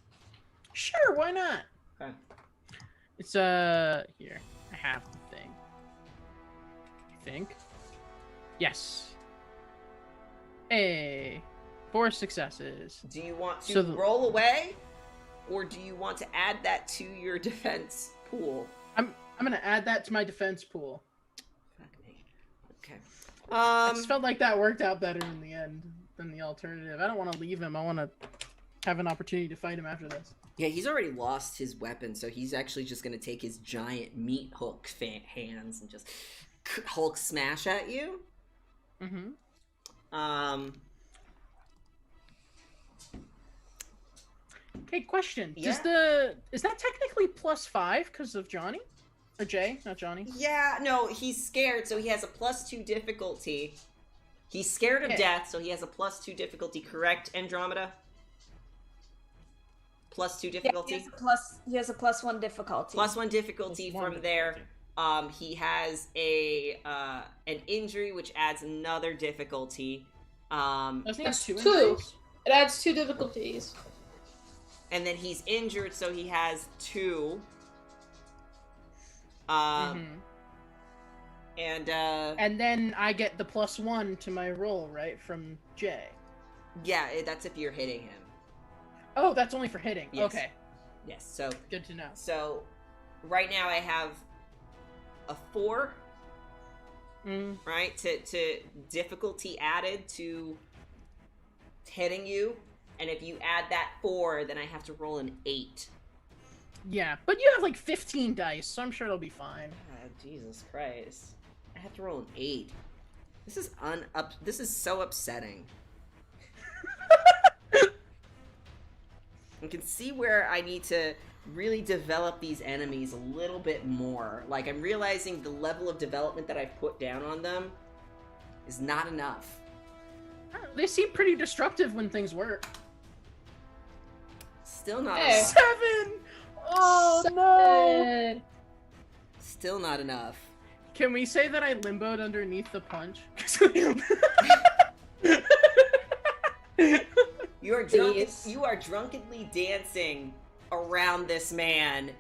Sure, why not? Okay. It's here. I have the thing. I think. Yes. Hey, 4 successes. Do you want to So the- roll away, or do you want to add that to your defense pool? I'm gonna add that to my defense pool. Fuck me. Okay. I just felt like that worked out better in the end than the alternative. I don't want to leave him. I want to have an opportunity to fight him after this. Yeah, he's already lost his weapon, so he's actually just gonna take his giant meat hook hands and just Hulk smash at you. Mm-hmm. Hey, question. Yeah? Is that technically +5 because of Johnny? Or Jay, not Johnny? Yeah, no, he's scared, so he has a +2 difficulty. He's scared of death, so he has a +2 difficulty. Correct, Andromeda? +2 difficulty. Yeah, he has a +1 difficulty. +1 difficulty from there. He has an injury, which adds another difficulty. Doesn't he have two Two. injuries? It adds 2 difficulties. And then he's injured, so he has 2. And then I get the +1 to my roll, right, from Jay. yeah, that's if you're hitting him. Oh, that's only for hitting. Yes. Okay, Yes. So good to know. so right now I have a 4, right, to difficulty added to hitting you, and if you add that 4, then I have to roll an 8. Yeah, but you have like 15 dice, so I'm sure it'll be fine. God, Jesus Christ. I have to roll an 8. This is this is so upsetting. I can see where I need to really develop these enemies a little bit more. Like, I'm realizing the level of development that I've put down on them is not enough. They seem pretty destructive when things work. Still not Hey. enough. 7! Oh no! Still not enough. Can we say that I limboed underneath the punch? You are drunkenly dancing around this man.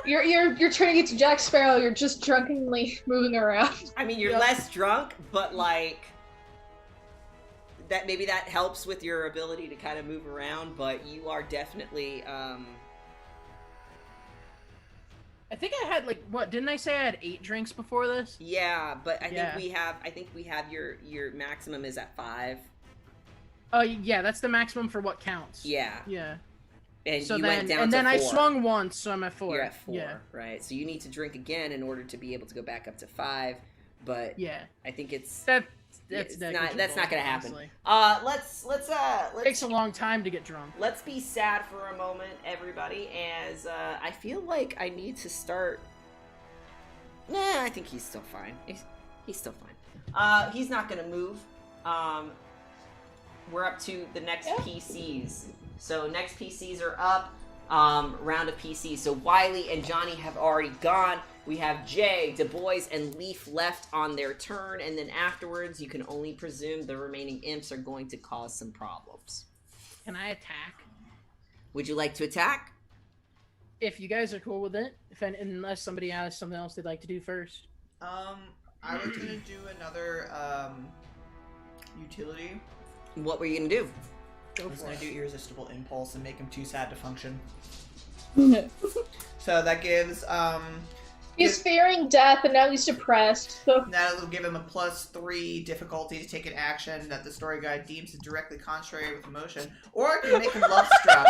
You're turning into Jack Sparrow. You're just drunkenly moving around. I mean, you're less drunk, but like that. Maybe that helps with your ability to kind of move around. But you are definitely. I think I had like what? Didn't I say I had 8 drinks before this? Yeah, but I think we have your maximum is at 5. Oh yeah, that's the maximum for what counts. Yeah. Yeah. And So you then, went down and to then 4. I swung once, so I'm at 4. You're at 4, Yeah. right? So you need to drink again in order to be able to go back up to 5. But Yeah. I think it's That's not gonna happen. honestly. Let's Takes a long time to get drunk. let's be sad for a moment, everybody, as I feel like I need to start. Nah, I think he's still fine. He's still fine. He's not gonna move. We're up to the next PCs. So next PCs are up. Round of PCs. So Wiley and Johnny have already gone. We have Jay, Du Bois, and Leaf left on their turn, and then afterwards, you can only presume the remaining imps are going to cause some problems. Can I attack? Would you like to attack? If you guys are cool with it, unless somebody has something else they'd like to do first. I was gonna do another utility. What were you gonna do? I was gonna do irresistible impulse and make him too sad to function. So that gives He's fearing death and now he's depressed. So that'll give him a +3 difficulty to take an action that the story guide deems is directly contrary with emotion, or I can make him love struck.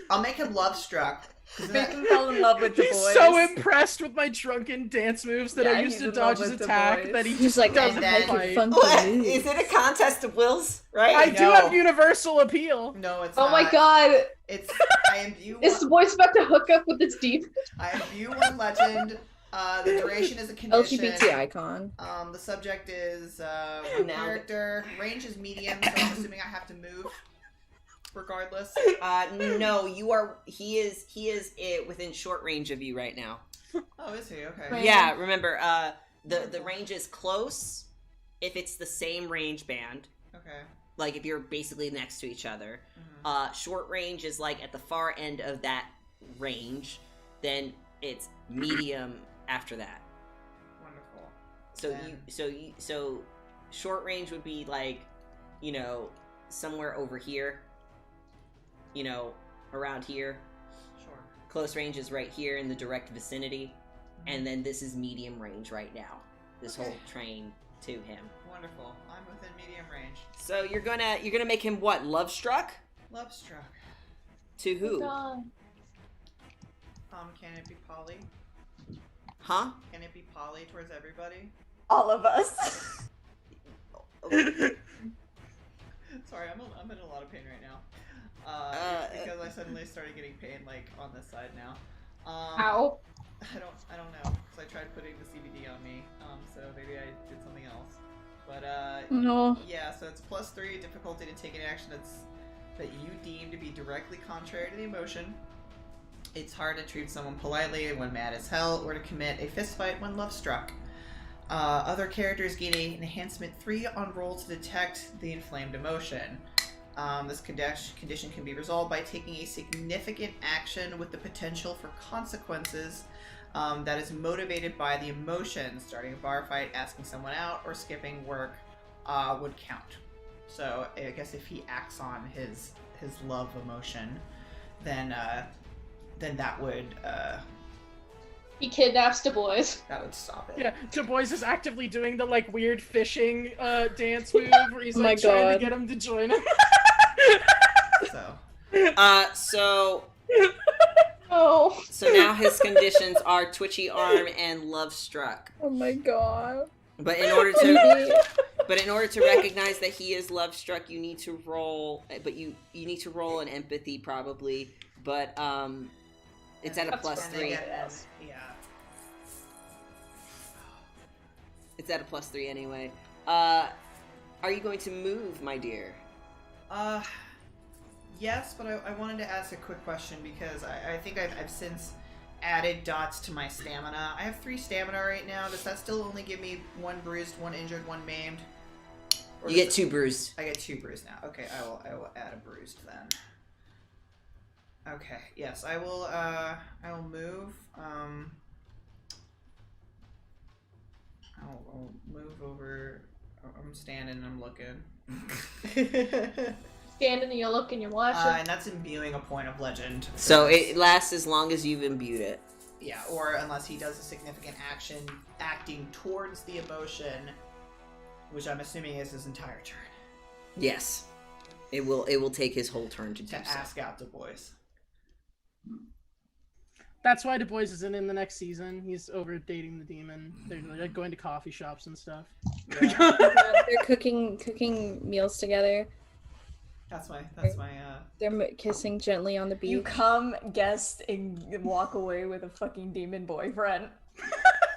I'll make him love struck. Make him fall in love with the He's boys. so impressed with my drunken dance moves that I used he's to in dodge love his with the attack boys. that he He's just like, doesn't then- funky What? moves. Is it a contest of wills? Right? I do No. have universal appeal. No, it's oh not. my god, It's I imbue is the voice about to hook up with its deep? I imbue 1 legend. The duration is a condition. LGBT icon. The subject is one Now- character. Range is medium, so I'm assuming I have to move regardless. No, he is within short range of you right now. Oh, is he? Okay. Right. Yeah, remember, the range is close if it's the same range band. Okay. Like if you're basically next to each other. Mhm. Short range is like at the far end of that range. Then it's medium after that. Wonderful. So Then- so short range would be like, somewhere over here. Around here. Sure. Close range is right here in the direct vicinity. And then this is medium range right now. This whole train to him. Wonderful. I'm within medium range. So you're gonna make him what? Love struck? Love struck. To who? God. Can it be poly? Huh? Can it be poly towards everybody? All of us. Sorry, I'm in a lot of pain right now. Because I suddenly started getting pain like on this side now. Ow. I don't know. Because I tried putting the CBD on me. So maybe I did something else. No. Yeah, so it's +3 difficulty to take an action that you deem to be directly contrary to the emotion. It's hard to treat someone politely when mad as hell, or to commit a fistfight when love struck. Other characters gain an enhancement 3 on roll to detect the inflamed emotion. This condition can be resolved by taking a significant action with the potential for consequences that is motivated by the emotion. Starting a bar fight, asking someone out, or skipping work would count. So I guess if he acts on his love emotion, then that would He kidnaps Du Bois. that would stop it. Yeah, Du Bois is actively doing the like weird fishing dance move where he's Oh my like trying to God. get him to join him. So Oh. So now his conditions are twitchy arm and love struck. Oh my god. But in order to recognize that he is love struck, you need to roll. But you need to roll an empathy probably. But it's at a +3. Yeah. It's at a +3 anyway. Are you going to move, my dear? Yes, but I wanted to ask a quick question because I think I've since added dots to my stamina. I have 3 stamina right now. Does that still only give me 1 bruised, 1 injured, 1 maimed? Or You get 2 bruised. I get 2 bruised now. Okay, I will add a bruised then. Okay, yes, I will move. I'll move over. I'm standing, I'm looking. Standing and you're looking, you're watching. And that's imbuing a point of legend. So it lasts as long as you've imbued it. Yeah, or unless he does a significant action acting towards the emotion, which I'm assuming is his entire turn. Yes. It will take his whole turn to do To so. ask out Du Bois. That's why Du Bois isn't in the next season. He's over dating the demon. They're like going to coffee shops and stuff. Yeah. They're cooking meals together. That's my They're kissing gently on the beach. You come, guest, and walk away with a fucking demon boyfriend.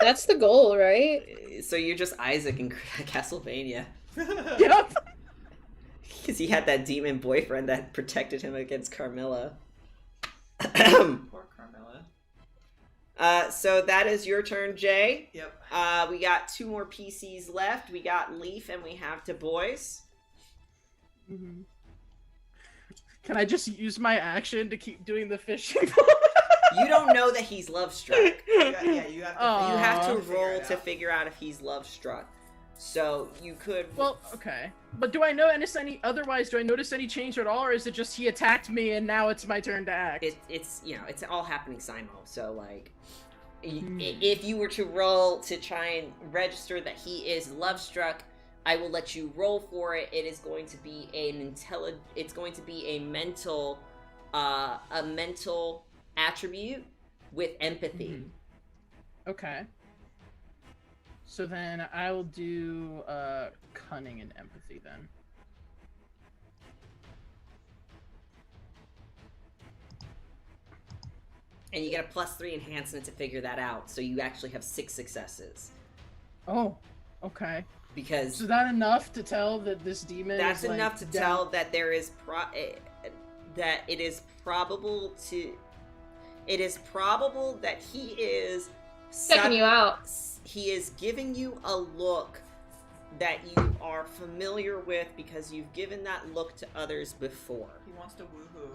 That's the goal, right? So you're just Isaac in Castlevania. Yep. Because he had that demon boyfriend that protected him against Carmilla. Poor Carmilla. So that is your turn, Jay. Yep. We got 2 more PCs left. We got Leaf and we have Du Bois. Mm-hmm. Can I just use my action to keep doing the fishing? You don't know that he's love struck. You have to. You have to figure roll it to out. figure out if he's love struck. So you could. Well, okay. But do I notice any change at all, or is it just he attacked me and now it's my turn to act? It's it's all happening simul. So like, if you were to roll to try and register that he is love struck, I will let you roll for it. It is going to be It's going to be a mental attribute with empathy. Mm-hmm. Okay. So then I will do cunning and empathy then. And you get a +3 enhancement to figure that out. So you actually have 6 successes. Oh, okay. Because Is that enough to tell that this demon that's is, like, enough to down- tell that there is that it is probable that he is Checking you out. He is giving you a look that you are familiar with because you've given that look to others before. He wants to woohoo.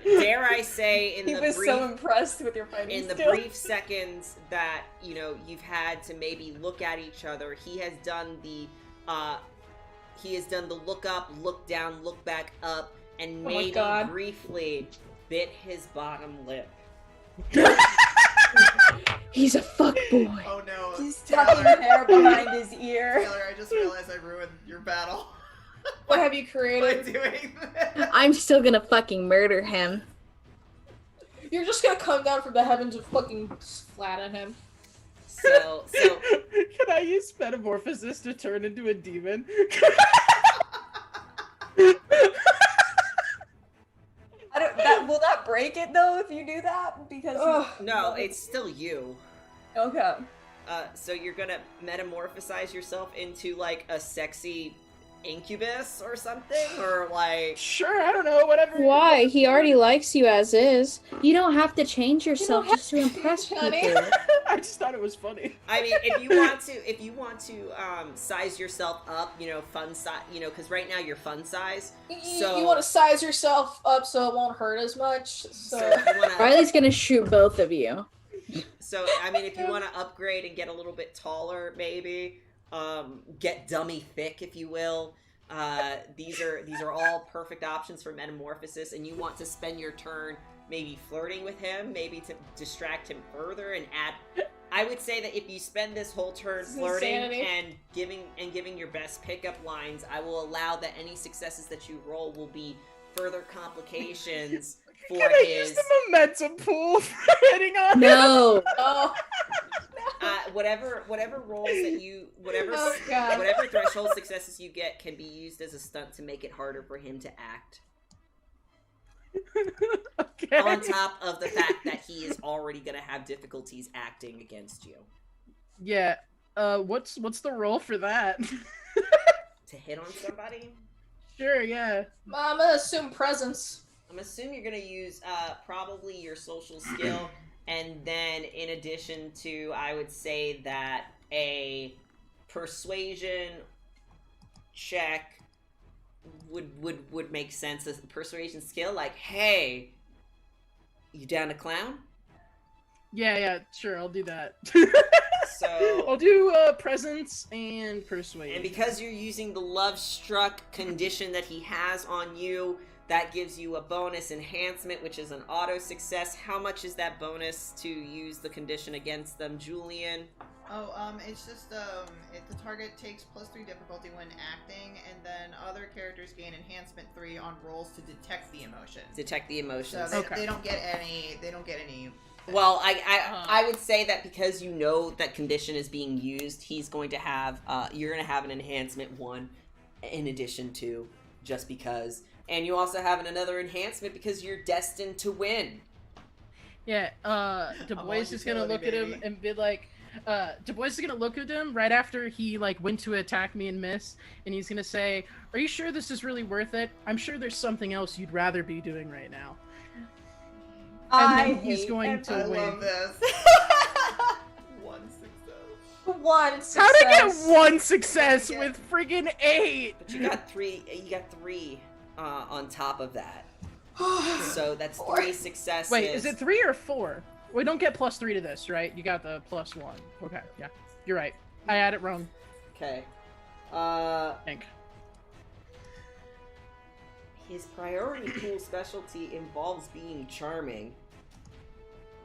Dare I say, He was so impressed with your fighting in the skills. brief seconds that you've had to maybe look at each other, he has done the look up, look down, look back up, and Oh my maybe God. briefly bit his bottom lip. He's a fuck boy. Oh no. He's tucking hair behind his ear. Taylor, I just realized I ruined your battle What have you by created? doing that. I'm still gonna fucking murder him. You're just gonna come down from the heavens and fucking flatten him. So Can I use metamorphosis to turn into a demon? Will that break it though if you do that? Because no, it's still you. okay. So you're gonna metamorphosize yourself into like a sexy incubus or something, or like? Sure, I don't know, whatever. Why? He already likes you as is. You don't have to change yourself just to impress Honey. people. I just thought it was funny. I mean, if you want to size yourself up, fun size, because right now you're fun size. So You want to size yourself up so it won't hurt as much. So if you wanna, Riley's gonna shoot both of you. So, I mean, if you want to upgrade and get a little bit taller, maybe, get dummy thick, if you will. These are all perfect options for metamorphosis, and you want to spend your turn maybe flirting with him, maybe to distract him further and add. I would say that if you spend this whole turn flirting and giving your best pickup lines, I will allow that any successes that you roll will be further complications. For Can I use the momentum pool for hitting on him? No. oh whatever rolls that you whatever threshold successes you get can be used as a stunt to make it harder for him to act. Okay. On top of the fact that he is already gonna have difficulties acting against you. Yeah. What's the roll for that? To hit on somebody? Sure, yeah. I'm gonna assume presence. I'm assuming you're gonna use probably your social skill, and then in addition to, I would say that a persuasion check would make sense as a persuasion skill. Like, hey, you down to clown? Yeah, sure, I'll do that. So I'll do presence and persuasion. And because you're using the love struck condition that he has on you, that gives you a bonus enhancement, which is an auto success. How much is that bonus to use the condition against them, Julian? It's just, the target takes +3 difficulty when acting, and then other characters gain enhancement 3 on rolls to detect the emotions. Detect the emotions. So they don't get any. Well, I would say that because you know that condition is being used, he's going to have, you're going to have an enhancement 1 in addition to, just because. And you also have another enhancement because you're destined to win. Yeah, Du Bois is gonna look at him and be like, Du Bois is gonna look at him right after he, like, went to attack me and missed, and he's gonna say, are you sure this is really worth it? I'm sure there's something else you'd rather be doing right now. And then he's going to win. I love this. 1 success. One success. How'd I get 1 success with friggin' 8? But you got 3 on top of that. So that's 3 successes. Wait, is it 3 or 4? We don't get +3 to this, right? You got the +1. Okay, yeah. You're right. I had it wrong. Okay. Think. His priority pool specialty involves being charming.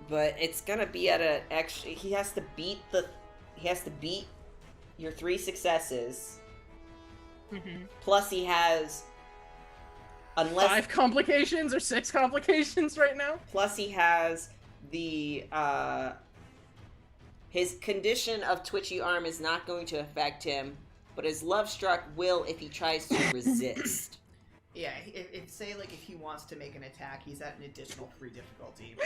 But it's gonna be at he has to beat your 3 successes. Mm-hmm. Plus he has 5 complications or 6 complications right now? Plus he has the his condition of twitchy arm is not going to affect him, but his love struck will if he tries to resist. Yeah, if he wants to make an attack, he's at an additional 3 difficulty.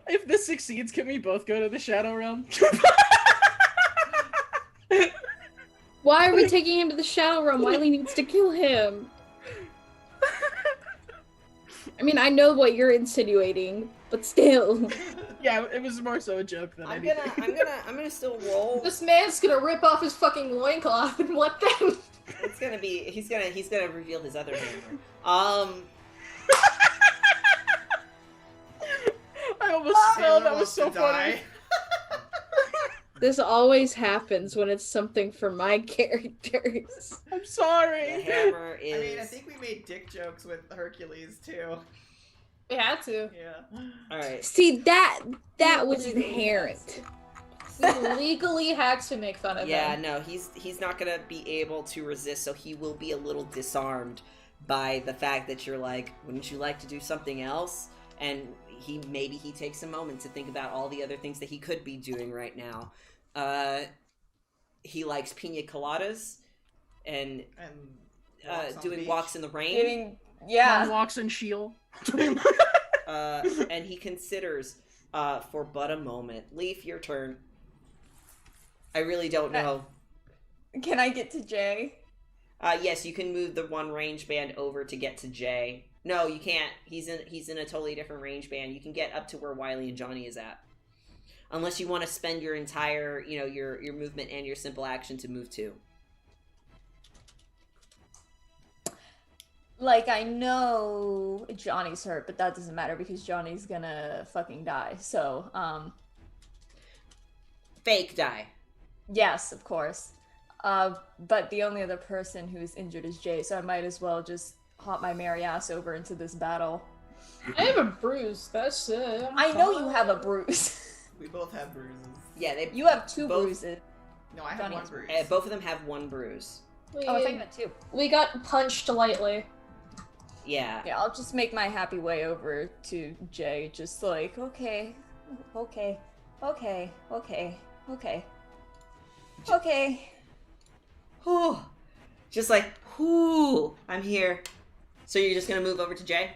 If this succeeds, can we both go to the Shadow Realm? Why are we taking him to the Shadow Realm? Wiley needs to kill him. I mean, I know what you're insinuating, but still. Yeah, it was more so a joke than anything. I'm gonna still roll. This man's gonna rip off his fucking loincloth and what then? It's gonna be he's gonna reveal his other hammer. I almost fell. That was so funny. This always happens when it's something for my characters. I'm sorry. The hammer is. I mean, I think we made dick jokes with Hercules too. We had to. Yeah. All right. See, that was inherent. We legally had to make fun of him. Yeah, no, he's not gonna be able to resist, so he will be a little disarmed by the fact that you're like, wouldn't you like to do something else? And maybe he takes a moment to think about all the other things that he could be doing right now. He likes pina coladas and doing walks in the rain. Walks in Shield. And he considers for but a moment. Leaf, your turn. I really don't know. Can I get to Jay? Yes, you can move the one range band over to get to Jay. No, you can't. He's in a totally different range band. You can get up to where Wiley and Johnny is at. Unless you want to spend your entire, your movement and your simple action to move to. Like, I know Johnny's hurt, but that doesn't matter because Johnny's gonna fucking die. So, Fake die. yes, of course. But the only other person who's injured is Jay, so I might as well just hop my merry ass over into this battle. I have a bruise. That's it. I know you have a bruise. We both have bruises. Yeah, You have two both- bruises. No, I have Johnny one has- bruise. both of them have one bruise. We, Oh, I thought you had two. we got punched lightly. Yeah. Yeah, I'll just make my happy way over to Jay, just like, okay. Whew. Just like, whoo, I'm here. So you're just gonna move over to Jay?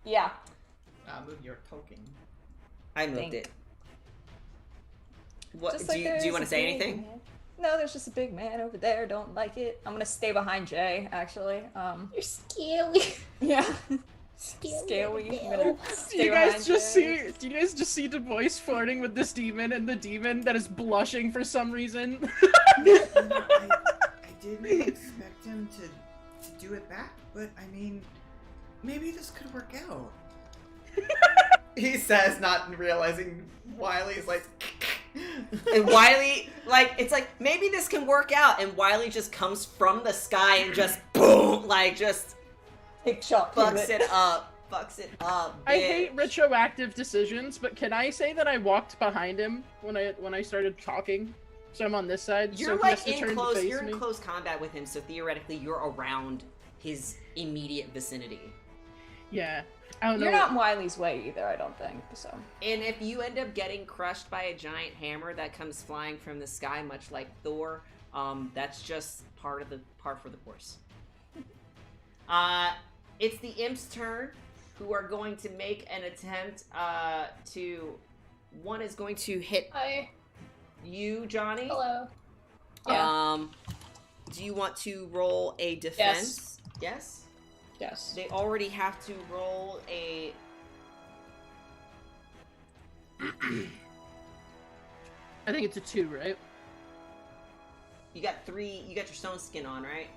Yeah. Move your token. I moved Think. it. What Just do like you there's want a to say big anything? man. No, there's just a big man over there. Don't like it. I'm gonna stay behind Jay, actually. You're scaly. Yeah. Scaly. I'm gonna Do stay you guys behind just Jay. see Du Bois flirting with this demon and the demon that is blushing for some reason? I didn't expect him to do it back, but I mean, maybe this could work out. He says, not realizing Wiley's like. And Wiley, it's like, maybe this can work out. And Wiley just comes from the sky and just boom, just Take shot. fucks it up. Fucks it up. I bitch. hate retroactive decisions, but can I say that I walked behind him when I started talking? So I'm on this side. You're so he has to in turn close. to face You're me. in close combat with him, so theoretically you're around his immediate vicinity. Yeah. I don't know. You're not Wiley's way either, I don't think. So. And if you end up getting crushed by a giant hammer that comes flying from the sky, much like Thor, that's just part for the course. It's the imp's turn, who are going to make an attempt to. One is going to hit Hi. you, Johnny. Hello. Yeah. Do you want to roll a defense? Yes. Yes. They already have to roll a. I think it's a 2, right? You got 3. You got your stone skin on, right?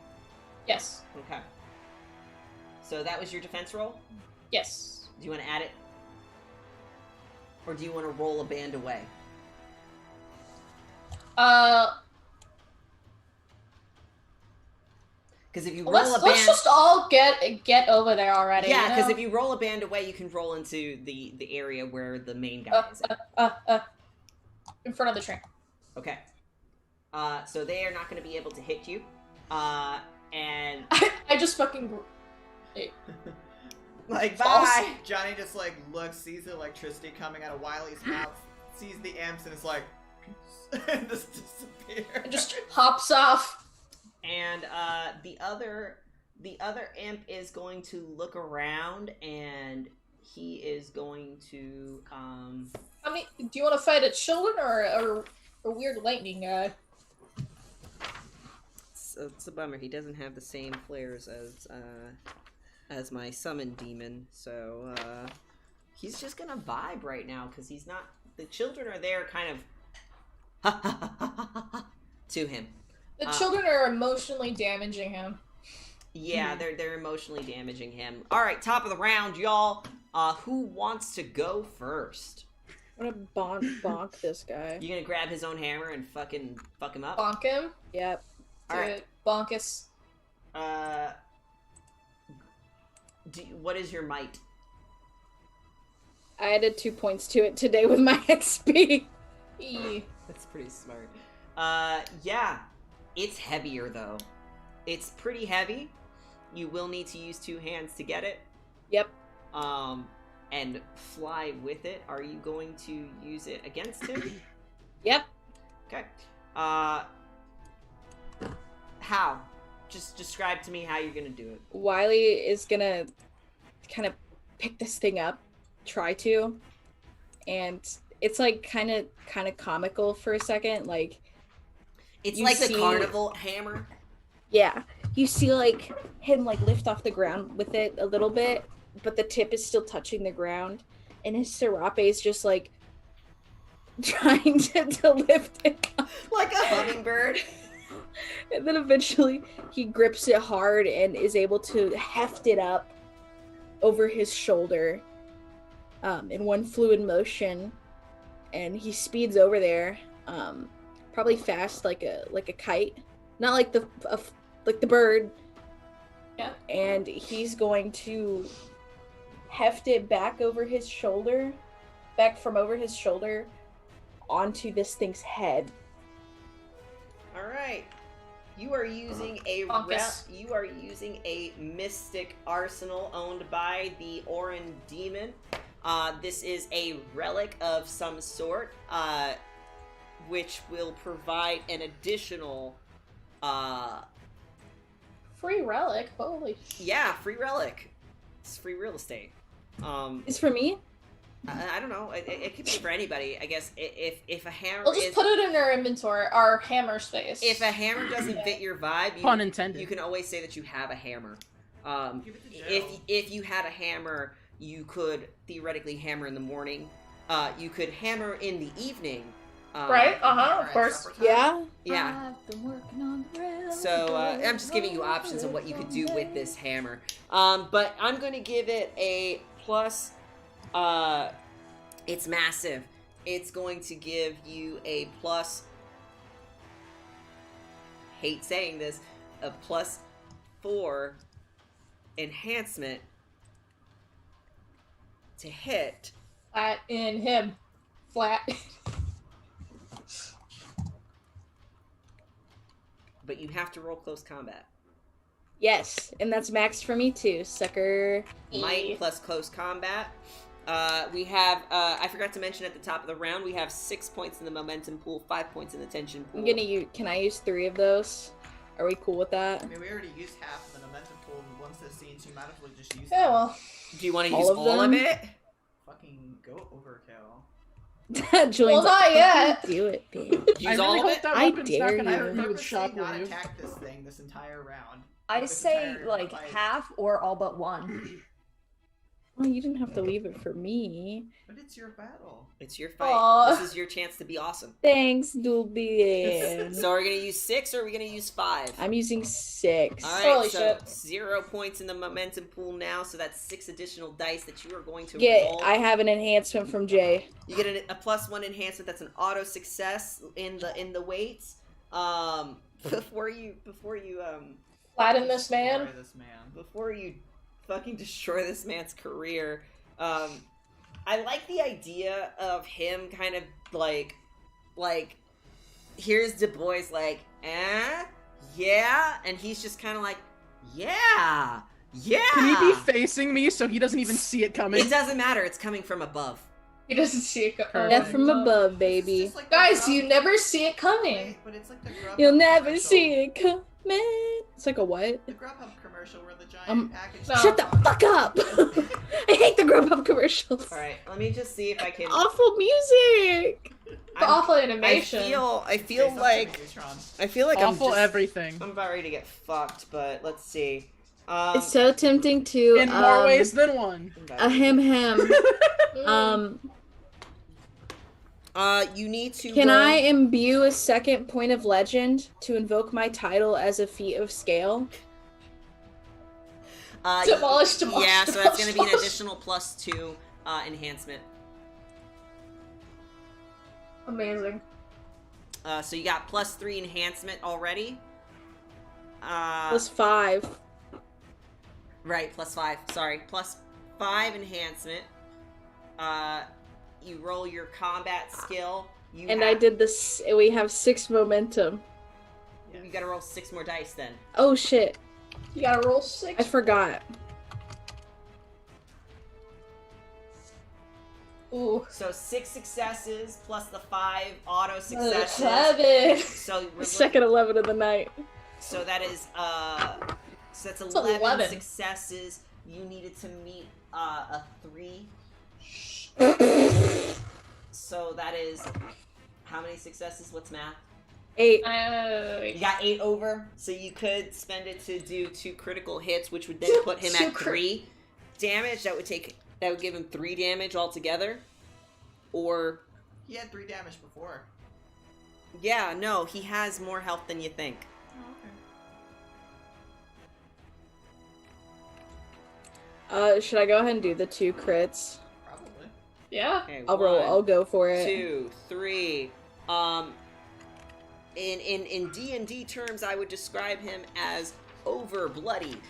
Yes. Okay. So that was your defense roll? Yes. Do you want to add it? Or do you want to roll a band away? Because if you roll a band, let's just all get over there already. yeah. Because you if you roll a band away, you can roll into the area where the main guy is at. in front of the train. Okay. So they are not going to be able to hit you. And I just fucking. like False. bye. Johnny just looks, sees the electricity coming out of Wiley's mouth, sees the imps, and is like, and just disappears. It just hops off. And the other imp is going to look around, and he is going to. I mean, do you want to fight a children or a weird lightning guy? It's a bummer. He doesn't have the same flares as my summon demon, so he's just gonna vibe right now because he's not. The children are there, kind of to him. The children are emotionally damaging him. Yeah, they're emotionally damaging him. All right, top of the round, y'all. Who wants to go first? I'm gonna bonk this guy. You gonna grab his own hammer and fucking fuck him up? Bonk him. Yep. Do All right. it. Bonkus. What is your might? I added 2 points to it today with my XP. That's pretty smart. Yeah. It's heavier, though. It's pretty heavy. You will need to use 2 hands to get it. Yep. And fly with it. Are you going to use it against him? Yep. Okay. How? Just describe to me how you're gonna do it. Wiley is gonna kind of pick this thing up, try to, and it's like kind of comical for a second. Like It's You like the see- carnival hammer. Yeah, you see like him like lift off the ground with it a little bit, but the tip is still touching the ground, and his serape is just like trying to lift it up. Like a hummingbird. And then eventually he grips it hard and is able to heft it up over his shoulder in one fluid motion, and he speeds over there, probably fast like a kite, not like the bird. Yeah. And he's going to heft it back from over his shoulder onto this thing's head. All right. You are using a Bonkus. you are using a mystic arsenal owned by the Orin Demon. This is a relic of some sort, which will provide an additional Free relic. Holy shit. free relic. It's free real estate. It's for me. I don't know. It could be for anybody. I guess if a hammer We'll just put it in our inventory, our hammer space. if a hammer doesn't fit your vibe, Pun intended. you can always say that you have a hammer. Give it to Joe. If you had a hammer, you could theoretically hammer in the morning. You could hammer in the evening. Right? Of Alright, course. supper time. Yeah. Yeah. I've been working on the rails. So I'm just giving you options of what you could do with this hammer. But I'm going to give it a plus. It's massive. It's going to give you a plus. Hate saying this, a +4 enhancement to hit. Flat in him. Flat. But you have to roll close combat. Yes, and that's max for me too, sucker. Might plus close combat. We have, I forgot to mention at the top of the round, we have 6 points in the momentum pool, 5 points in the tension pool. I'm gonna use. Can I use 3 of those? Are we cool with that? I mean, we already used half of the momentum pool once this scene, so you might as well just use Yeah, them. well. Do you want to All use of all them? of it? Fucking go overkill. Julian's Well, not like, yet. do it, bitch. Use I all really of hope it? that I weapon's not dare gonna you. I hurt me with purposely not shockwave. attacked this thing this entire round. I This say entire like fight. half or all but one. Well, you didn't have to leave it for me. But it's your battle. It's your fight. Aw. This is your chance to be awesome. Thanks, Doobie. So are we going to use 6 or are we going to use 5? I'm using 6. Alright, Holy so shit. 0 points in the momentum pool now, so that's 6 additional dice that you are going to Get. roll. I have an enhancement from Jay. You get a +1 enhancement. That's an auto success in the weights. Before you Flatten this man. Destroy this man. before you fucking destroy this man's career, I like the idea of him kind of like here's Du Bois like, yeah, and he's just kind of like, yeah. Can he be facing me so he doesn't even see it coming? It doesn't matter. It's coming from above. He doesn't see it coming. Death from above, baby. It's just like the Guys, Grub- you never see it coming. Wait, but it's like the Grubhub You'll never commercial. see it coming. It's like a what? The Grubhub commercial where the giant package. No. Shut the fuck up! I hate the Grubhub commercials. All right, let me just see if I can. Awful music. The awful animation. I Taste feel up like to Neutron. Awful I'm just, everything. I'm about ready to get fucked, but let's see. It's so tempting to In more ways than one. a hem. Mm. You need to. Can roll- I imbue a second point of legend to invoke my title as a feat of scale? Demolish, Yeah, so that's going to be an demolish. additional +2 enhancement. Amazing. So you got +3 enhancement already. Plus 5. Right, +5. Sorry, +5 enhancement. You roll your combat skill. I did this. We have 6 momentum. You got to roll 6 more dice then. Oh shit! You gotta roll I 6. forgot. Ooh. So 6 successes plus the 5 auto Another successes. 7. So we're Second 11 of the night. So that is so that's 11, 11. successes. You needed to meet a 3. So that is how many successes? What's math? 8. You got 8 over, so you could spend it to do 2 critical hits, which would then put him at 3 damage. That would give him 3 damage altogether. Or He had 3 damage before. yeah, no, he has more health than you think. Oh, okay. Should I go ahead and do the 2 crits? Probably. Yeah. Okay, I'll roll. I'll go for it. 2, 3. In D&D terms, I would describe him as over bloodied.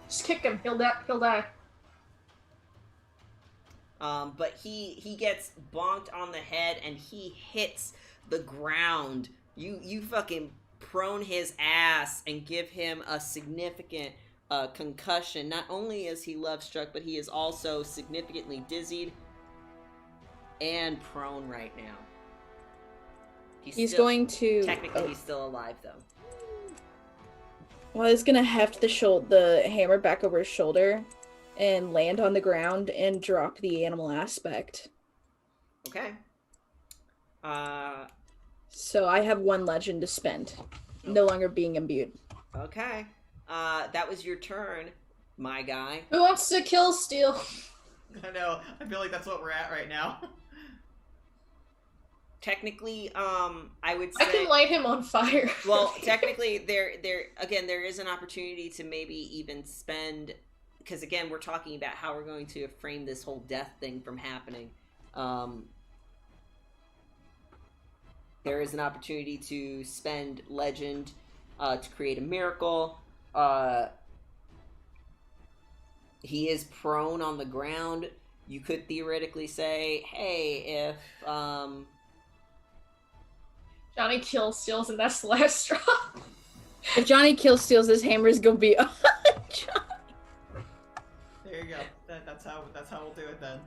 Just kick him. He'll die. But he gets bonked on the head and he hits the ground. You fucking prone his ass and give him a significant concussion. Not only is he love struck, but he is also significantly dizzied and prone right now. He's going to... Technically, he's still alive, though. Well, he's going to heft the hammer back over his shoulder and land on the ground and drop the animal aspect. Okay. So I have 1 legend to spend. No longer being imbued. Okay. That was your turn, my guy. Who wants to kill Steel? I know. I feel like that's what we're at right now. Technically, I would say... I can light him on fire. Well, technically, there is an opportunity to maybe even spend... Because, again, we're talking about how we're going to frame this whole death thing from happening. There is an opportunity to spend legend to create a miracle. He is prone on the ground. You could theoretically say, hey, if... Johnny kills Steals, and that's the last straw. If Johnny kills Steals, his hammer's gonna be on Johnny. There you go. That's how we'll do it then.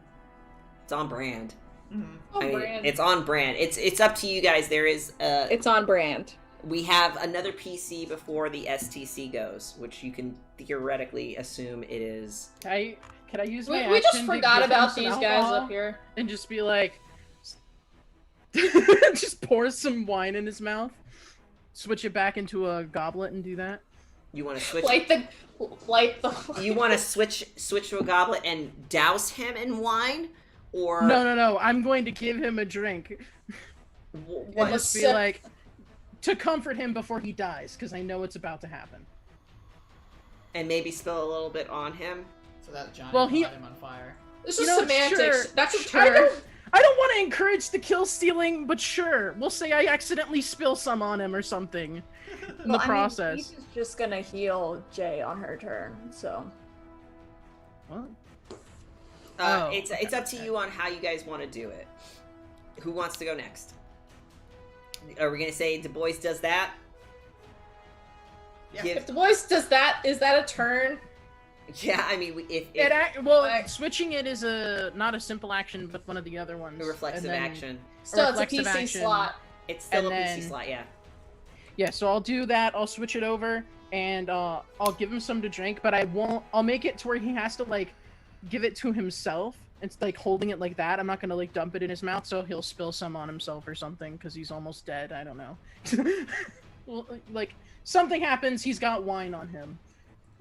It's on brand. Mm-hmm. I mean, it's on brand. It's up to you guys. There is it's on brand. We have another PC before the STC goes, which you can theoretically assume it is. Can I use my We just action to forgot give about him some these guys alcohol up here. and just be like, just pour some wine in his mouth, switch it back into a goblet, and do that. You want to switch? Light the. You want to switch to a goblet and douse him in wine, or No. I'm going to give him a drink. What? Just be like, to comfort him before he dies, because I know it's about to happen. And maybe spill a little bit on him. So that Johnny Well, will light him on fire. This is semantics. Sure, That's a sure. I don't want to encourage the kill stealing, but sure. We'll say I accidentally spill some on him or something in the process. Peach is just gonna heal Jay on her turn, so. What? It's up to you on how you guys want to do it. Who wants to go next? Are we gonna say Du Bois does that? Yeah. If Du Bois does that, is that a turn? Yeah, I mean, Switching it is not a simple action, but one of the other ones. A reflexive action. Still, it's a PC slot. It's still a PC slot, yeah. Yeah, so I'll do that. I'll switch it over, and I'll give him some to drink, but I'll make it to where he has to, like, give it to himself. It's like holding it like that. I'm not gonna, like, dump it in his mouth, so he'll spill some on himself or something, because he's almost dead. I don't know. Well, like, something happens, he's got wine on him.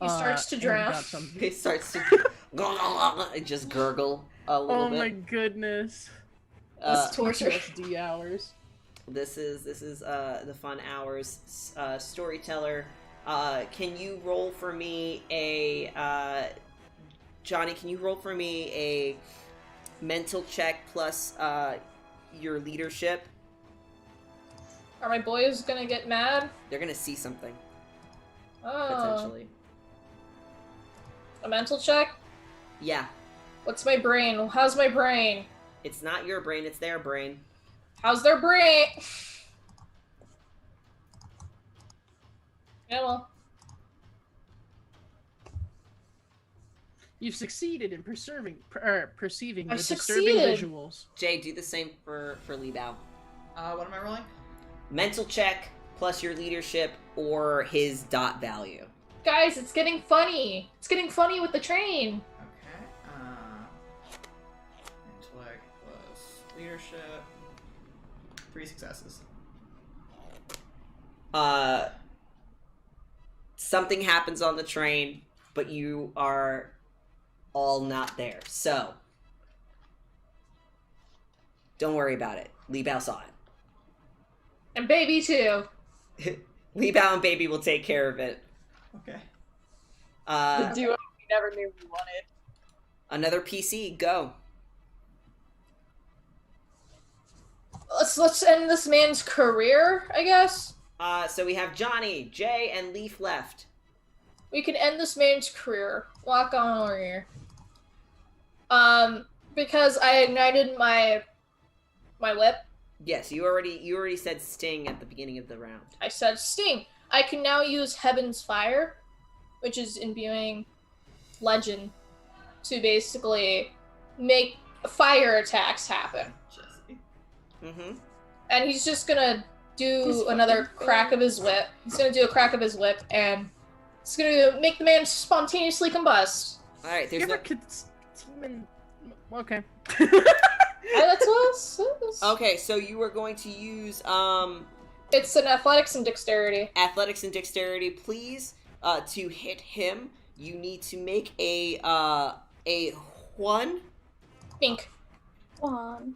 He starts to drown. He starts to just gurgle a little bit. Oh my goodness. This torture. D hours. This is the fun hours. Storyteller, can you roll for me a Johnny? Can you roll for me a mental check plus your leadership? Are my boys gonna get mad? They're gonna see something. Oh. Potentially. A mental check? Yeah. What's my brain? How's my brain? It's not your brain, it's their brain. How's their brain? Yeah, well. You've succeeded in perceiving the I've disturbing succeeded. visuals. Jay, do the same for Li Bao. What am I rolling? Mental check plus your leadership or his dot value. Guys, it's getting funny. It's getting funny with the train. Okay. Intellect plus leadership. 3 successes. Something happens on the train, but you are all not there. So, don't worry about it. Li Bao saw it. And baby too. Li Bao and baby will take care of it. Okay. The duo we never knew we wanted. Another PC, go. Let's end this man's career, I guess. So we have Johnny, Jay, and Leaf left. We can end this man's career. Walk on over here. Because I ignited my whip. Yes, you already said sting at the beginning of the round. I said sting. I can now use Heaven's Fire, which is imbuing legend, to basically make fire attacks happen. Jesse. Mm-hmm. And he's just gonna do another crack of his whip. He's gonna do a crack of his whip, and it's gonna make the man spontaneously combust. All right, there's no... Okay. That's what it says. Okay, so you are going to use It's an athletics and dexterity. athletics and dexterity, please. To hit him, you need to make a one. Pink. 1.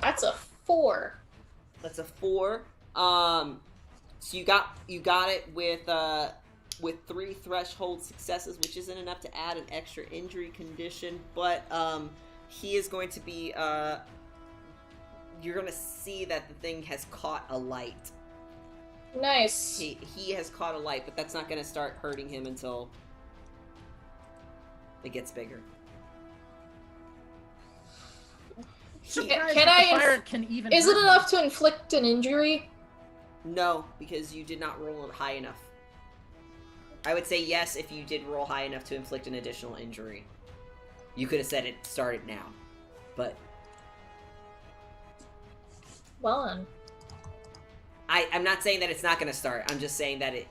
That's a 4. That's a 4. So you got it with 3 threshold successes, which isn't enough to add an extra injury condition, but he is going to be you're gonna see that the thing has caught a light. Nice. He has caught a light, but that's not gonna start hurting him until it gets bigger. Can I? Is it enough to inflict an injury? No, because you did not roll it high enough. I would say yes if you did roll high enough to inflict an additional injury. You could have said it started now, but Well then. I'm not saying that it's not going to start. I'm just saying that it,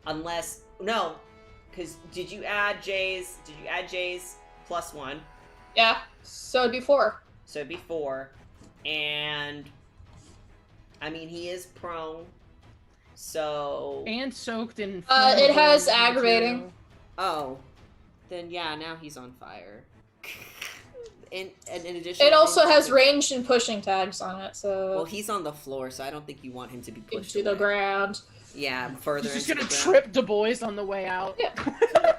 unless no, because did you add Jay's +1? Yeah. So it'd be 4. So it'd be 4, and I mean he is prone, so And soaked in. It has flammable aggravating. material. oh, then yeah, now he's on fire. In addition, It also has ranged and pushing tags on it, so Well, he's on the floor, so I don't think you want him to be pushed into the away. ground. Yeah, further. He's just into gonna the trip Du Bois on the way out. Yeah.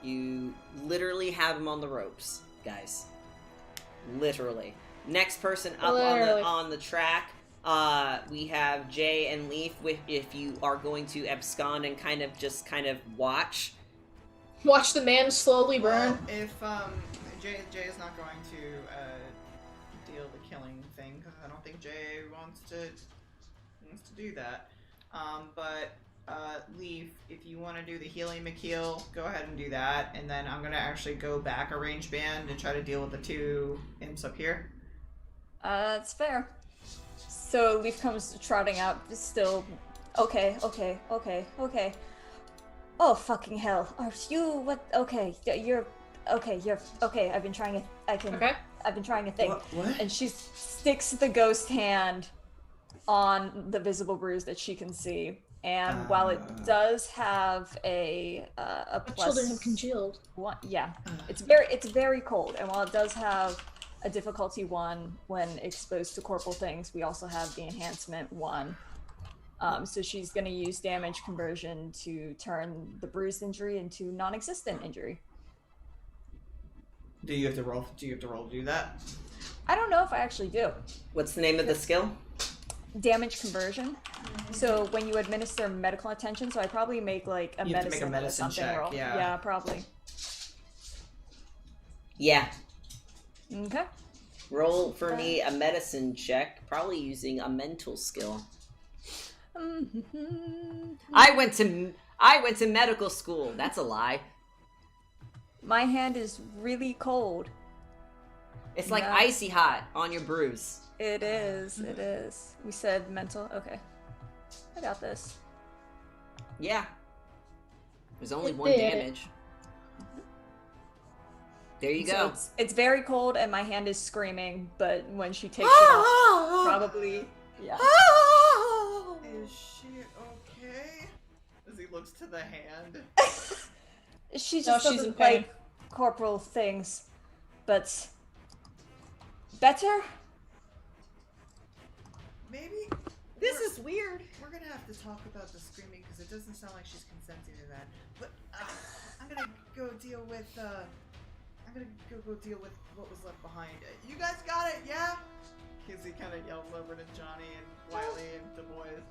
You literally have him on the ropes, guys. Literally. Next person up Literally. on the track, we have Jay and Leaf. If you are going to abscond and kind of watch. Watch the man slowly burn. Well, if Jay is not going to deal the killing thing, because I don't think Jay wants to do that. But Leaf, if you want to do the healing McKeel, go ahead and do that, and then I'm gonna actually go back a range band and try to deal with the 2 imps up here. That's fair. So Leaf comes trotting out, still. Okay. Oh fucking hell! Are you what? Okay, you're okay. You're okay. I've been trying to. I've been trying to think. What? And she sticks the ghost hand on the visible bruise that she can see. And while it does have a plus Children have congealed. 1, yeah, it's very cold. And while it does have a difficulty 1 when exposed to corporal things, we also have the enhancement 1. So she's going to use damage conversion to turn the bruised injury into non-existent injury. Do you have to roll to do that? I don't know if I actually do. What's the name of the skill? Damage conversion. So when you administer medical attention, so I probably make like a You have to make a medicine or medicine something check, roll. yeah. Yeah, probably. Yeah. Okay. Roll for me a medicine check, probably using a mental skill. I went to medical school. That's a lie. My hand is really cold. It's like No. icy hot on your bruise. It is. It is. We said mental. Okay. I got this. Yeah. There's only It 1 did. damage. There you So go. it's very cold and my hand is screaming, but when she takes it off, probably, yeah. Is she okay? As he looks to the hand. She No, just she's in doesn't pain. like corporal things, but better? Maybe This is weird. we're gonna have to talk about the screaming because it doesn't sound like she's consenting to that. But I'm gonna go deal with go deal with what was left behind. You guys got it, yeah? Kizzy kind of yells over to Johnny and Wiley and the boys.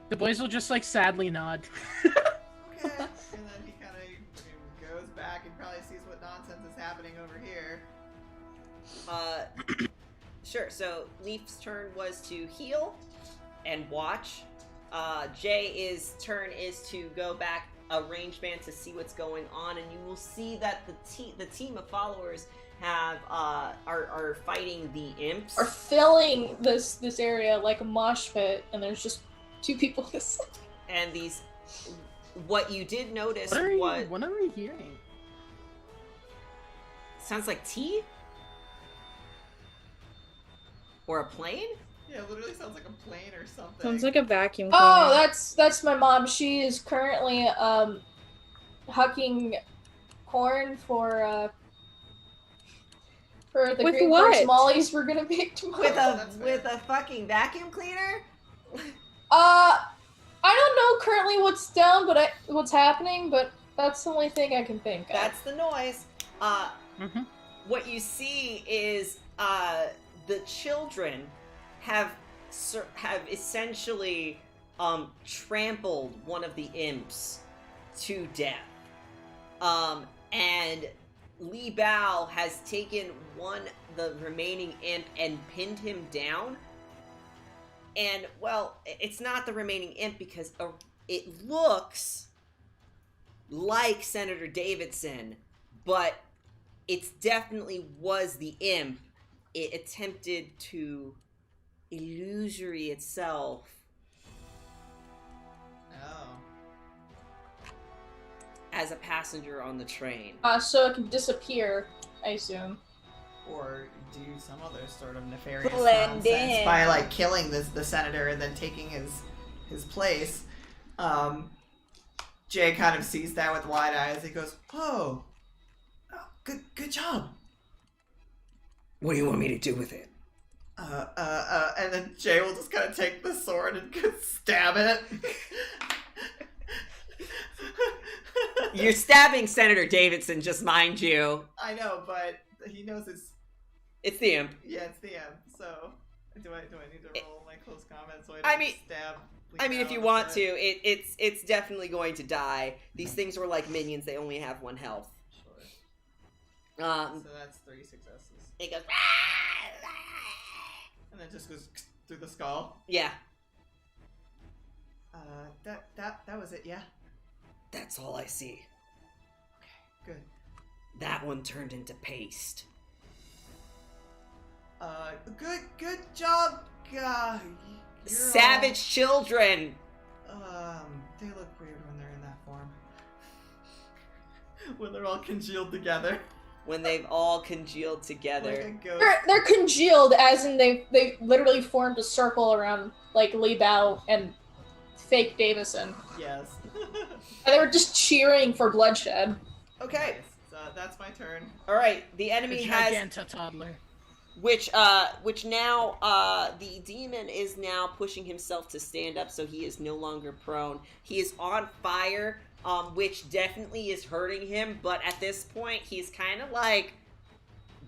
The boys will just like sadly nod. Okay. And then he kind of goes back and probably sees what nonsense is happening over here. Sure. So Leaf's turn was to heal and watch. Jay's turn is to go back a range band to see what's going on, and you will see that the team of followers have are fighting the imps. Are filling this area like a mosh pit, and there's just 2 people missing. And these, what you did notice What was are we hearing? sounds like tea or a plane. Yeah, it literally sounds like a plane or something. Sounds like a vacuum cleaner. Oh, that's my mom. She is currently hucking corn for the With green what? corn tamales we're gonna make tomorrow. With a fucking vacuum cleaner. I don't know currently what's happening, but that's the only thing I can think of. That's the noise. What you see is the children have essentially trampled one of the imps to death. And Li Bao has taken the remaining imp and pinned him down. And, well, it's not the remaining imp because it looks like Senator Davidson, but it definitely was the imp. It attempted to illusory itself. Oh. As a passenger on the train. So it can disappear, I assume. Or do some other sort of nefarious Blend nonsense in. by like killing the senator and then taking his place. Jay kind of sees that with wide eyes. He goes, "Oh, good job." What do you want me to do with it? And then Jay will just kind of take the sword and stab it. You're stabbing Senator Davidson, just mind you. I know, but he knows his. It's the imp. Yeah, it's the imp. So, do I need to roll my close combat so I don't mean- stab? I mean, if you want to, it's definitely going to die. These things were like minions; they only have 1 health. Sure. Um, So that's 3 successes, it goes. and then just goes through the skull. Yeah, That was it. Yeah. that's all I see. Okay. Good. That one turned into paste. Good job, guy. Savage children. They look weird when they're in that form. When they're all congealed together. When they've all congealed together. Like a ghost. They're congealed, as in they literally formed a circle around like Li Bao and fake Davison. Yes. And they were just cheering for bloodshed. Okay. Nice. So that's my turn. All right. The The enemy has Giganta toddler. which now the demon is now pushing himself to stand up, so he is no longer prone. He is on fire, which definitely is hurting him, but at this point he's kind of like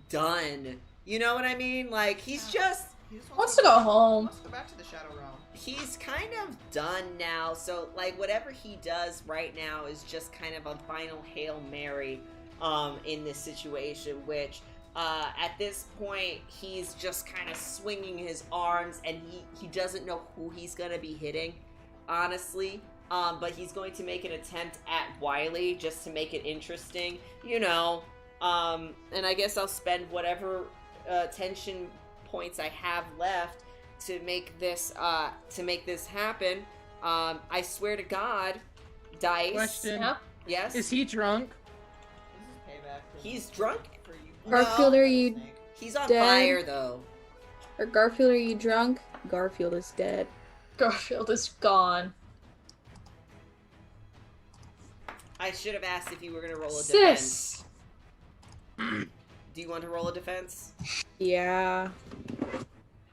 done. You know what I mean? Like he just Wants to go home. Wants to go back to the Shadow Realm. he's kind of done now. So like whatever he does right now is just kind of a final Hail Mary in this situation, which at this point he's just kind of swinging his arms, and he doesn't know who he's gonna be hitting, honestly. But he's going to make an attempt at Wiley just to make it interesting, you know. And I guess I'll spend whatever tension points I have left to make this happen. I swear to God, Dice. Question. Yeah. Yes. Is he drunk? He's drunk. Garfield, No, are you he's on dead? fire though. Or Garfield, are you drunk? Garfield is dead. Garfield is gone. I should have asked if you were gonna roll a Sis! defense. Do you want to roll a defense? Yeah.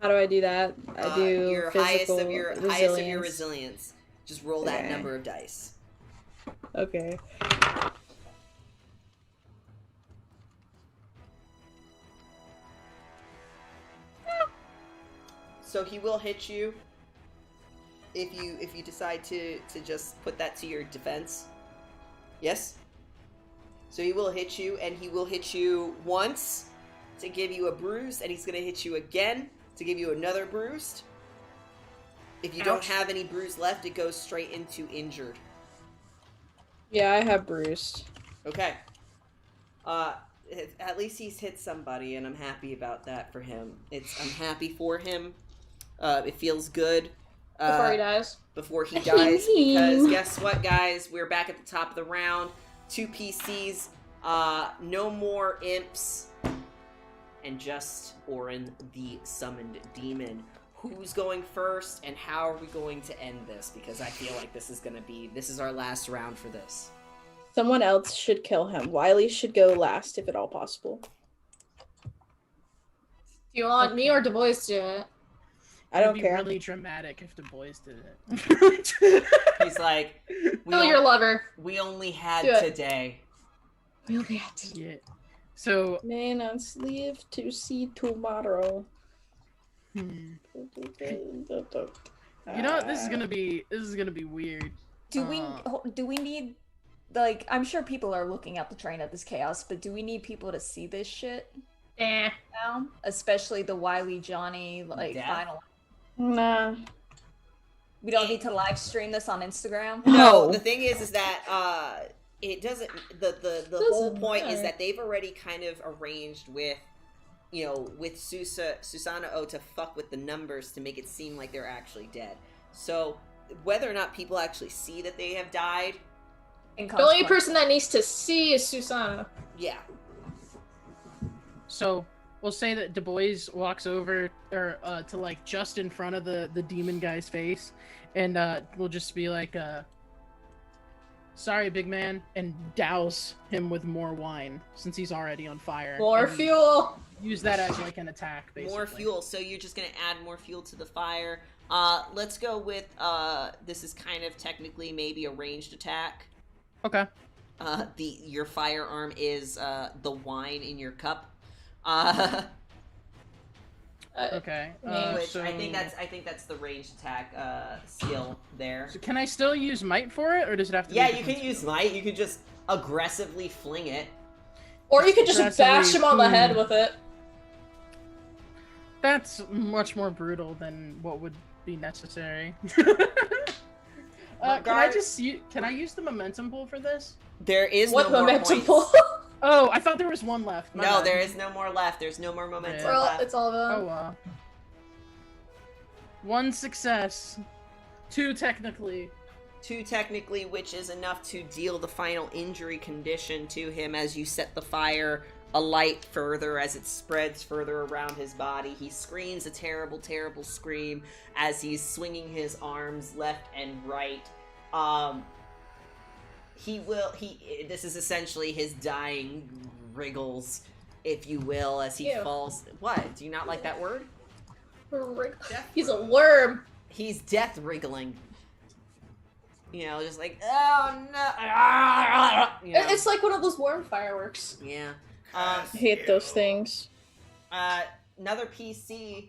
How do I do that? I do your physical highest of your resilience. Just roll that number of dice. Okay. So he will hit you if you decide to just put that to your defense. Yes? So he will hit you, and he will hit you once to give you a bruise, and he's going to hit you again to give you another bruise. If you don't have any bruise left, it goes straight into injured. Yeah, I have bruised. Okay. At least he's hit somebody, and I'm happy about that for him. I'm happy for him. It feels good. Before he dies. Before he dies, because guess what, guys? We're back at the top of the round. 2 PCs, no more imps, and just Orin the summoned demon. Who's going first, and how are we going to end this? Because I feel like this is our last round for this. Someone else should kill him. Wiley should go last, if at all possible. Do you want me or Du Bois to do it? I don't care. It'd be really dramatic if Du Bois did it. He's like, Kill your lover. we only had Do it. today. We only had to. Yeah. So. May not live to see tomorrow. You know, this is gonna be weird. Do we need, like, I'm sure people are looking at the train of this chaos, but do we need people to see this shit now? Especially the Wily Johnny, final. Nah. We don't need to live stream this on Instagram? No, the thing is that it doesn't. The whole point is matter. that they've already kind of arranged with, with Susanna O to fuck with the numbers to make it seem like they're actually dead. So whether or not people actually see that they have died, The only person that needs to see is Susanna. yeah. So we'll say that Du Bois walks over to like just in front of the demon guy's face, and we'll just be like, "Sorry, big man," and douse him with more wine since he's already on fire. More fuel. Use that as like an attack, basically. More fuel. So you're just gonna add more fuel to the fire. Let's go with this is kind of technically maybe a ranged attack. Okay. Your firearm is the wine in your cup. Okay. Which so... I think that's the ranged attack skill there. So can I still use might for it, or does it have to? Yeah, be you can use might. You could just aggressively fling it. Or you could just bash him on the head with it. That's much more brutal than what would be necessary. Can I use the momentum pool for this? There is what no momentum more pool? Oh, I thought there was one left. My no, bad. there is no more left. There's no more momentum Well, left. it's all of them. Oh, 1 success. 2 technically. 2 technically, which is enough to deal the final injury condition to him as you set the fire alight further as it spreads further around his body. He screams a terrible, terrible scream as he's swinging his arms left and right. This is essentially his dying wriggles, if you will, as he falls. What? Do you not like that word? He's a worm. He's death wriggling. Just like, oh no. It's like one of those worm fireworks. Yeah. I hate those things. Another PC.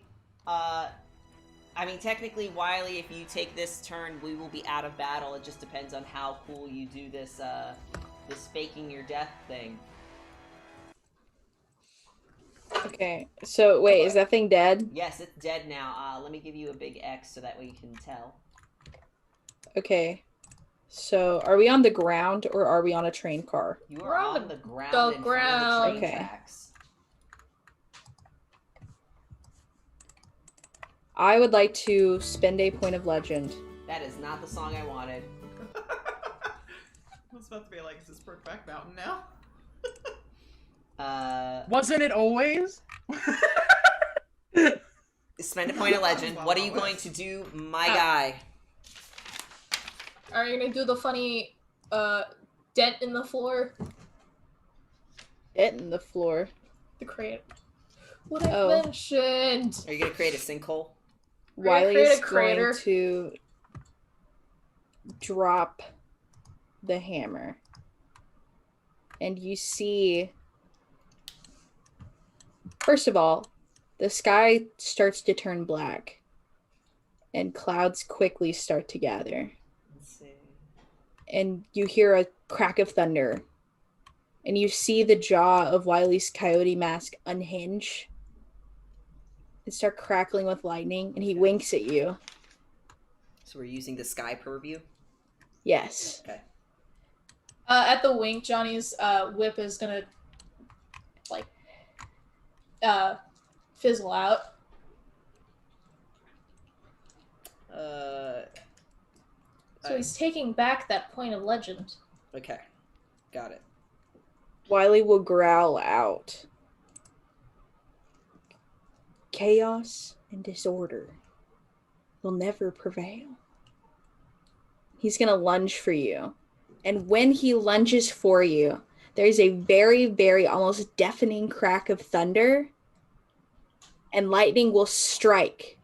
Technically, Wiley, if you take this turn, we will be out of battle. It just depends on how cool you do this faking your death thing. Okay, so wait, is that thing dead? Yes, it's dead now. Let me give you a big X so that way you can tell. Okay, so are we on the ground or are we on a train car? You are on the ground. The in front of the ground. train Okay. tracks. I would like to spend a point of legend. That is not the song I wanted. I was about to be like, is this Brokeback Mountain now? Wasn't it always? Spend a point of legend. What are you going to do, my guy? Are you gonna do the funny dent in the floor? Dent in the floor. The crate. What I mentioned. Are you gonna create a sinkhole? Wiley's going to drop the hammer. And you see, first of all, the sky starts to turn black. And clouds quickly start to gather. Let's see. And you hear a crack of thunder. And you see the jaw of Wiley's coyote mask unhinge and start crackling with lightning, and he winks at you. So we're using the sky purview? Yes. Okay. At the wink, Johnny's whip is gonna fizzle out. So he's taking back that point of legend. Okay. Got it. Wiley will growl out. Chaos and disorder will never prevail. He's going to lunge for you. And when he lunges for you, there's a very, very almost deafening crack of thunder, and lightning will strike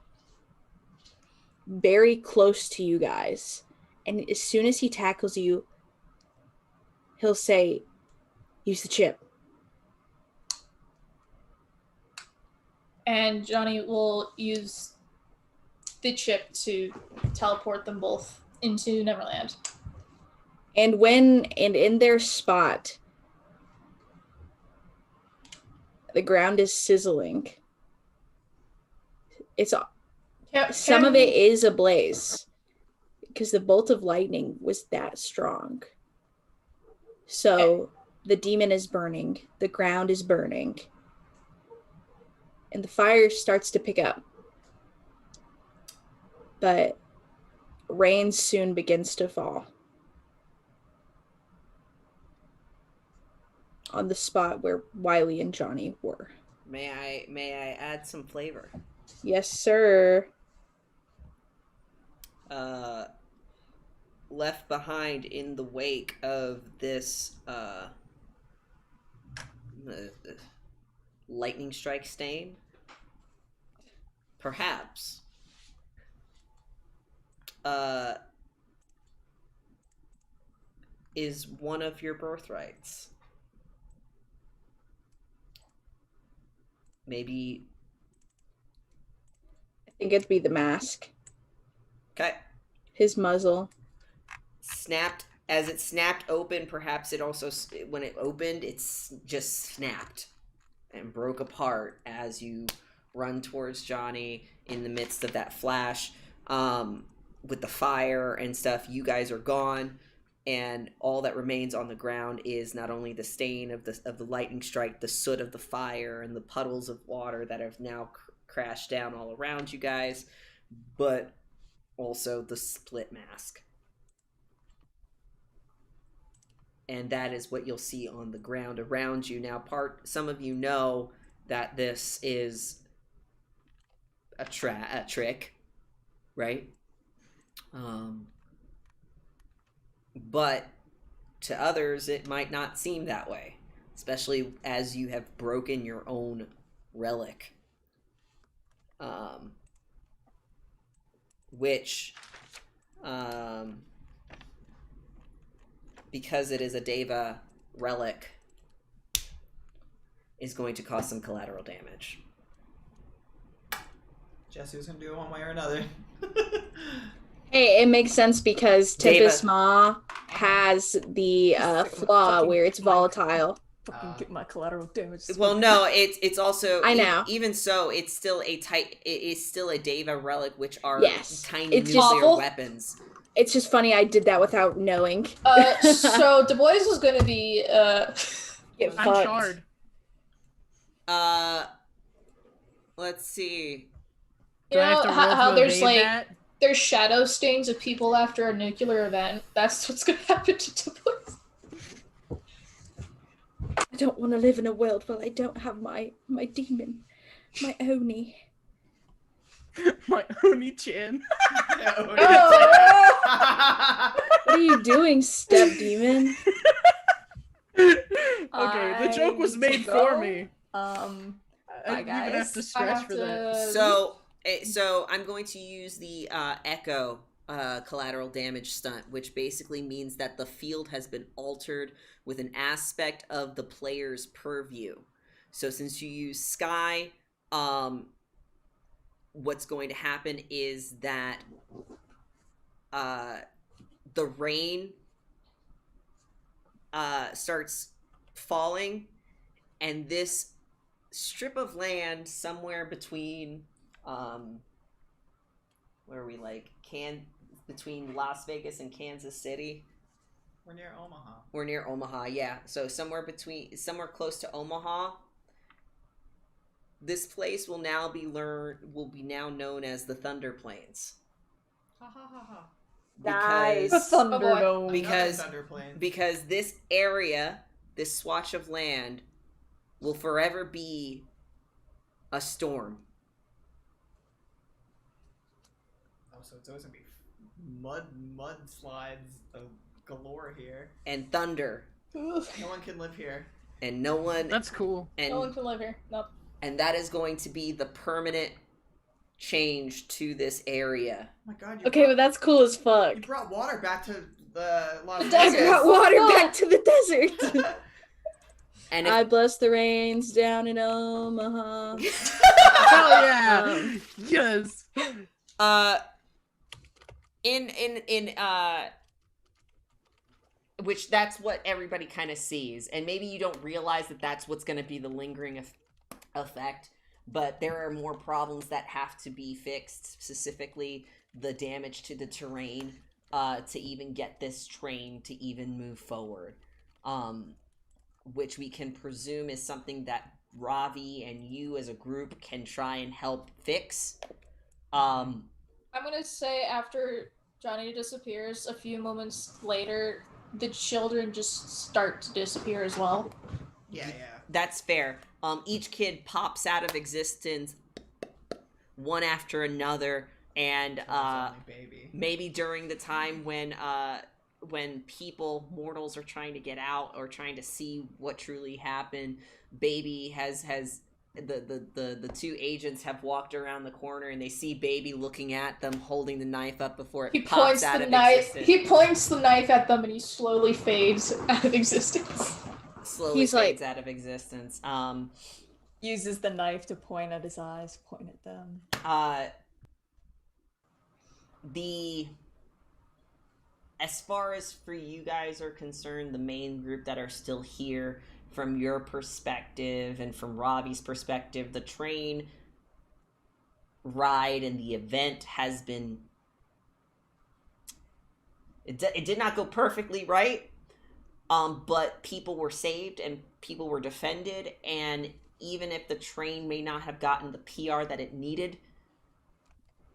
very close to you guys. And as soon as he tackles you, he'll say, "Use the chip." And Johnny will use the chip to teleport them both into Neverland. And in their spot, the ground is sizzling. Some of it is ablaze because the bolt of lightning was that strong. So the demon is burning, the ground is burning, and the fire starts to pick up. But rain soon begins to fall on the spot where Wiley and Johnny were. May I add some flavor? Yes, sir. Left behind in the wake of this lightning strike stain, perhaps is one of your birthrights. Maybe. I think it'd be the mask. Okay. His muzzle. Snapped. As it snapped open, perhaps it also, when it opened, it's just snapped and broke apart as you run towards Johnny in the midst of that flash. With the fire and stuff, you guys are gone, and all that remains on the ground is not only the stain of the lightning strike, the soot of the fire, and the puddles of water that have now crashed down all around you guys, but also the split mask. And that is what you'll see on the ground around you. Now, some of you know that this is a trick, right? But to others, it might not seem that way, especially as you have broken your own relic, which, because it is a Deva relic, is going to cause some collateral damage. Jesse's gonna do it one way or another. Hey, it makes sense because Tempest Maw has the flaw where it's volatile. Fucking get my collateral damage. Well, no, it's also. I know. Even so, it's still it is still a Deva relic, which are tiny it's nuclear weapons. It's just funny I did that without knowing. So Du Bois is going to be get I'm fucked. charred. Let's see. You know how there's there's shadow stains of people after a nuclear event? That's what's going to happen to Du Bois. I don't want to live in a world where I don't have my demon, my Oni. My Oni-chan. Oh! What are you doing, step demon? Okay, the joke was made for me. Bye, I didn't even have to guys. stretch for that. So I'm going to use the Echo collateral damage stunt, which basically means that the field has been altered with an aspect of the player's purview. So since you use Sky, what's going to happen is that the rain starts falling, and this strip of land somewhere between where are we, like, between Las Vegas and Kansas City. We're near Omaha. We're near Omaha, yeah. So somewhere close to Omaha. This place will be now known as the Thunder Plains. Ha ha ha ha. Nice. The Thunderdome. Because this area, this swatch of land, will forever be a storm. Oh, so it's always gonna be mudslides of galore here. And thunder. No one can live here. And no one... That's cool. No one can live here. Nope. And that is going to be the permanent change to this area. Oh my god, Okay, but that's cool as fuck. you brought water back to the Las The Vegas. desert. I brought water back to the desert. And I bless the rains down in Omaha. Hell yeah! Yes. Which that's what everybody kind of sees, and maybe you don't realize that that's what's going to be the lingering effect, but there are more problems that have to be fixed, specifically the damage to the terrain, to even get this train to even move forward, which we can presume is something that Ravi and you as a group can try and help fix. I'm gonna say after Johnny disappears, a few moments later, the children just start to disappear as well. Yeah. That's fair. Each kid pops out of existence one after another, and maybe during the time when mortals are trying to get out or trying to see what truly happened, Baby has the two agents have walked around the corner, and they see Baby looking at them, holding the knife up before it pops out of existence. He points the knife at them, and he slowly fades out of existence. Fades out of existence. Uses the knife to point at his eyes, point at them. As far as for you guys are concerned, the main group that are still here, from your perspective and from Robbie's perspective, the train ride and the event has been... It did not go perfectly right, but people were saved and people were defended, and even if the train may not have gotten the PR that it needed,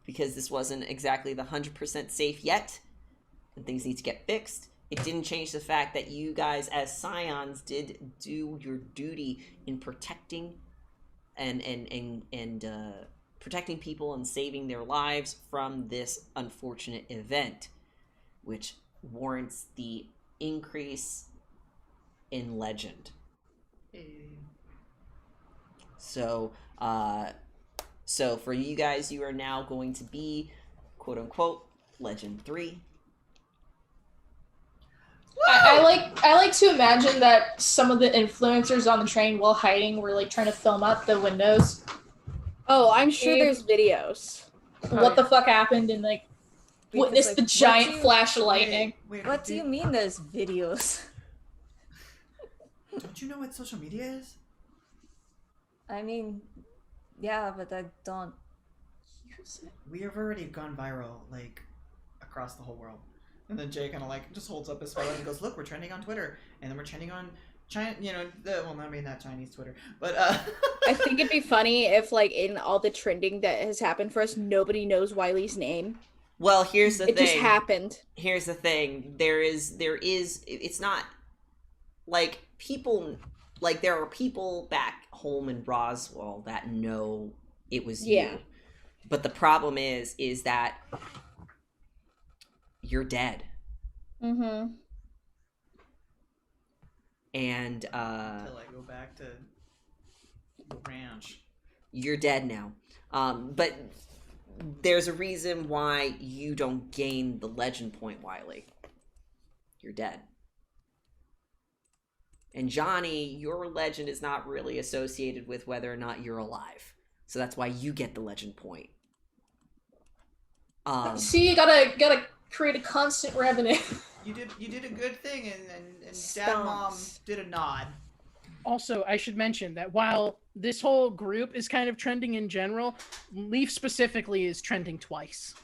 because this wasn't exactly the 100% safe yet, and things need to get fixed, it didn't change the fact that you guys as Scions did do your duty in protecting and protecting people and saving their lives from this unfortunate event, which warrants the increase in legend. So for you guys, you are now going to be, quote unquote, Legend 3. I like to imagine that some of the influencers on the train, while hiding, were like trying to film out the windows. Oh, I'm sure there's videos. What the fuck happened, and like witness the giant flash of lightning. What do you mean there's videos? Don't you know what social media is? I mean, yeah, but I don't use it. We have already gone viral, like, across the whole world. And then Jay kind of like just holds up his phone and goes, "Look, we're trending on Twitter, and then we're trending on China. Not Chinese Twitter, but I think it'd be funny if, like, in all the trending that has happened for us, nobody knows Wiley's name. Well, here's the thing. It just happened. Here's the thing. There is. It's not like people like there are people back home in Roswell that know it was you. But the problem is that you're dead. Mm-hmm. And Until I go back to the ranch. You're dead now. But there's a reason why you don't gain the legend point, Wiley. You're dead. And Johnny, your legend is not really associated with whether or not you're alive. So that's why you get the legend point. See, you gotta create a constant revenue. You did a good thing, and Dad Mom did a nod. Also, I should mention that while this whole group is kind of trending in general, Leaf specifically is trending twice.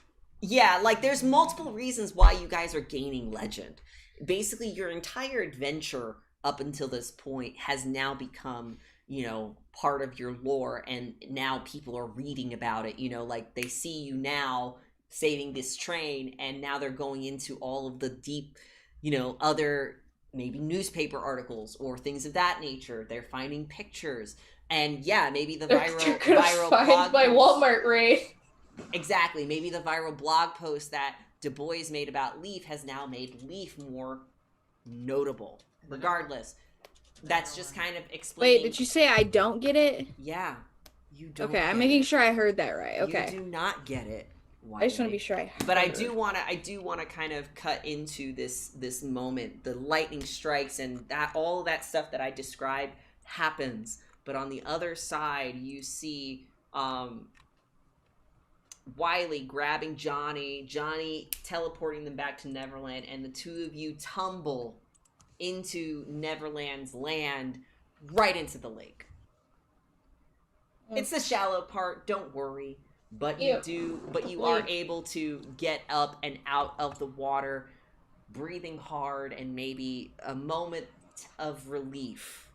Yeah, like there's multiple reasons why you guys are gaining legend. Basically, your entire adventure up until this point has now become, you know, part of your lore, and now people are reading about it. You know, like they see you now saving this train, and now they're going into all of the deep, you know, other maybe newspaper articles or things of that nature. They're finding pictures, and yeah, maybe the viral blog my Walmart raid. Exactly, maybe the viral blog post that Du Bois made about Leaf has now made Leaf more notable. Regardless, that's just kind of explaining. Wait, did you say I don't get it? Yeah, you don't. Okay, I'm making sure I heard that right. Okay, you do not get it. I just want to be sure I heard. But I do want to kind of cut into this moment. The lightning strikes, and that all of that stuff that I described happens. But on the other side, you see Wiley grabbing Johnny teleporting them back to Neverland, and the two of you tumble into Neverland's land, right into the lake. It's the shallow part, don't worry, but you are able to get up and out of the water, breathing hard, and maybe a moment of relief,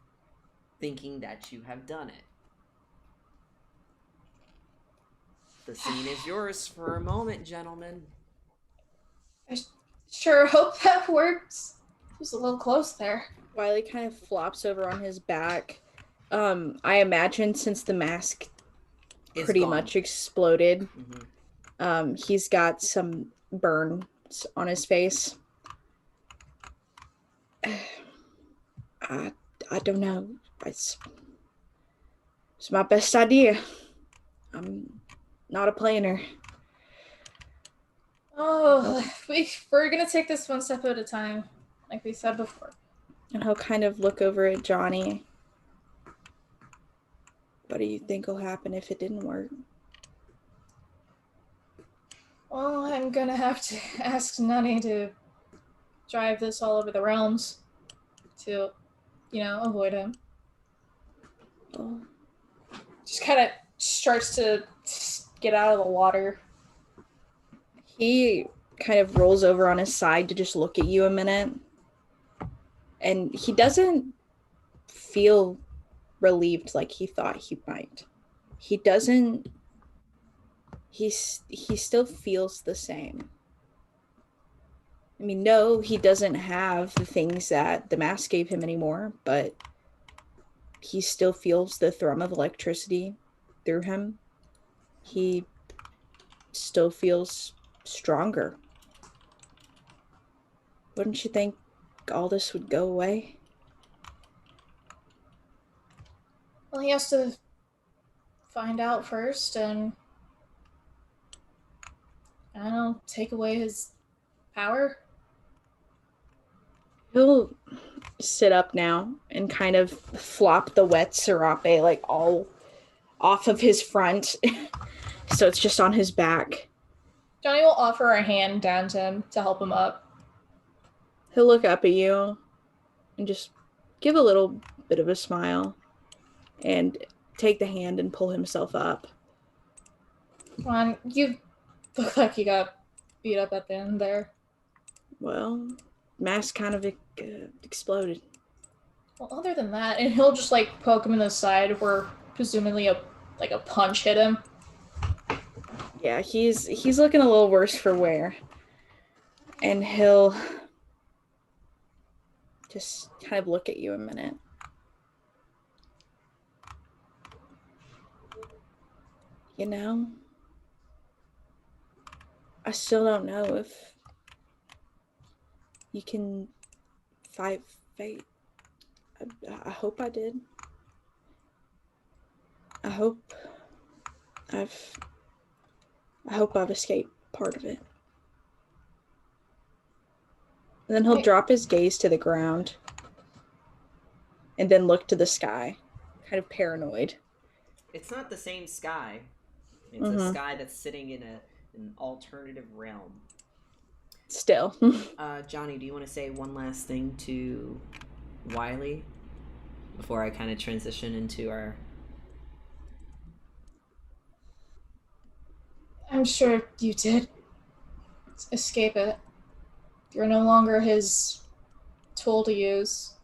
thinking that you have done it. The scene is yours for a moment, gentlemen. I sure hope that works. It was a little close there. Wiley kind of flops over on his back. I imagine since the mask pretty much exploded, he's got some burns on his face. I don't know. It's my best idea. I'm not a planner. Oh, we're gonna take this one step at a time, like we said before. And he'll kind of look over at Johnny. What do you think will happen if it didn't work? Well, I'm gonna have to ask Nani to drive this all over the realms to, avoid him. Oh. Just kind of starts to get out of the water. He kind of rolls over on his side to just look at you a minute. And he doesn't feel relieved like he thought he might. He doesn't. He still feels the same. I mean, no, he doesn't have the things that the mask gave him anymore, but he still feels the thrum of electricity through him. He still feels stronger. Wouldn't you think all this would go away? Well, he has to find out first and, I don't know, take away his power. He'll sit up now and kind of flop the wet serape like all off of his front. So it's just on his back. Johnny will offer a hand down to him to help him up. He'll look up at you and just give a little bit of a smile and take the hand and pull himself up. Come on, you look like you got beat up at the end there. Well, mask kind of exploded. Well, other than that, and he'll just poke him in the side where presumably a punch hit him. Yeah, he's looking a little worse for wear. And he'll just kind of look at you a minute. You know, I still don't know if you can fight fate. I hope I did. I hope I've escaped part of it. And then he'll drop his gaze to the ground and then look to the sky, kind of paranoid. It's not the same sky. It's a sky that's sitting in an alternative realm. Still. Johnny, do you want to say one last thing to Wiley before I kind of transition into our... I'm sure you did escape it. You're no longer his tool to use.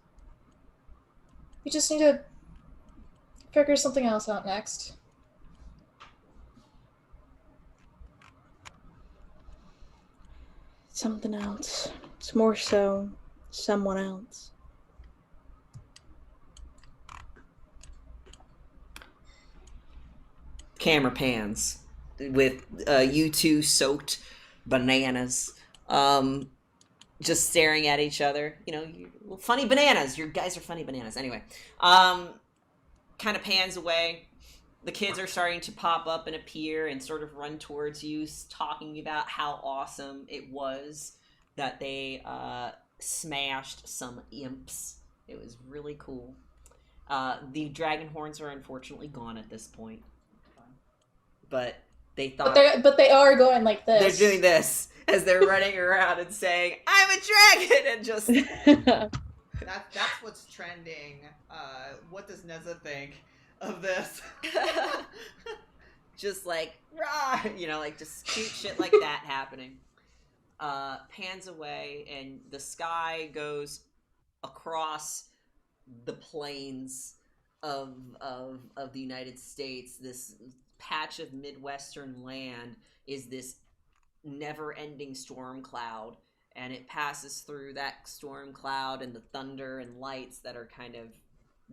You just need to figure something else out next. Something else. It's more so someone else. Camera pans with you two soaked bananas, just staring at each other. You know, funny bananas. You guys are funny bananas. Anyway, kind of pans away. The kids are starting to pop up and appear and sort of run towards you, talking about how awesome it was that they smashed some imps. It was really cool. The dragon horns are unfortunately gone at this point. But they thought... But they are going like this. They're doing this as they're running around and saying, "I'm a dragon!" and just... That's what's trending. What does Neza think of this? Just like, rah! You know, like just cute shit like that happening. Pans away and the sky goes across the plains of the United States. This patch of Midwestern land is this never-ending storm cloud, and it passes through that storm cloud and the thunder and lights that are kind of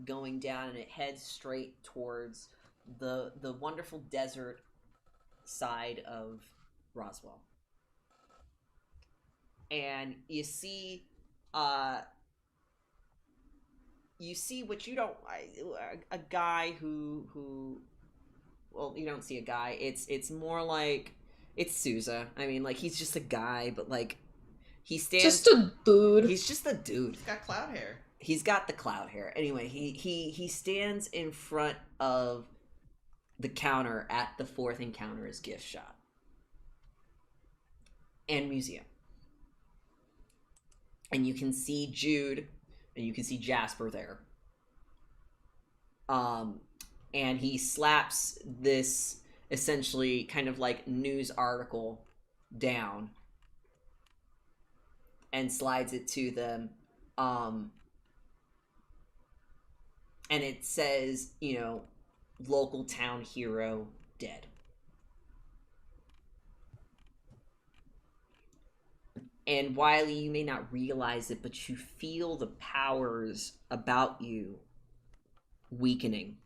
going down, and it heads straight towards the wonderful desert side of Roswell. And you see what you don't... a guy who well, you don't see a guy. It's more like... It's Sousa. I mean, like, he's just a guy, but, like, he stands... Just a dude. He's just a dude. He's got cloud hair. He's got the cloud hair. Anyway, he stands in front of the counter at the Fourth Encounters gift shop. And museum. And you can see Jude, and you can see Jasper there. And he slaps this essentially kind of like news article down and slides it to them. And it says, you know, local town hero dead. And Wiley, you may not realize it, but you feel the powers about you weakening.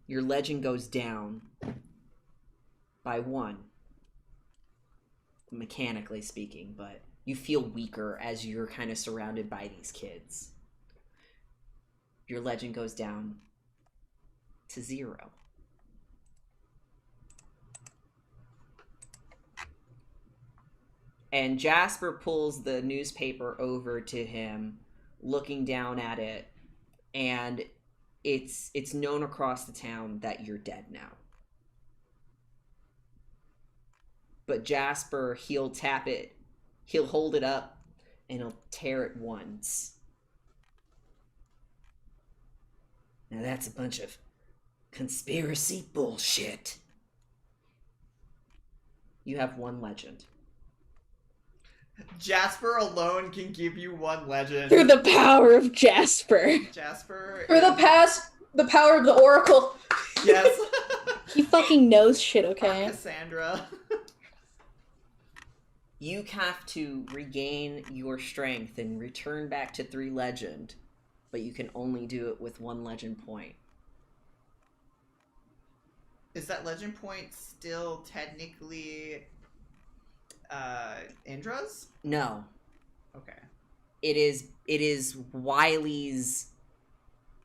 Your legend goes down by 1, mechanically speaking, but you feel weaker as you're kind of surrounded by these kids. Your legend goes down to 0. And Jasper pulls the newspaper over to him, looking down at it, and it's known across the town that you're dead now. But Jasper, he'll tap it, he'll hold it up, and he'll tear it once. Now that's a bunch of conspiracy bullshit. You have 1 legend. Jasper alone can give you 1 legend. Through the power of Jasper. Jasper. For the power of the Oracle. Yes. He fucking knows shit, okay? Cassandra. You have to regain your strength and return back to 3 legend, but you can only do it with 1 legend point. Is that legend point still technically Indra's? No. Okay. It is Wiley's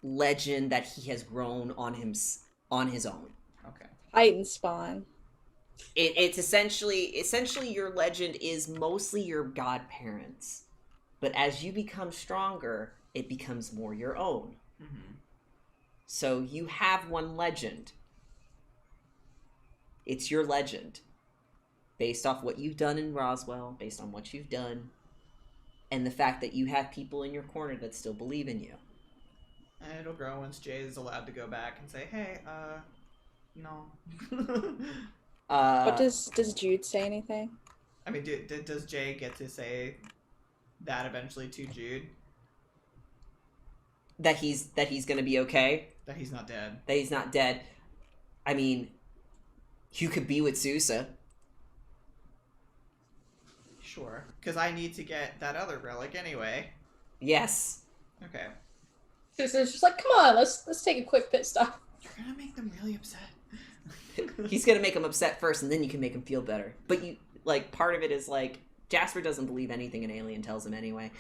legend that he has grown on his own. Okay. Titan spawn. It's essentially your legend is mostly your godparents, but as you become stronger, it becomes more your own. Mm-hmm. So you have one legend. It's your legend, based off what you've done in Roswell, based on what you've done, and the fact that you have people in your corner that still believe in you. And it'll grow once Jay is allowed to go back and say, "Hey, no." But does Jude say anything? I mean, does Jay get to say that eventually to Jude? That he's gonna be okay? That he's not dead? That he's not dead. I mean, you could be with Sousa. Sure. Because I need to get that other relic anyway. Yes. Okay. Sousa's just like, come on, let's take a quick pit stop. You're gonna make them really upset. He's gonna make him upset first, and then you can make him feel better. But you, like, part of it is, like, Jasper doesn't believe anything an alien tells him anyway.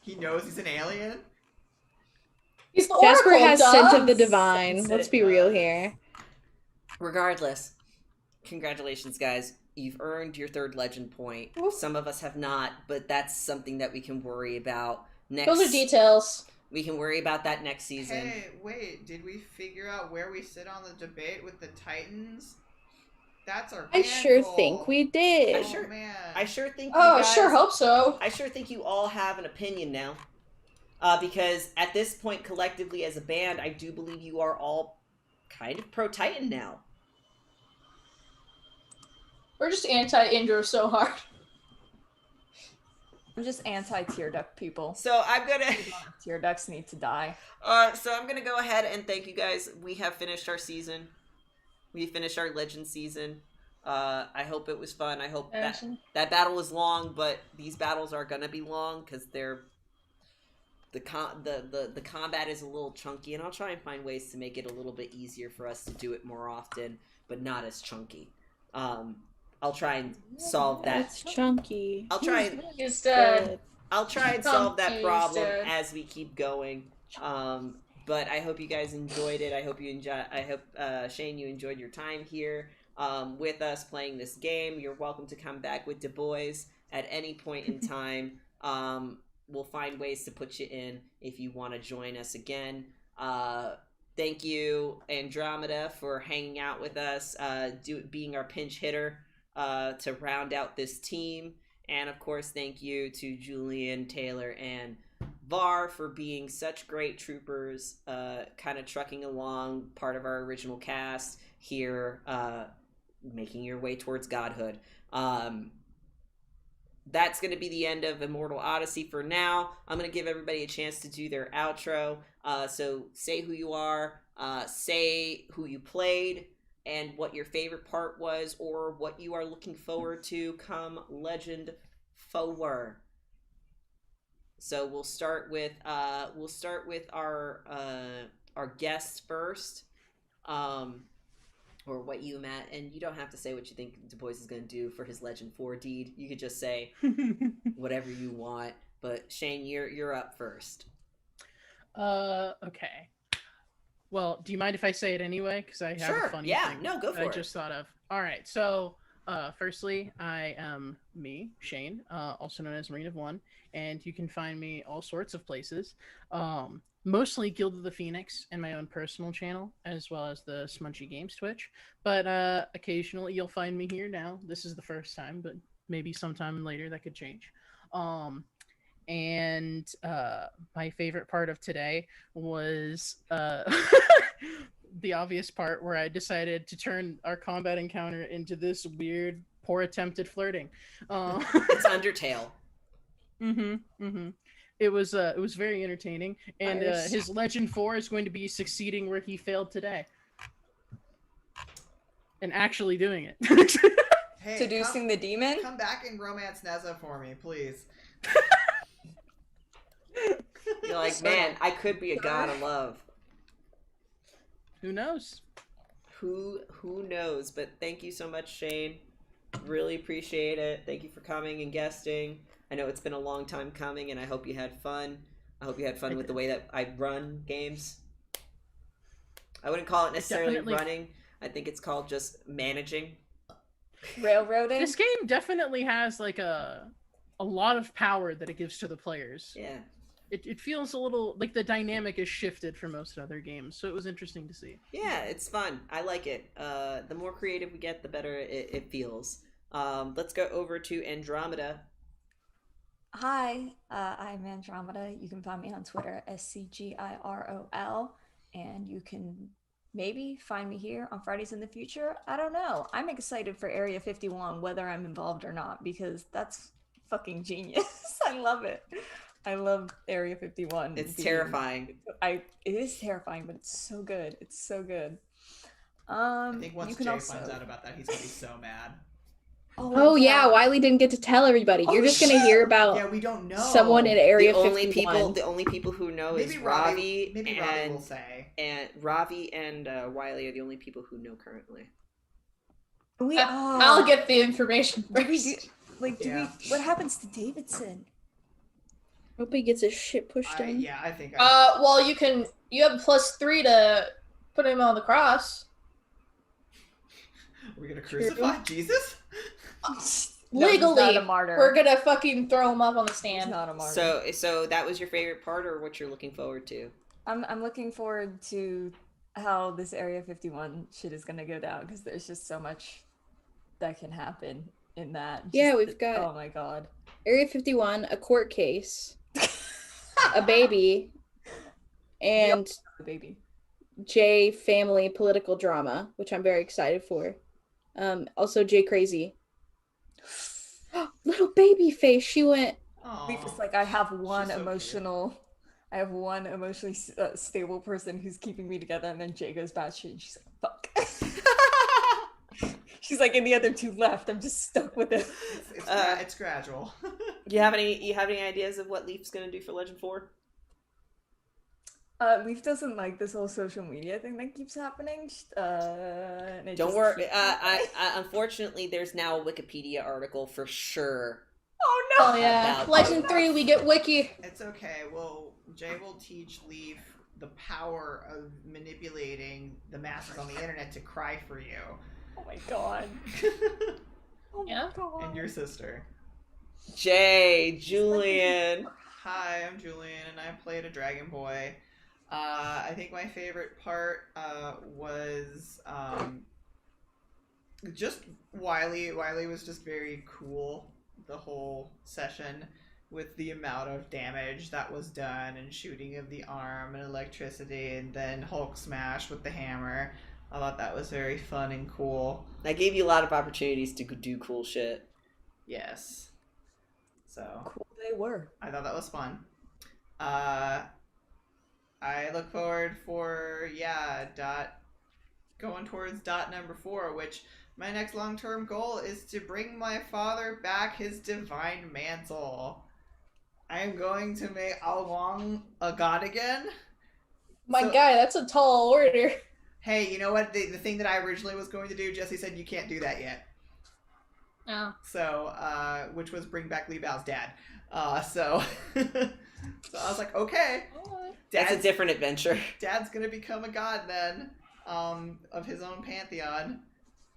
He knows he's an alien? He's the Jasper Oracle, has duh. scent of the divine. Sense Let's it be real does. here. Regardless, congratulations, guys. You've earned your 3rd legend point. Some of us have not, but that's something that we can worry about next. Those are details. We can worry about that next season. Hey, wait, did we figure out where we sit on the debate with the Titans? That's our I band sure goal. think we did. I sure- man. I sure think. Oh, you I guys, sure hope so. I sure think you all have an opinion now, because at this point, collectively as a band, I do believe you are all kind of pro Titan now. We're just anti-Indra so hard. I'm just anti-tear duct people. So I'm gonna. Tear ducts need to die. So I'm gonna go ahead and thank you guys. We have finished our season. We finished our legend season. I hope it was fun. I hope that battle was long, but these battles are gonna be long because they're the combat is a little chunky, and I'll try and find ways to make it a little bit easier for us to do it more often, but not as chunky. I'll try and solve that. It's chunky. I'll try and He's dead. I'll try and solve that Chunky problem dead. as we keep going. But I hope you guys enjoyed it. I hope Shane, you enjoyed your time here with us playing this game. You're welcome to come back with Du Bois at any point in time. We'll find ways to put you in if you want to join us again. Thank you, Andromeda, for hanging out with us, being our pinch hitter to round out this team. And of course, thank you to Julian, Taylor, and Var for being such great troopers, kind of trucking along, part of our original cast here, making your way towards godhood. That's going to be the end of Immortal Odyssey for now. I'm going to give everybody a chance to do their outro. So say who you are, say who you played, and what your favorite part was, or what you are looking forward to come Legend forward. So we'll start with our guests first, or what you, Matt, and you don't have to say what you think Du Bois is going to do for his Legend 4 deed. You could just say whatever you want. But Shane, you're up first. Okay. Well, do you mind if I say it anyway? Because I have a funny thing no, go for it. I just thought of. All right, so firstly, I am me, Shane, also known as Marine of One, and you can find me all sorts of places. Mostly Guild of the Phoenix and my own personal channel, as well as the Smunchy Games Twitch. But occasionally you'll find me here now. This is the first time, but maybe sometime later that could change. And my favorite part of today was the obvious part where I decided to turn our combat encounter into this weird, poor attempted flirting. It's Undertale. It was very entertaining, and his Legend 4 is going to be succeeding where he failed today, and actually doing it. Hey, Seducing the demon? Come back and romance Neza for me, please. You're like, man, I could be a god of love. Who knows? Who knows? But thank you so much, Shane. Really appreciate it. Thank you for coming and guesting. I know it's been a long time coming, and I hope you had fun. I hope you had fun with the way that I run games. I wouldn't call it necessarily running. I think it's called just managing. Railroading. This game definitely has like a lot of power that it gives to the players. Yeah. It feels a little like the dynamic is shifted from most other games, so it was interesting to see. Yeah, it's fun. I like it. The more creative we get, the better it feels. Let's go over to Andromeda. Hi, I'm Andromeda. You can find me on Twitter, SCGIROL, and you can maybe find me here on Fridays in the future. I don't know. I'm excited for Area 51, whether I'm involved or not, because that's fucking genius. I love it. I love Area 51. It's terrifying. It is terrifying, but it's so good. It's so good. I think once Jay finds out about that, he's gonna be so mad. Oh yeah, Wiley didn't get to tell everybody. You're just gonna hear about we don't know someone in Area 51. The only people who know maybe is Ravi. Maybe Ravi will say. And Ravi and Wiley are the only people who know currently. I'll get the information first. What happens to Davidson? Hope he gets his shit pushed in. Yeah, I think. Well, you have +3 to put him on the cross. We're gonna crucify Jesus? Legally, a martyr. We're gonna fucking throw him up on the stand. He's not a martyr. So that was your favorite part, or what you're looking forward to? I'm looking forward to how this Area 51 shit is gonna go down, because there's just so much that can happen in that. We've got. Oh my god. Area 51, a court case, a baby, and the baby. Jay family political drama, which I'm very excited for. Also Jay crazy. Little baby face. She went. It's like I have one emotionally stable person who's keeping me together, and then Jay goes batshit, and she's like, "Fuck." She's like, "And the other two left. I'm just stuck with it." It's gradual. You have any ideas of what Leaf's gonna do for Legend 4? Leaf doesn't like this whole social media thing that keeps happening. Don't worry. Unfortunately, there's now a Wikipedia article for sure. Oh no! Oh yeah. Legend 3, we get wiki. It's okay. Well, Jay will teach Leaf the power of manipulating the masses on the internet to cry for you. Oh my god. Oh yeah. my god. And your sister. Jay, Julian. Hi, I'm Julian, and I played a Dragon Boy. I think my favorite part was just Wiley. Wiley was just very cool the whole session, with the amount of damage that was done, and shooting of the arm and electricity, and then Hulk smash with the hammer. I thought that was very fun and cool. That gave you a lot of opportunities to do cool shit. Yes. So cool they were. I thought that was fun. I look forward for going towards dot number 4, which my next long-term goal is to bring my father back his divine mantle. I am going to make Alwang a god again. My guy, that's a tall order. Hey, you know what? The thing that I originally was going to do, Jesse said you can't do that yet. Oh. So, which was bring back Li Bao's dad. So I was like, okay. That's a different adventure. Dad's gonna become a god then, of his own pantheon.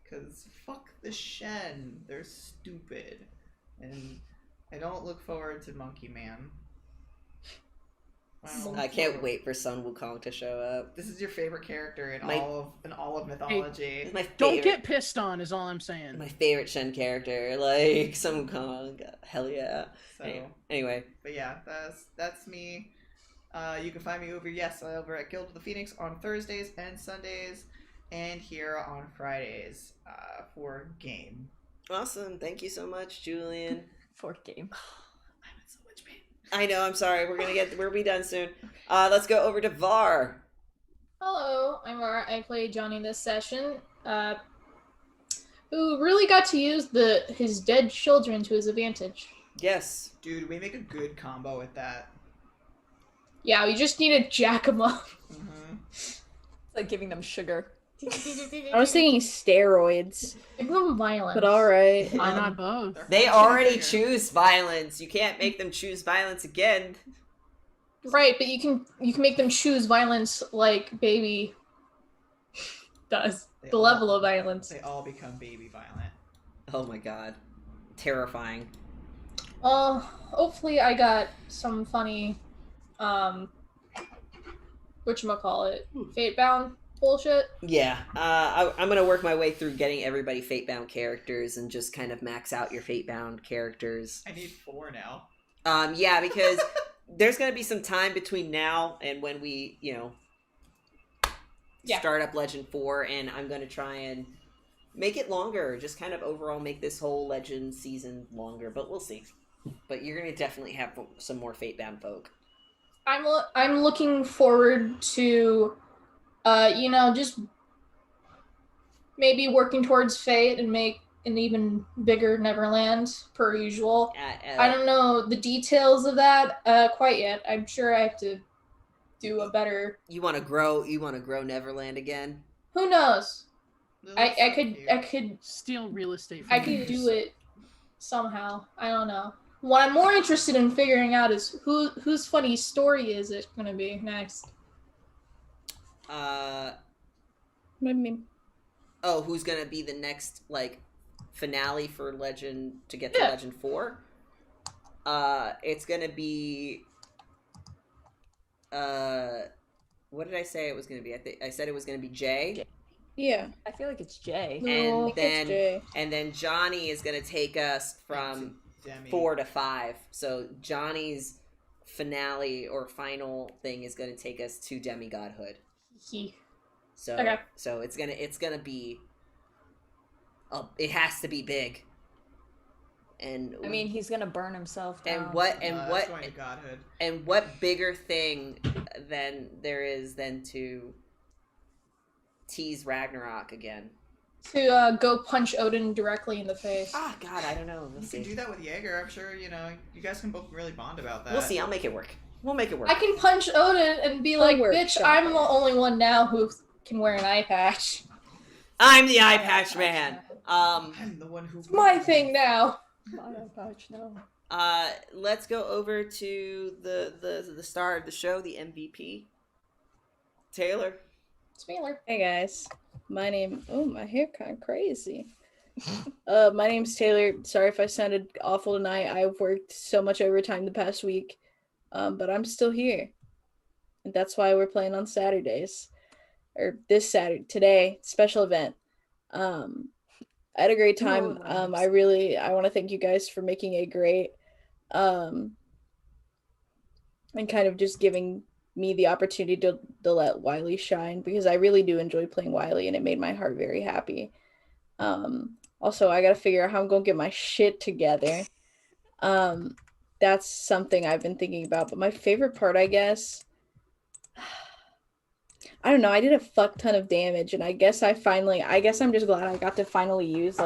Cause fuck the Shen. They're stupid. And I don't look forward to Monkey Man. Wow. I can't wait for Sun Wukong to show up. This is your favorite character in all of mythology. Hey, my favorite, don't get pissed on is all I'm saying. My favorite Shen character, like Sun Wukong. Hell yeah. So, anyway. But yeah, that's me. You can find me over at Guild of the Phoenix on Thursdays and Sundays, and here on Fridays for game. Awesome. Thank you so much, Julian. For game. I'm in so much pain. I know, I'm sorry. We'll be done soon. Let's go over to Var. Hello, I'm Var. I played Johnny this session. Who really got to use his dead children to his advantage. Yes. Dude, we make a good combo with that. Yeah, we just need to jack them up. Mm-hmm. It's like giving them sugar. I was thinking steroids, Give them violence. but all right. Why not both? They already choose violence. You can't make them choose violence again. Right, but you can make them choose violence like baby does. The level of violence. They all become baby violent. Oh my god. Terrifying. Hopefully I got some funny, whatchamacallit, Fate-bound bullshit. Yeah, I'm gonna work my way through getting everybody Fate-bound characters and just kind of max out your Fate-bound characters. I need 4 now. Yeah, because there's gonna be some time between now and when we, start up Legend 4, and I'm gonna try and make it longer. Just kind of overall make this whole Legend season longer, but we'll see. But you're gonna definitely have some more Fate-bound folk. I'm looking forward to, just maybe working towards Fate and make an even bigger Neverland per usual. I don't know the details of that quite yet. I'm sure I have to do a better. You want to grow Neverland again? Who knows? I could steal real estate. I could do it somehow. I don't know. What I'm more interested in figuring out is whose funny story is it going to be next. Who's going to be the next finale for Legend to get to Legend 4? It's going to be what did I say it was going to be? I said it was going to be Jay. Yeah. I feel like it's Jay. No, it's Jay. And then Johnny is going to take us from 4 to 5. So Johnny's finale or final thing is going to take us to demigodhood. So okay. So it's gonna be. It has to be big. And I mean, he's gonna burn himself down. And what bigger thing than there is than to tease Ragnarok again? To go punch Odin directly in the face. Ah, God, I don't know. You can do that with Jaeger. I'm sure, you guys can both really bond about that. We'll see. I'll make it work. We'll make it work. I can punch Odin and be like, bitch, I'm the only one now who can wear an eye patch. I'm the eye patch man. I'm the one who... It's my thing now. My eye patch, no. Let's go over to the star of the show, the MVP. Taylor. It's Taylor. Hey guys. My hair kind of crazy. My name's Taylor. Sorry if I sounded awful tonight. I've worked so much overtime the past week, but I'm still here, and that's why we're playing on Saturdays, or this Saturday today special event. I had a great time. I want to thank you guys for making it great, and kind of just giving me the opportunity to let Wiley shine, because I really do enjoy playing Wiley, and it made my heart very happy. Also, I gotta figure out how I'm gonna get my shit together. That's something I've been thinking about. But my favorite part, I guess, I don't know, I did a fuck ton of damage, and I guess I'm just glad I got to finally use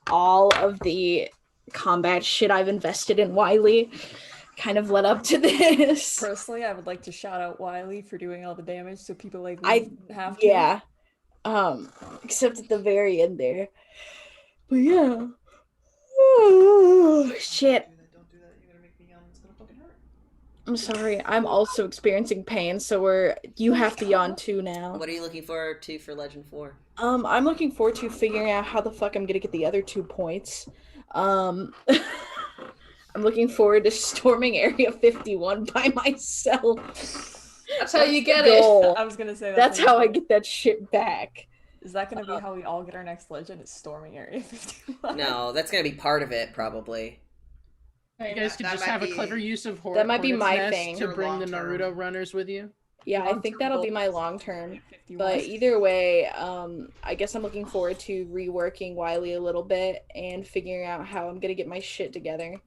all of the combat shit I've invested in Wiley. Kind of led up to this. Personally, I would like to shout out Wiley for doing all the damage, so people like I have to. Yeah. Except at the very end there. But yeah. Oh, shit. Don't do that. You're gonna make me yawn. It's gonna fucking hurt. I'm sorry. I'm also experiencing pain, so you have to yawn too now. What are you looking forward to for Legend 4? I'm looking forward to figuring out how the fuck I'm gonna get the other 2 points. I'm looking forward to storming Area 51 by myself. That's how you get it. I was gonna say that's how I get that shit back. Is that gonna be how we all get our next Legend? Is storming Area 51? No, that's gonna be part of it, probably. You guys could just have a clever use of that might be my thing to bring the Naruto runners with you. Yeah, I think that'll be my long term. But either way, I guess I'm looking forward to reworking Wiley a little bit and figuring out how I'm gonna get my shit together.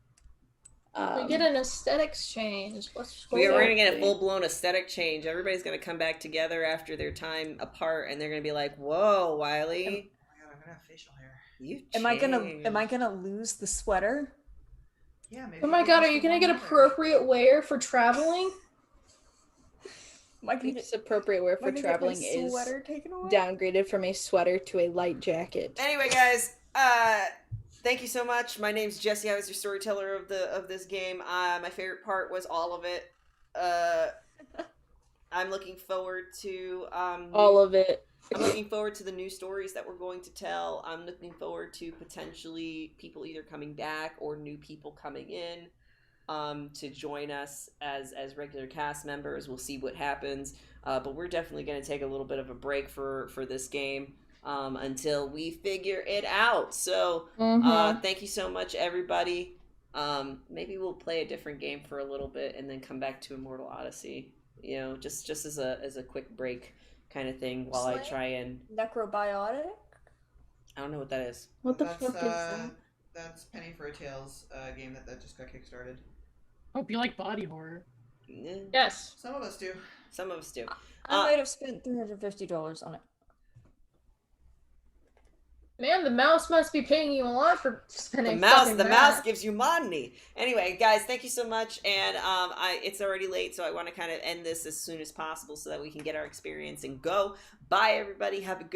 We get an aesthetics change. We're going to get a full-blown aesthetic change. Everybody's going to come back together after their time apart, and they're going to be like, "Whoa, Wiley! Oh my god, I'm gonna have facial hair. You Am I gonna lose the sweater? Yeah, maybe. Oh my god, are you gonna get appropriate wear for traveling? Why can't It's appropriate wear for why can't traveling my is sweater taken away? downgraded from a sweater to a light jacket. Anyway, guys, thank you so much. My name's Jesse. I was your storyteller of this game. My favorite part was all of it. I'm looking forward to All of it. I'm looking forward to the new stories that we're going to tell. I'm looking forward to potentially people either coming back or new people coming in to join us as regular cast members. We'll see what happens. But we're definitely going to take a little bit of a break for this game until we figure it out. So thank you so much, everybody. Maybe we'll play a different game for a little bit and then come back to Immortal Odyssey. You know, just as a quick break kind of thing while I try and Necrobiotic? I don't know what that is. What the fuck is that? That's Penny for a Tales game that just got kickstarted. Hope you like body horror. Yes. Some of us do. Some of us do. I might have spent $350 on it. Man, the mouse must be paying you a lot for spending. The mouse gives you money. Anyway, guys, thank you so much. And it's already late, so I want to kind of end this as soon as possible so that we can get our experience and go. Bye, everybody. Have a good